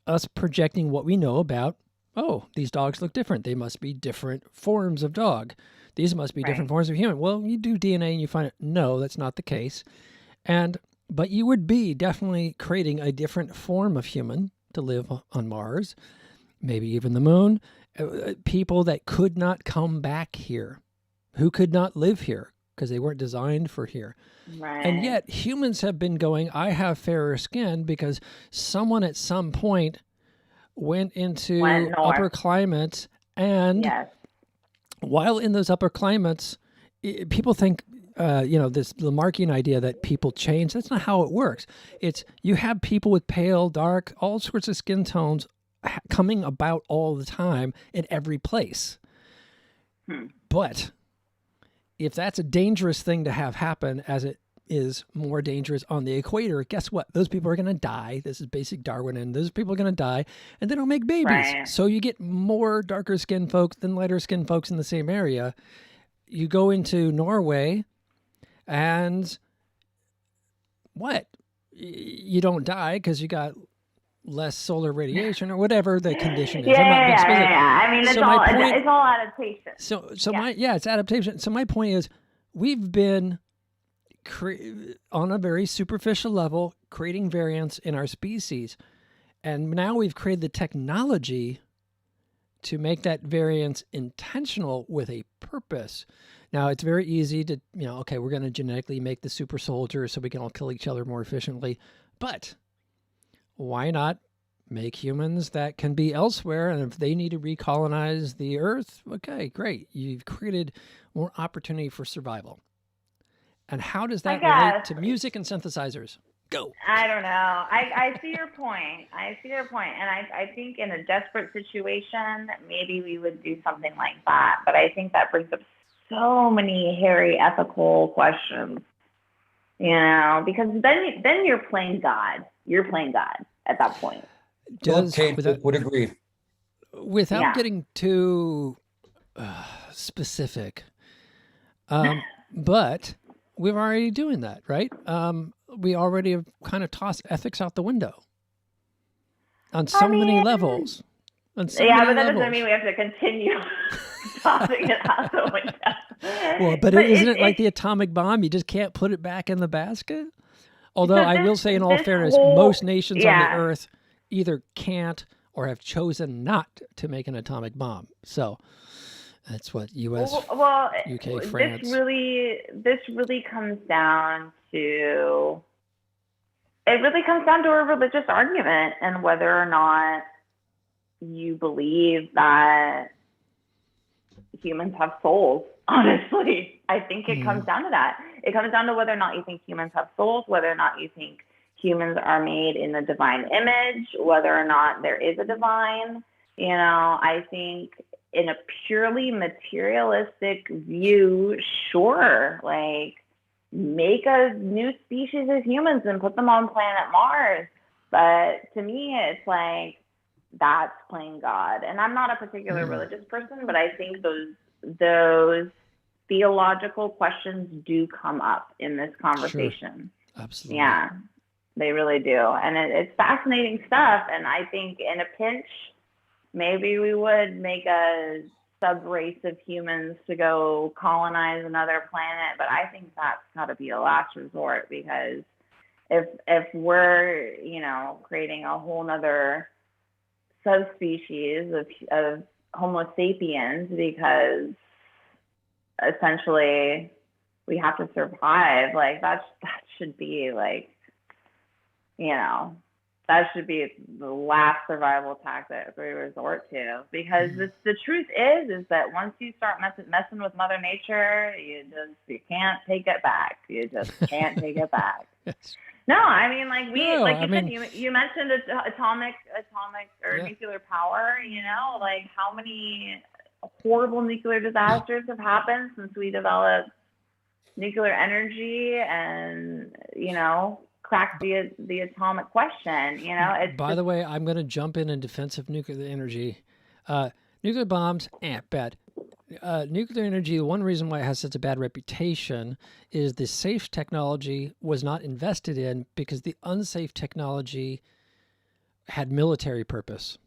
us projecting what we know about, oh, these dogs look different. They must be different forms of dog. These must be different forms of human. Well, you do DNA and you find no, that's not the case. But you would be definitely creating a different form of human to live on Mars, maybe even the moon, people that could not come back here, who could not live here because they weren't designed for here. Right. And yet humans have been going, I have fairer skin because someone at some point went into upper climates. And while in those upper climates, people think, this Lamarckian idea that people change. That's not how it works. It's you have people with pale, dark, all sorts of skin tones coming about all the time in every place. But if that's a dangerous thing to have happen, as it is more dangerous on the equator, guess what? Those people are going to die. This is basic Darwin, and those people are going to die, and they don't make babies. Right. So you get more darker skinned folks than lighter skinned folks in the same area. You go into Norway, and what? You don't die because you got less solar radiation or whatever the condition is. I mean, it's all adaptation. It's adaptation. So my point is, we've been on a very superficial level creating variants in our species, and now we've created the technology to make that variance intentional with a purpose. Now, it's very easy to, okay, we're going to genetically make the super soldier so we can all kill each other more efficiently. But why not make humans that can be elsewhere? And if they need to recolonize the Earth, okay, great. You've created more opportunity for survival. And how does that relate to music and synthesizers? Go. I don't know. I see your point. And I think in a desperate situation, maybe we would do something like that. But I think that brings up so many hairy ethical questions, because then you're playing God. You're playing God at that point. Would agree. Without getting too specific, but we're already doing that, right? We already have kind of tossed ethics out the window on so many levels. on so Yeah, many but that levels. doesn't mean we have to continue tossing it out the window. Well, but isn't it like the atomic bomb? You just can't put it back in the basket? Although so I will this say, in all this fairness, whole most nations on the yeah. earth either can't or have chosen not to make an atomic bomb. So that's what U.S., Well, UK, this France. really comes down to a religious argument and whether or not you believe that humans have souls. Honestly, I think it comes down to that. It comes down to whether or not you think humans have souls, whether or not you think humans are made in the divine image, whether or not there is a divine. I think in a purely materialistic view, sure, like make a new species of humans and put them on planet Mars. But to me, it's like that's playing God. And I'm not a particular religious person, but I think those theological questions do come up in this conversation. Sure. Absolutely. Yeah, they really do. And it's fascinating stuff. And I think in a pinch, maybe we would make a sub-race of humans to go colonize another planet. But I think that's got to be a last resort, because if we're, creating a whole nother subspecies of Homo sapiens, because essentially we have to survive, like that should be like, that should be the last survival tactic we resort to, because the truth is that once you start messing with Mother Nature, you can't take it back. You just can't take it back. Yes. No, I mean, like said, you mentioned atomic or nuclear power. Like how many horrible nuclear disasters have happened since we developed nuclear energy and cracked the atomic question. By the way, I'm going to jump in defense of nuclear energy. Nuclear bombs, bad. Nuclear energy, the one reason why it has such a bad reputation is the safe technology was not invested in because the unsafe technology had military purpose.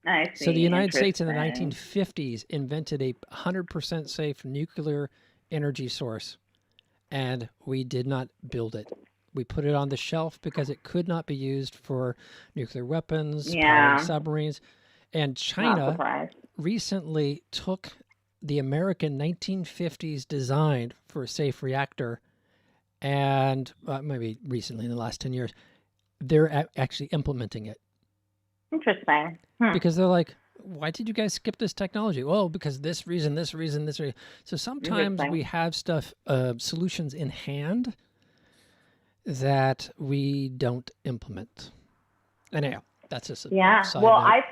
I see. So the United States in the 1950s invented a 100% safe nuclear energy source, and we did not build it. We put it on the shelf because it could not be used for nuclear weapons, powering submarines. And China recently took the American 1950s design for a safe reactor, and maybe recently in the last 10 years, they're actually implementing it. Interesting. Because they're like, why did you guys skip this technology? Well, because this reason. So sometimes we have solutions in hand that we don't implement. Anyhow, that's just a side note. I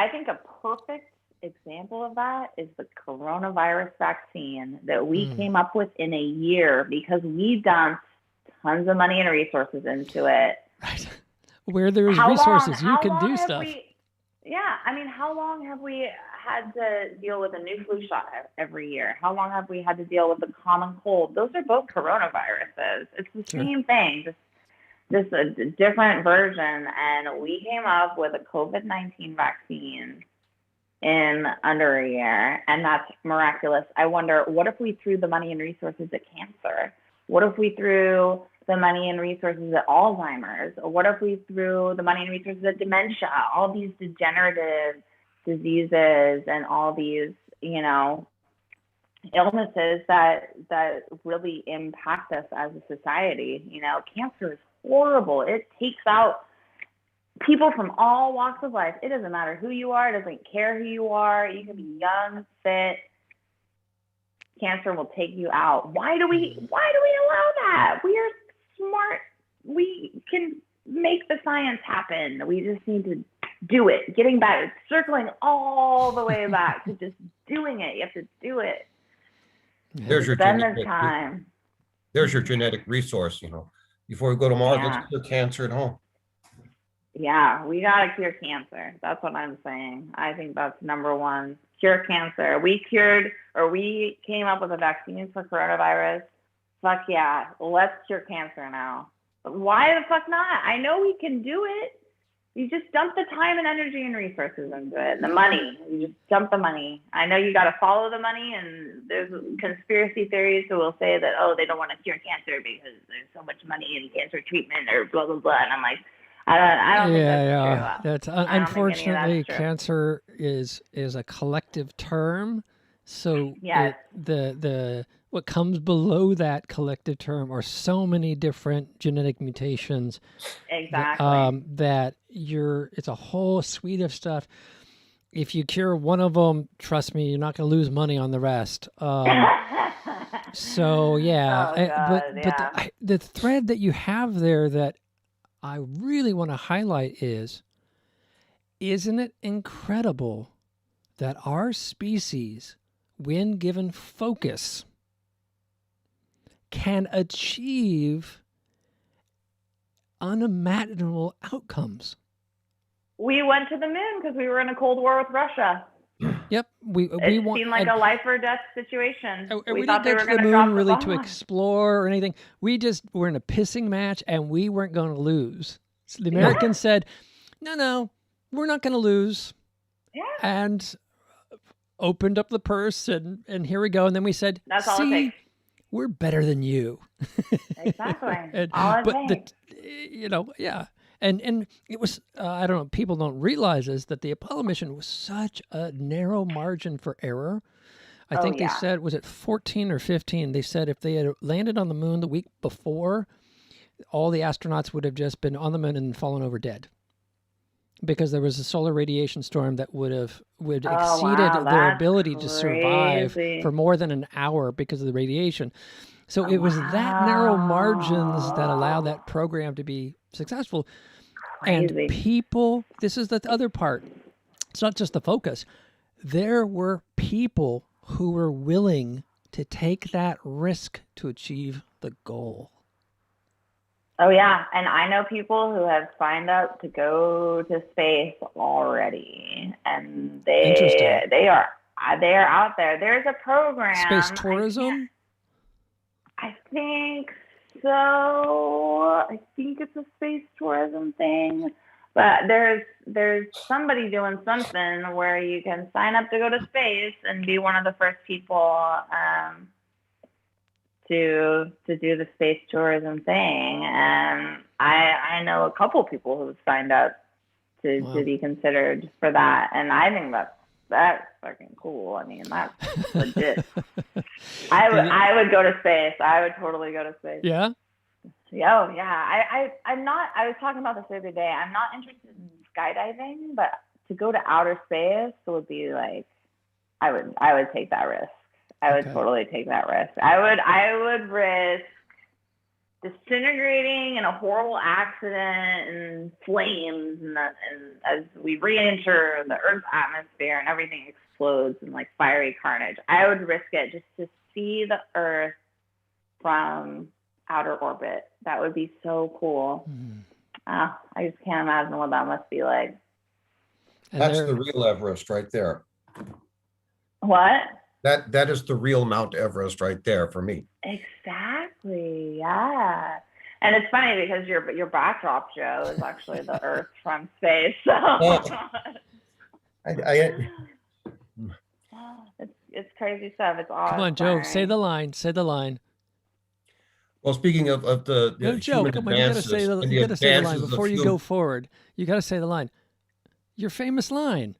think a perfect example of that is the coronavirus vaccine that we came up with in a year because we dumped tons of money and resources into it. Right. Where there's resources, you can do stuff. How long have we had to deal with a new flu shot every year? How long have we had to deal with the common cold? Those are both coronaviruses. It's the same thing, just a different version. And we came up with a COVID-19 vaccine in under a year, and that's miraculous. I wonder, what if we threw the money and resources at cancer? What if we threw the money and resources at Alzheimer's? Or what if we threw the money and resources at dementia? All these degenerative diseases and all these, illnesses that really impact us as a society. Cancer is horrible. It takes out people from all walks of life. It doesn't matter who you are. It doesn't care who you are. You can be young, fit. Cancer will take you out. Why do we allow that? We are smart. We can make the science happen. We just need to do it. Getting back, circling all the way back to just doing it. You have to do it. There's your time. There's your genetic resource. Before we go to Mars, let's cure cancer at home. Yeah, we gotta cure cancer. That's what I'm saying. I think that's number one. Cure cancer. We came up with a vaccine for coronavirus. Fuck yeah, let's cure cancer now. Why the fuck not? I know we can do it. you just dump the time and energy and resources into it. The money, you just dump the money. I know you got to follow the money, and there's conspiracy theories who will say that, oh, they don't want to cure cancer because there's so much money in cancer treatment or blah, blah, blah. And I'm like, I don't think that's true. That's I don't think any of unfortunately that's true. cancer is a collective term. So Yes. the what comes below that collective term are so many different genetic mutations Exactly. that it's a whole suite of stuff. If you cure one of them, trust me, you're not going to lose money on the rest. So yeah, Oh, God, yeah. the thread that you have there that I really want to highlight is, isn't it incredible that our species, when given focus, can achieve unimaginable outcomes? We went to the moon because we were in a Cold War with Russia. Yep, It seemed like a life or death situation. And we thought didn't they go were to the going to drop moon the really to bomb. explore or anything. We just were in a pissing match, and we weren't going to lose. So the Americans said, "No, we're not going to lose," and opened up the purse, and here we go. And then we said, That's all it "See, takes." we're better than you." Exactly. All it takes. Yeah. And it was, I don't know, people don't realize is that the Apollo mission was such a narrow margin for error. I think they said, was it 14 or 15? They said if they had landed on the moon the week before, all the astronauts would have just been on the moon and fallen over dead. Because there was a solar radiation storm that would exceeded their ability to survive for more than an hour because of the radiation. So it was that narrow margins that allowed that program to be successful. Crazy. And people, this is the other part. It's not just the focus. There were people who were willing to take that risk to achieve the goal. Oh yeah, and I know people who have signed up to go to space already, and they are out there. There's a program. Space tourism? I think so. I think it's a space tourism thing. But there's somebody doing something where you can sign up to go to space and be one of the first people to do the space tourism thing. And I know a couple people who've signed up to be considered for that. And I think that's fucking cool. I mean, that's legit. I would go to space. I would totally go to space. Yeah? Oh, yeah. I'm not, I was talking about this the other day. I'm not interested in skydiving, but to go to outer space would be like, I would take that risk. I would totally take that risk. I would risk disintegrating in a horrible accident and flames, and as we re-enter the Earth's atmosphere and everything explodes in like fiery carnage. I would risk it just to see the Earth from outer orbit. That would be so cool. I just can't imagine what that must be like. That's the real Everest right there. What? That is the real Mount Everest right there for me. Exactly. Yeah. And it's funny because your backdrop show is actually the Earth from space. So it's crazy stuff. It's awesome. Come on, Joe. Say the line. Say the line. Well, speaking of the No, Joe, human come on. You got to say the line before you go forward. You got to say the line. Your famous line.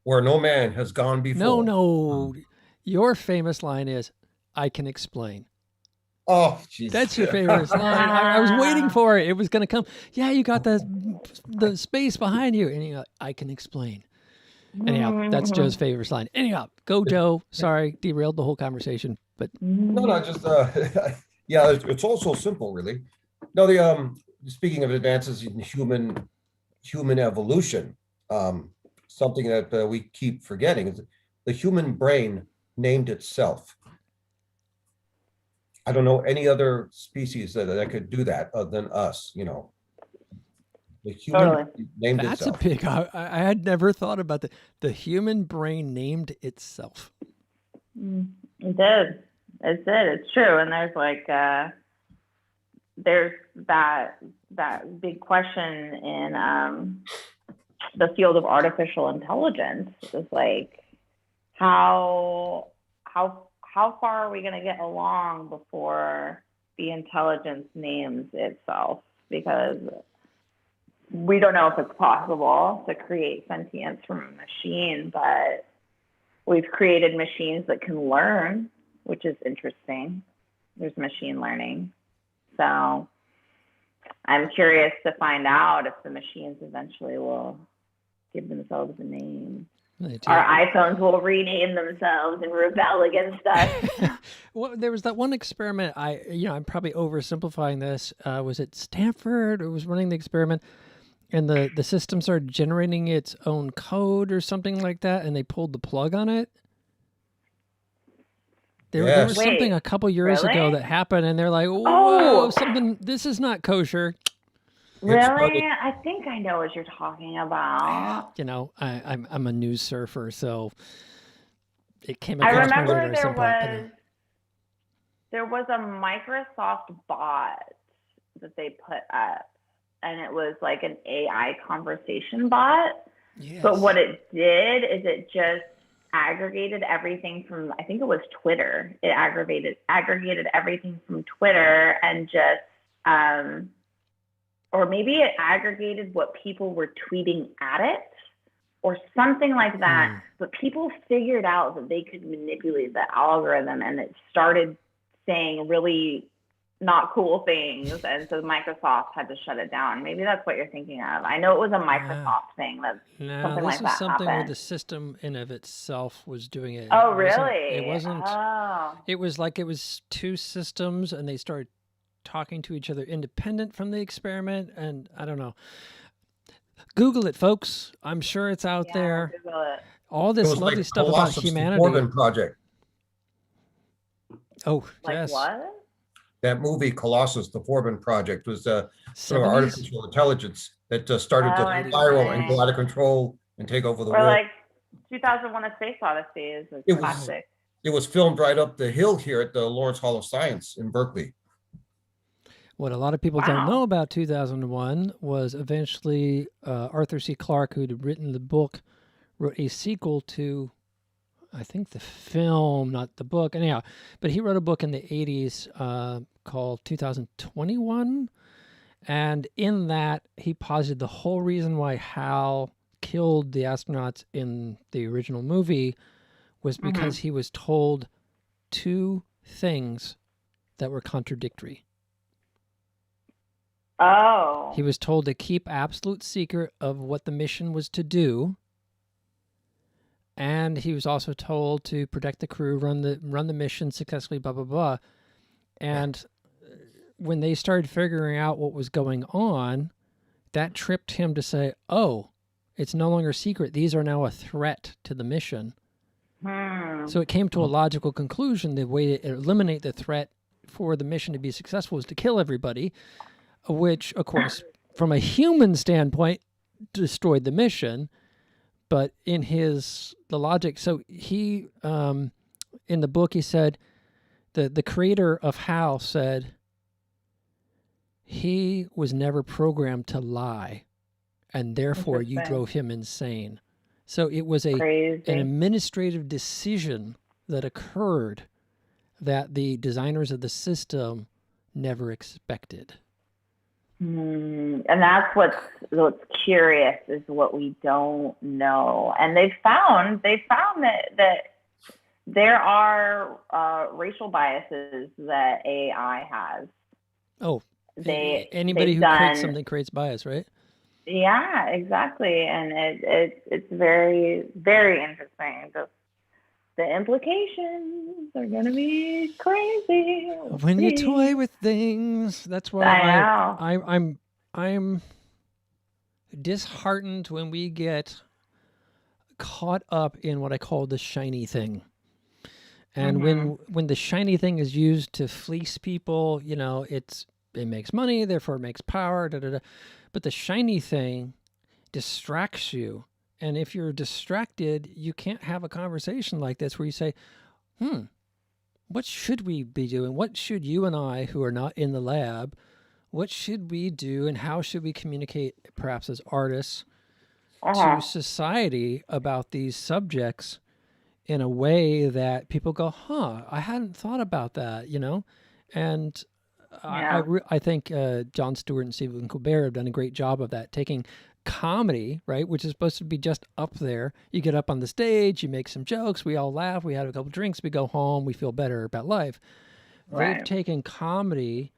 Where no man has gone before. No. Your famous line is, "I can explain." Oh, Jesus. That's your famous line. I was waiting for it. It was going to come. Yeah, you got the space behind you. And you go, "I can explain." Anyhow, that's Joe's favorite line. Anyhow, go, Joe. Sorry, derailed the whole conversation. But no, just yeah, it's all so simple, really. No, the speaking of advances in human evolution, something that we keep forgetting is the human brain named itself. I don't know any other species that could do that other than us, you know. The human named that's itself. A big, I had never thought about that. The human brain named itself. It did. It's true. And there's like, there's that big question in the field of artificial intelligence is like how far are we going to get along before the intelligence names itself? Because we don't know if it's possible to create sentience from a machine, but we've created machines that can learn, which is interesting. There's machine learning. So I'm curious to find out if the machines eventually will give themselves a name. Our iPhones will rename themselves and rebel against us. Well, there was that one experiment. I'm probably oversimplifying this. Was it Stanford who was running the experiment, and the system started generating its own code or something like that, and they pulled the plug on it? There was something a couple years ago that happened, and they're like, "Whoa, this is not kosher." Really? I think I know what you're talking about. I'm a news surfer, so it came I across my remember radar. there was a Microsoft bot that they put up, and it was like an AI conversation bot. Yes. But what it did is it just aggregated everything from, I think it was Twitter. It aggregated everything from Twitter and just or maybe it aggregated what people were tweeting at it or something like that. But people figured out that they could manipulate the algorithm, and it started saying really not cool things. And so Microsoft had to shut it down. Maybe that's what you're thinking of. I know it was a Microsoft thing. Something like that was something happened. where the system in of itself was doing it. Oh, really? It wasn't. Oh. It was like it was two systems, and they started talking to each other independent from the experiment, and I don't know. Google it, folks. I'm sure it's out there. Google it. All this lovely stuff about humanity. The Corbin Project. Oh, like yes. What? That movie Colossus, the Corbin Project, was sort of artificial intelligence that started to spiral and go out of control and take over the world. Like 2001: A Space Odyssey is a classic. It was filmed right up the hill here at the Lawrence Hall of Science in Berkeley. What a lot of people don't know about 2001 was eventually Arthur C. Clarke, who had written the book, wrote a sequel to, I think, the film, not the book. Anyhow, but he wrote a book in the 80s called 2021. And in that, he posited the whole reason why Hal killed the astronauts in the original movie was because he was told two things that were contradictory. Oh. He was told to keep absolute secret of what the mission was to do. And he was also told to protect the crew, run the mission successfully, blah, blah, blah. And when they started figuring out what was going on, that tripped him to say, oh, it's no longer secret. These are now a threat to the mission. So it came to a logical conclusion. The way to eliminate the threat for the mission to be successful is to kill everybody, which, of course, from a human standpoint, destroyed the mission. But in the logic, so he, in the book, he said, the creator of HAL said, he was never programmed to lie, and therefore you drove him insane. So it was an administrative decision that occurred that the designers of the system never expected. And that's what's curious, is what we don't know. And they found that there are racial biases that AI has. Oh, anybody who creates something creates bias, right? Yeah, exactly. And it's very, very interesting. The implications are going to be crazy. When you toy with things, that's why I'm disheartened when we get caught up in what I call the shiny thing. And when the shiny thing is used to fleece people, it makes money, therefore it makes power, But the shiny thing distracts you. And if you're distracted, you can't have a conversation like this where you say, what should we be doing? What should you and I, who are not in the lab, what should we do and how should we communicate, perhaps as artists, Uh-huh. to society about these subjects in a way that people go, huh, I hadn't thought about that, you know? And Yeah. I think Jon Stewart and Stephen Colbert have done a great job of that, taking comedy, right, which is supposed to be just up there. You get up on the stage, you make some jokes, we all laugh, we have a couple drinks, we go home, we feel better about life. They've Right. taken comedy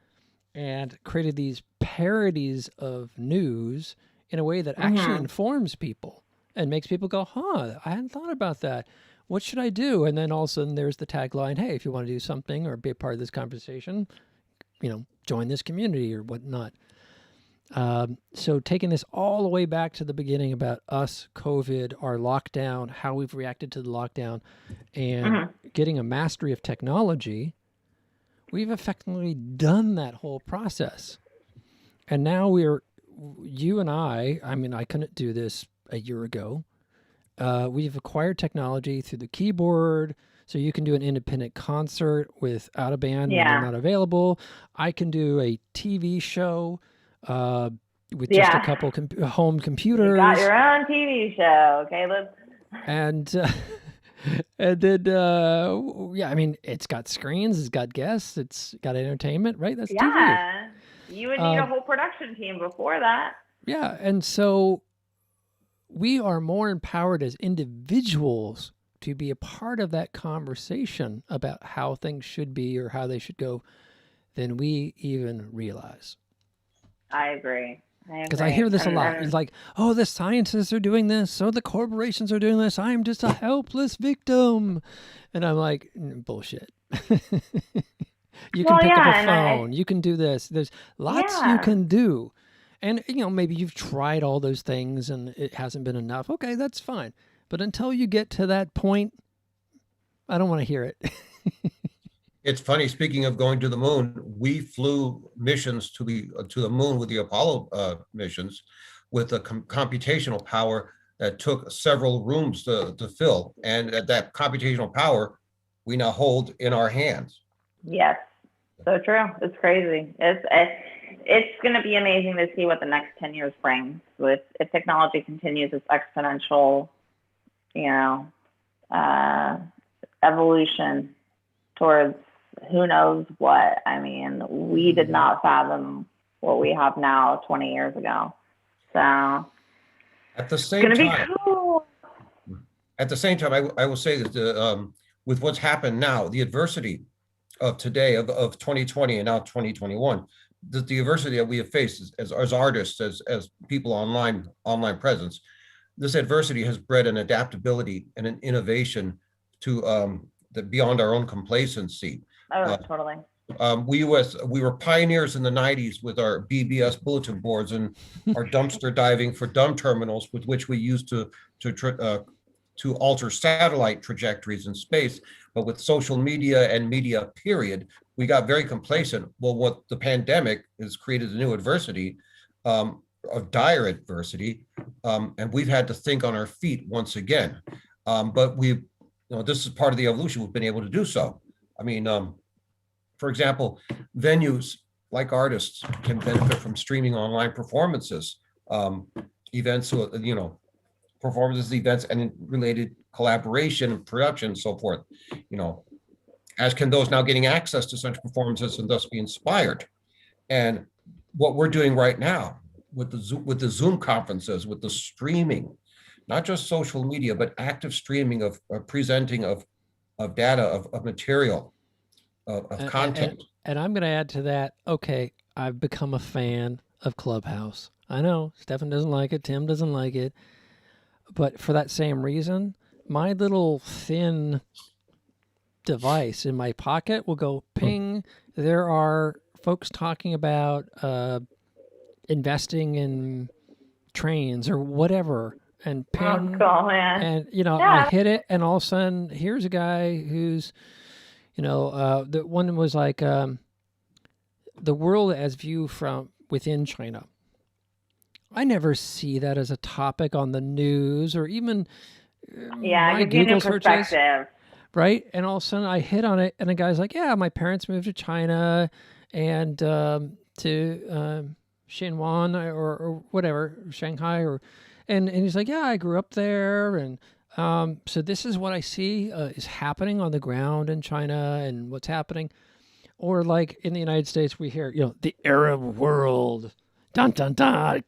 and created these parodies of news in a way that actually informs people and makes people go, huh, I hadn't thought about that. What should I do? And then all of a sudden there's the tagline, hey, if you want to do something or be a part of this conversation, you know, join this community or whatnot. So taking this all the way back to the beginning about us, COVID, our lockdown, how we've reacted to the lockdown, and getting a mastery of technology, we've effectively done that whole process. And now you and I mean, I couldn't do this a year ago. We've acquired technology through the keyboard, so you can do an independent concert without a band when they're not available. I can do a TV show with just a couple home computers. You got your own TV show, Caleb. And and then I mean, it's got screens, it's got guests, it's got entertainment, right? That's TV. Yeah. You would need a whole production team before that. Yeah, and so we are more empowered as individuals to be a part of that conversation about how things should be or how they should go than we even realize. I agree. Because I hear this a lot. It's like, oh, the scientists are doing this, so the corporations are doing this. I'm just a helpless victim. And I'm like, bullshit. You can pick up a phone. You can do this. There's lots you can do. And, you know, maybe you've tried all those things and it hasn't been enough. Okay, that's fine. But until you get to that point, I don't want to hear it. It's funny, speaking of going to the moon, we flew missions to the moon with the Apollo missions with a computational power that took several rooms to fill. And that computational power we now hold in our hands. Yes, so true. It's crazy. It's going to be amazing to see what the next 10 years brings. If technology continues its exponential, evolution towards who knows what. I mean, we did not fathom what we have now 20 years ago. So at the same time, it's going to be cool. At the same time, I will say that with what's happened now, the adversity of today, of 2020 and now 2021, the adversity that we have faced as artists, as people online presence, this adversity has bred an adaptability and an innovation to that beyond our own complacency. Oh, totally. We were pioneers in the 90s with our BBS bulletin boards and our dumpster diving for dumb terminals, with which we used to alter satellite trajectories in space. But with social media and media, period, we got very complacent. Well, what the pandemic has created a new adversity, of dire adversity, and we've had to think on our feet once again. But this is part of the evolution. We've been able to do so. I mean, for example, venues like artists can benefit from streaming online performances, events, performances, events, and related collaboration and production and so forth, as can those now getting access to such performances and thus be inspired. And what we're doing right now with the Zoom conferences, with the streaming, not just social media, but active streaming of presenting of data, of material, of content. And I'm going to add to that, okay, I've become a fan of Clubhouse. I know Stefan doesn't like it, Tim doesn't like it, but for that same reason, my little thin device in my pocket will go ping. There are folks talking about investing in trains or whatever, and ping. Oh, cool, man. And I hit it, and all of a sudden, here's a guy who's, the one was like the world as viewed from within China. I never see that as a topic on the news or even my Google searches. Right? And all of a sudden I hit on it and the guy's like, yeah, my parents moved to China and to Xinhuan or whatever, Shanghai, and he's like, yeah, I grew up there, and so this is what I see is happening on the ground in China and what's happening. Or like in the United States, we hear, the Arab world, dun dun dun,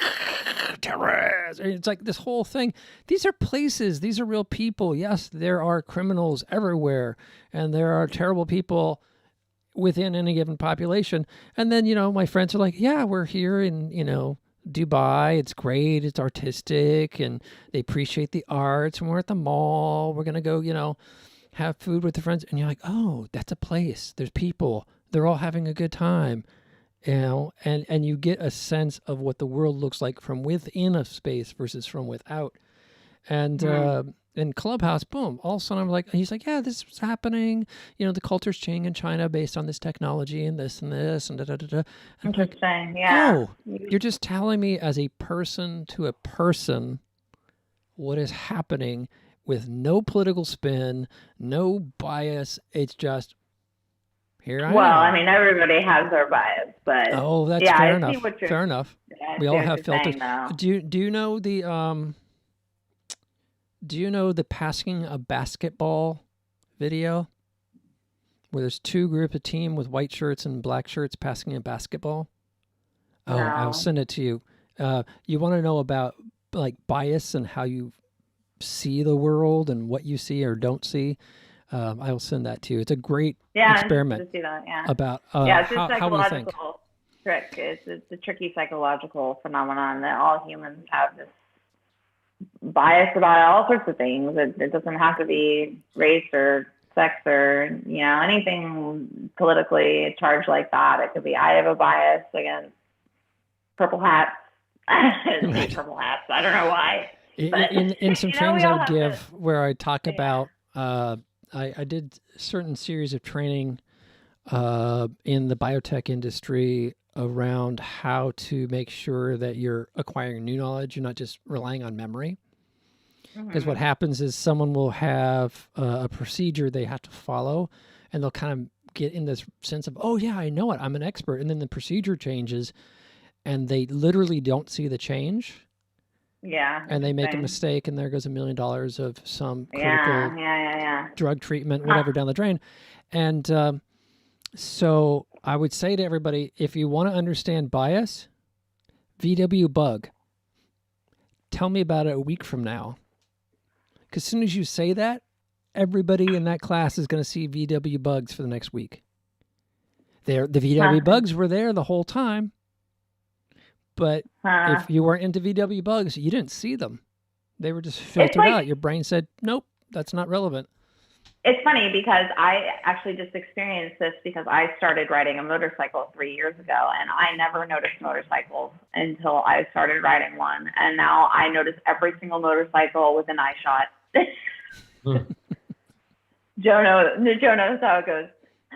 terrorists. It's like this whole thing. These are places. These are real people. Yes, there are criminals everywhere, and there are terrible people within any given population. And then, my friends are like, yeah, we're here in, Dubai. It's great. It's artistic, and they appreciate the arts. And we're at the mall. We're gonna go, have food with the friends. And you're like, oh, that's a place. There's people. They're all having a good time, and you get a sense of what the world looks like from within a space versus from without. And in Clubhouse, boom, all of a sudden he's like, yeah, this is happening. The culture's changing in China based on this technology and this and this and da da da da. And I'm Interesting. Yeah. oh, you're just telling me as a person to a person what is happening with no political spin, no bias. It's just here I am. Well, I mean, everybody has their bias, but Oh, that's yeah, fair I see enough. what you're. Fair enough. Yeah, I We see all what have you're filters. saying, though. Do you know the passing a basketball video where there's two groups of team with white shirts and black shirts passing a basketball? Oh, I'll No. send it to you. You want to know about like bias and how you see the world and what you see or don't see? I will send that to you. It's a great Yeah, experiment to see that. Yeah. about Yeah, it's a how we think. psychological trick. It's a tricky psychological phenomenon that all humans have this bias about all sorts of things. It doesn't have to be race or sex or anything politically charged like that. It could be I have a bias against purple hats. I hate purple hats. I don't know why. But, In some we trainings I all would have give this. where I talk Yeah. about I did certain series of training in the biotech industry around how to make sure that you're acquiring new knowledge. You're not just relying on memory. Because what happens is someone will have a procedure they have to follow, and they'll kind of get in this sense of, oh, yeah, I know it. I'm an expert. And then the procedure changes, and they literally don't see the change. Yeah. And they make a interesting. mistake, and there goes $1 million of some critical Yeah. drug treatment, whatever, down the drain. And so I would say to everybody, if you want to understand bias, VW bug, tell me about it a week from now. Because as soon as you say that, everybody in that class is going to see VW bugs for the next week. The VW bugs were there the whole time. But if you weren't into VW bugs, you didn't see them. They were just filtered out. Your brain said, nope, that's not relevant. It's funny because I actually just experienced this because I started riding a motorcycle 3 years ago, and I never noticed motorcycles until I started riding one. And now I notice every single motorcycle within eye shot. Joe knows how it goes.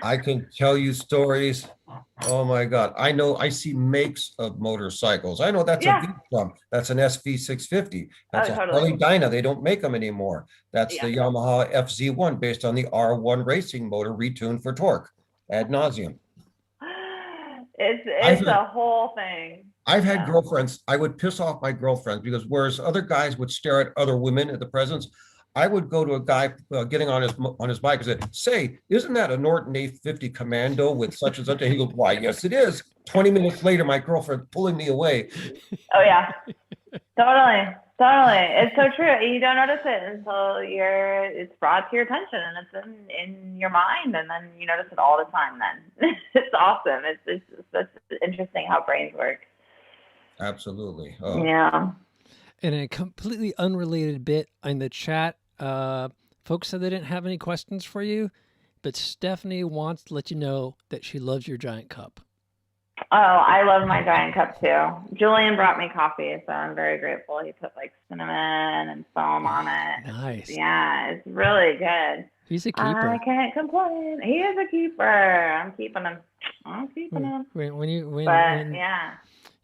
I can tell you stories. Oh my God. I see makes of motorcycles. I know that's Yeah. a Beat Drum. That's an SV650. That's a totally. Harley Dyna. They don't make them anymore. That's the Yamaha FZ1 based on the R1 racing motor retuned for torque ad nauseum. It's a whole thing. I've had girlfriends, I would piss off my girlfriends because whereas other guys would stare at other women at the presence, I would go to a guy getting on his bike and say, "Say, isn't that a Norton 850 Commando with such and such?" And he goes, "Why, yes, it is." 20 minutes later, my girlfriend pulling me away. Oh yeah, totally. It's so true. You don't notice it until it's brought to your attention and it's in your mind, and then you notice it all the time. Then it's awesome. It's interesting how brains work. Absolutely. Oh. Yeah. And a completely unrelated bit in the chat, folks said they didn't have any questions for you, but Stephanie wants to let you know that she loves your giant cup. Oh, I love my giant cup too. Julian brought me coffee, so I'm very grateful. He put like cinnamon and foam on it. Nice. Yeah, it's really good. He's a keeper. I can't complain. He is a keeper. I'm keeping him.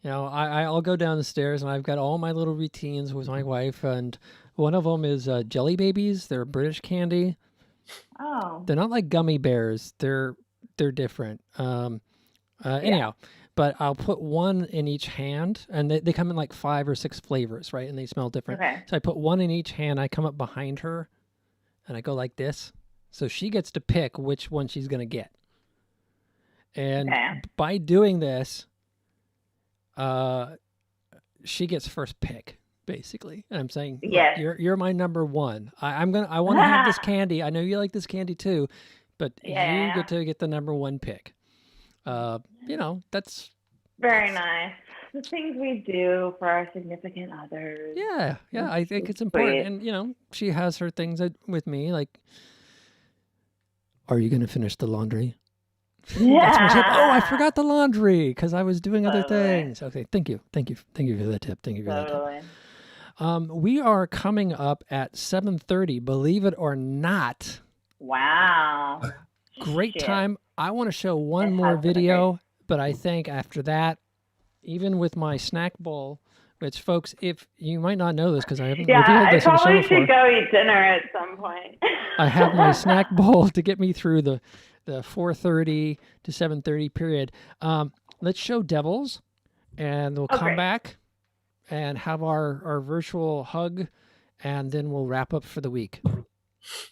Yeah. I'll go down the stairs and I've got all my little routines with my wife, and one of them is jelly babies. They're British candy. Oh. They're not like gummy bears. They're different. Anyhow, but I'll put one in each hand, and they come in like 5 or 6 flavors, right? And they smell different. Okay. So I put one in each hand. I come up behind her, and I go like this. So she gets to pick which one she's gonna get. And Okay. by doing this, she gets first pick, basically. And I'm saying, "Look, Yes. you're my number one. I want to have this candy. I know you like this candy too, but you Yeah. get to get the number one pick." That's Very nice. The things we do for our significant others. yeah. I think it's Sweet. important, and she has her things with me, like, "Are you going to finish the laundry?" That's my tip. Oh, I forgot the laundry because I was doing other Totally. things. Okay, thank you for the tip. Thank you for that tip. Totally. We are coming up at 7:30. Believe it or not, Wow. great Shit. time. I want to show one It more has been a video, but I think after that, even with my snack bowl, which folks, if you might not know this because I haven't Yeah, revealed I this on the show probably before, should go eat dinner at some point. I have my snack bowl to get me through the 4:30 to 7:30 period. Let's show Devils, and we'll come great. back and have our virtual hug, and then we'll wrap up for the week.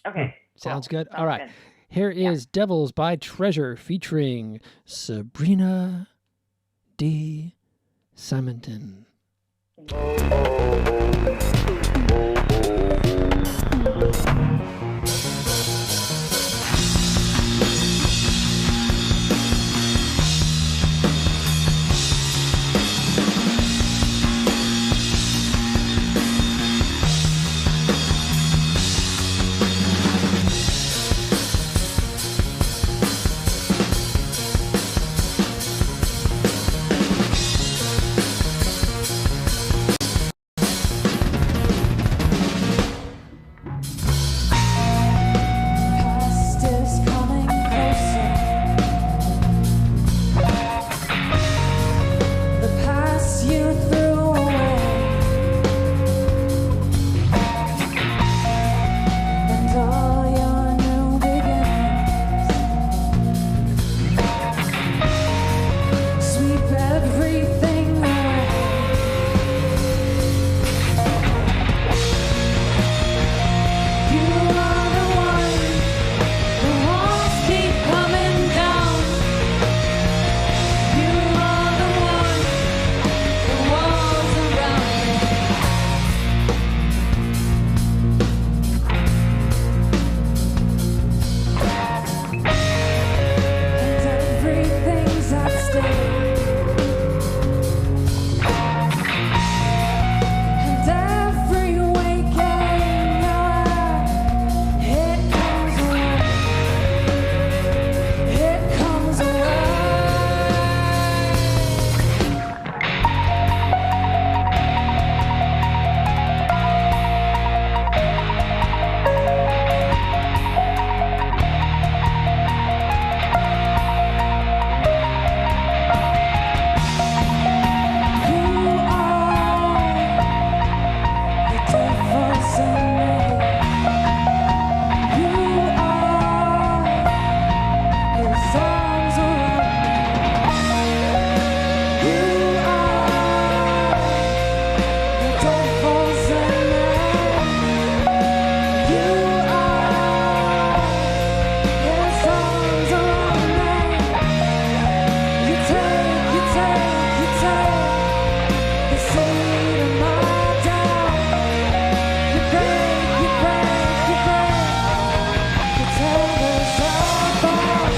Okay. Sounds cool. good? Sounds All right. good. Here is Devils by Treasure featuring Sabrina D. Simonton. Past is coming closer. The past you threw away, and all your new beginnings. Sweep everything away. You are the one. The walls keep coming down. You are the one. The walls around me. And everything's at stake. And every waking hour, it comes away. It comes away. You are the devil's enemy. You are his arms around me. You are the devil's enemy. You are his arms around me. You take the seed of my doubt. You break. You tear us apart.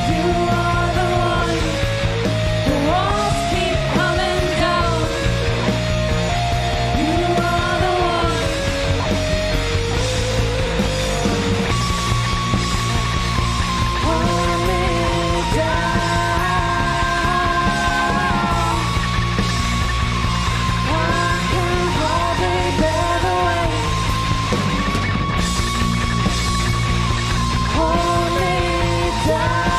You are the one. The walls keep coming down. You are the one. Hold me down. I can hardly bear the weight. Hold me down.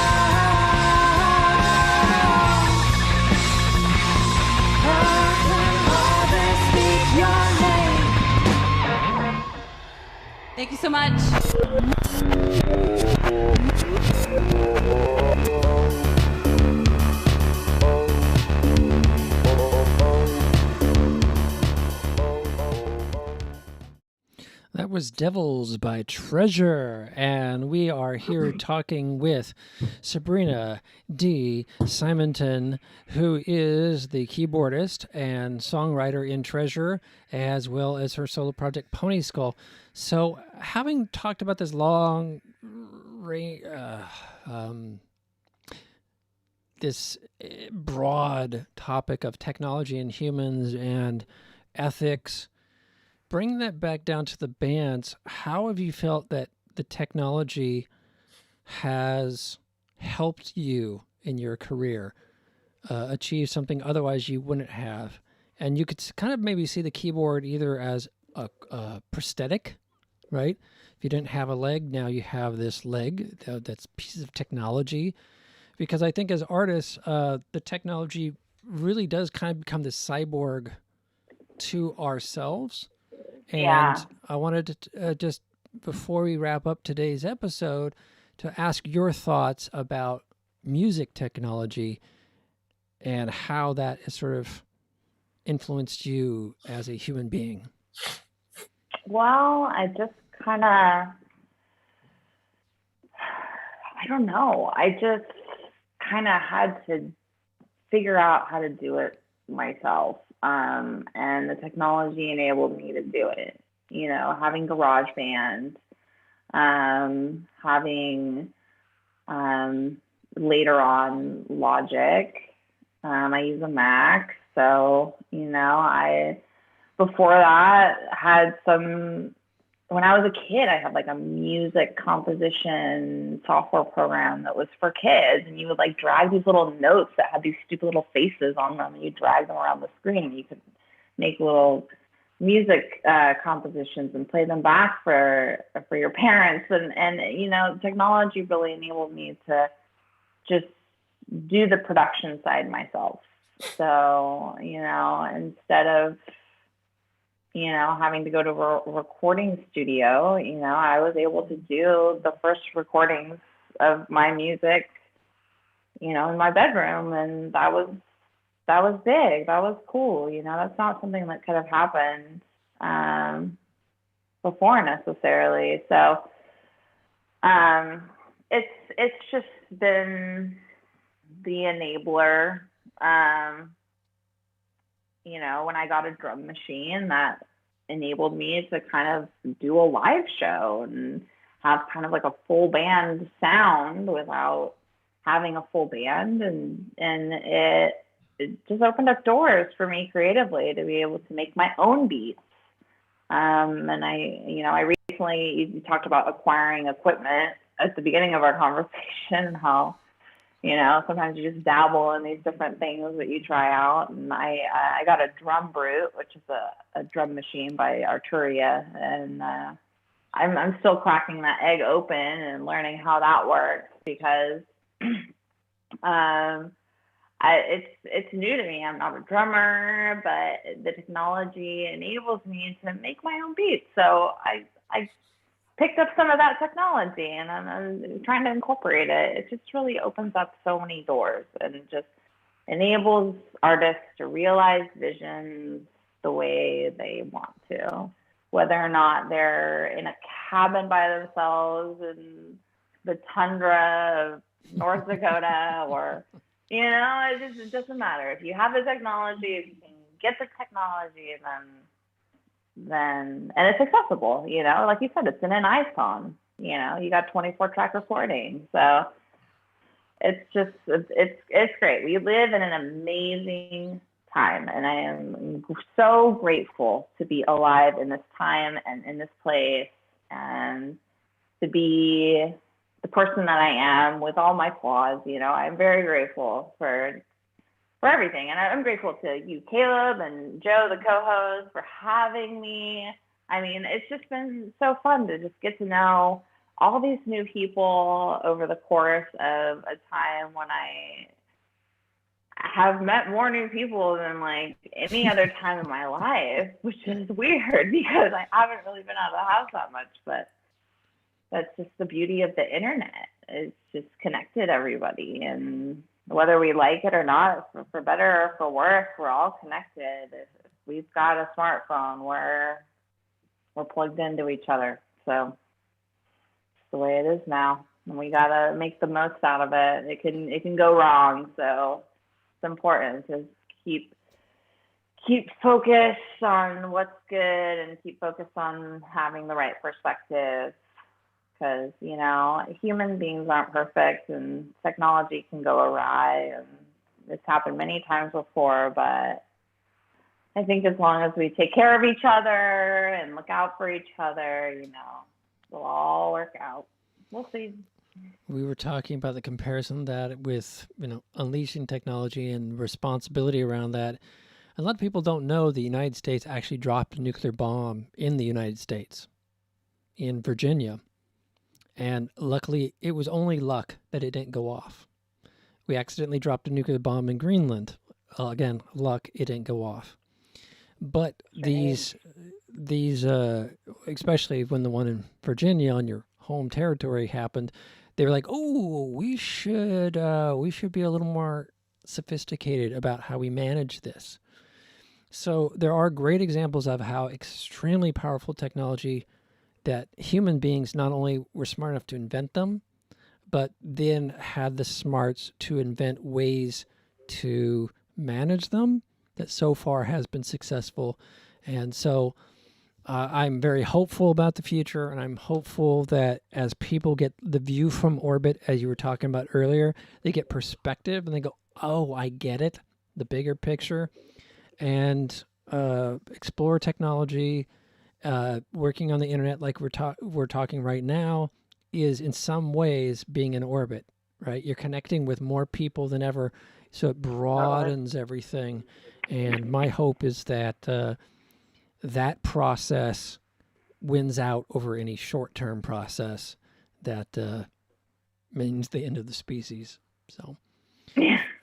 I can hardly speak your name. Thank you so much. was Devils by Treasure, and we are here talking with Sabrina D. Simonton, who is the keyboardist and songwriter in Treasure, as well as her solo project Pony Skull. So, having talked about this this broad topic of technology and humans and ethics, bring that back down to the bands. How have you felt that the technology has helped you in your career achieve something otherwise you wouldn't have? And you could kind of maybe see the keyboard either as a prosthetic, right? If you didn't have a leg, now you have this leg that's pieces of technology. Because I think as artists, the technology really does kind of become this cyborg to ourselves. And I wanted to just, before we wrap up today's episode, to ask your thoughts about music technology and how that has sort of influenced you as a human being. Well, I just kind of, I don't know. I just kind of had to figure out how to do it myself. And the technology enabled me to do it. You know, having GarageBand, having later on Logic. I use a Mac, so before that had some. When I was a kid, I had like a music composition software program that was for kids, and you would like drag these little notes that had these stupid little faces on them, and you drag them around the screen, and you could make little music compositions and play them back for your parents. And technology really enabled me to just do the production side myself. So, instead of having to go to a recording studio, I was able to do the first recordings of my music, in my bedroom. And that was big. That was cool. That's not something that could have happened before necessarily. So it's just been the enabler. When I got a drum machine, that enabled me to kind of do a live show and have kind of like a full band sound without having a full band. And it just opened up doors for me creatively to be able to make my own beats. And I recently, you talked about acquiring equipment at the beginning of our conversation, how sometimes you just dabble in these different things that you try out. And I got a Drum Brute, which is a drum machine by Arturia. And I'm still cracking that egg open and learning how that works because it's new to me. I'm not a drummer, but the technology enables me to make my own beats. So I picked up some of that technology and I'm trying to incorporate it. It just really opens up so many doors and just enables artists to realize visions the way they want to, whether or not they're in a cabin by themselves in the tundra of North Dakota or, it doesn't matter. If you have the technology, if you can get the technology, then and it's accessible, like you said, it's in an iPhone, you got 24 track recording. So it's great. We live in an amazing time, and I am so grateful to be alive in this time and in this place and to be the person that I am with all my flaws. I'm very grateful for everything. And I'm grateful to you, Caleb, and Joe, the co-host, for having me. I mean, it's just been so fun to just get to know all these new people over the course of a time when I have met more new people than like any other time in my life, which is weird because I haven't really been out of the house that much, but that's just the beauty of the internet. It's just connected everybody, and whether we like it or not, for better or for worse, we're all connected. If we've got a smartphone, we're plugged into each other. So it's the way it is now, and we gotta make the most out of it. It can go wrong, so it's important to keep focused on what's good and keep focused on having the right perspective. Because, you know, human beings aren't perfect and technology can go awry. And it's happened many times before. But I think as long as we take care of each other and look out for each other, you know, it'll all work out. We'll see. We were talking about the comparison that with, you know, unleashing technology and responsibility around that. A lot of people don't know the United States actually dropped a nuclear bomb in the United States, in Virginia. And luckily, it was only luck that it didn't go off. We accidentally dropped a nuclear bomb in Greenland. Again, luck, it didn't go off. But these, especially when the one in Virginia on your home territory happened, they were like, "Oh, we should be a little more sophisticated about how we manage this." So there are great examples of how extremely powerful technology that human beings not only were smart enough to invent them, but then had the smarts to invent ways to manage them that so far has been successful. And so I'm very hopeful about the future, and I'm hopeful that as people get the view from orbit, as you were talking about earlier, they get perspective and they go, "Oh, I get it," the bigger picture, and explore technology. Working on the internet like we're talking right now is in some ways being in orbit, right? You're connecting with more people than ever, so it broadens everything. And my hope is that that process wins out over any short-term process that means the end of the species. So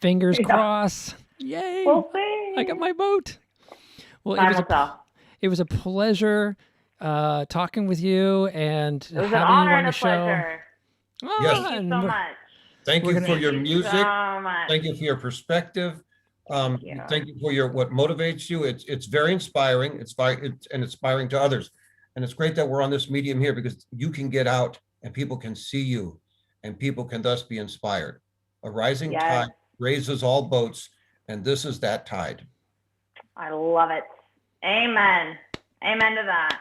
fingers crossed. Yay! We'll see. I got my vote. Well, Time will tell. it was a pleasure talking with you and It was an having you honor on and the a show. pleasure. Oh, Yes. Thank you and so we're- much. Thank you for your Thank you music. so much. Thank you for your perspective. you. Thank you for what motivates you. It's very inspiring. It's inspiring to others. And it's great that we're on this medium here because you can get out and people can see you and people can thus be inspired. A rising Yes. tide raises all boats, and this is that tide. I love it. Amen. Amen to that.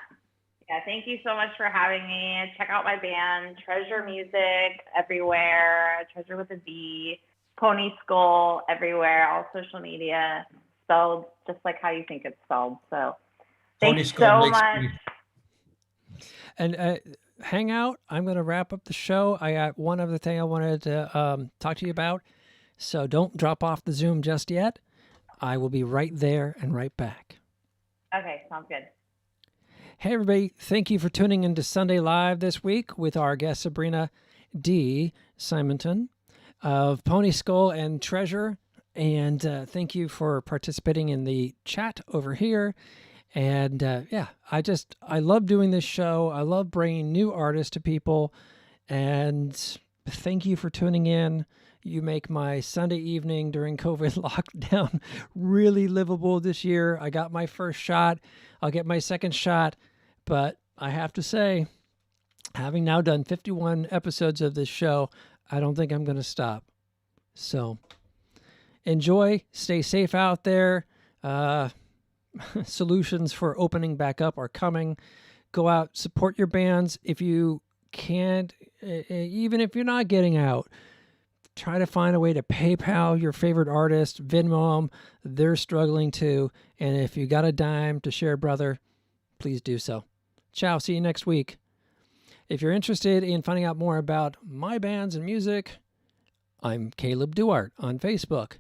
Yeah, thank you so much for having me. Check out my band, Treasure Music, everywhere. Treasure with a V. Pony Skull, everywhere. All social media, spelled just like how you think it's spelled. So Pony thanks Skull so makes much. me- And hang out. I'm going to wrap up the show. I got one other thing I wanted to talk to you about. So don't drop off the Zoom just yet. I will be right there and right back. Okay, sounds good. Hey, everybody. Thank you for tuning into Sunday Live this week with our guest, Sabrina D. Simonton of Pony Skull and Treasure. And thank you for participating in the chat over here. And yeah, I love doing this show. I love bringing new artists to people. And thank you for tuning in. You make my Sunday evening during COVID lockdown really livable this year. I got my first shot. I'll get my second shot. But I have to say, having now done 51 episodes of this show, I don't think I'm going to stop. So enjoy. Stay safe out there. Solutions for opening back up are coming. Go out, support your bands. If you can't, even if you're not getting out, try to find a way to PayPal your favorite artist, Venmo them. They're struggling too. And if you got a dime to share, brother, please do so. Ciao. See you next week. If you're interested in finding out more about my bands and music, I'm Caleb Duart on Facebook.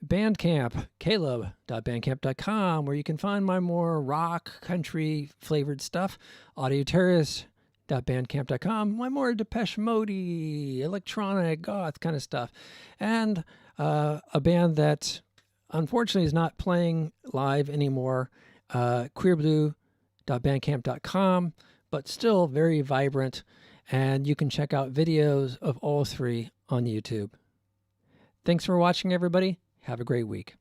Bandcamp, caleb.bandcamp.com, where you can find my more rock, country flavored stuff. Audioterrorist.bandcamp.com, my more Depeche Mode, electronic, goth kind of stuff. And a band that unfortunately is not playing live anymore, queerblue.bandcamp.com, but still very vibrant. And you can check out videos of all three on YouTube. Thanks for watching, everybody. Have a great week.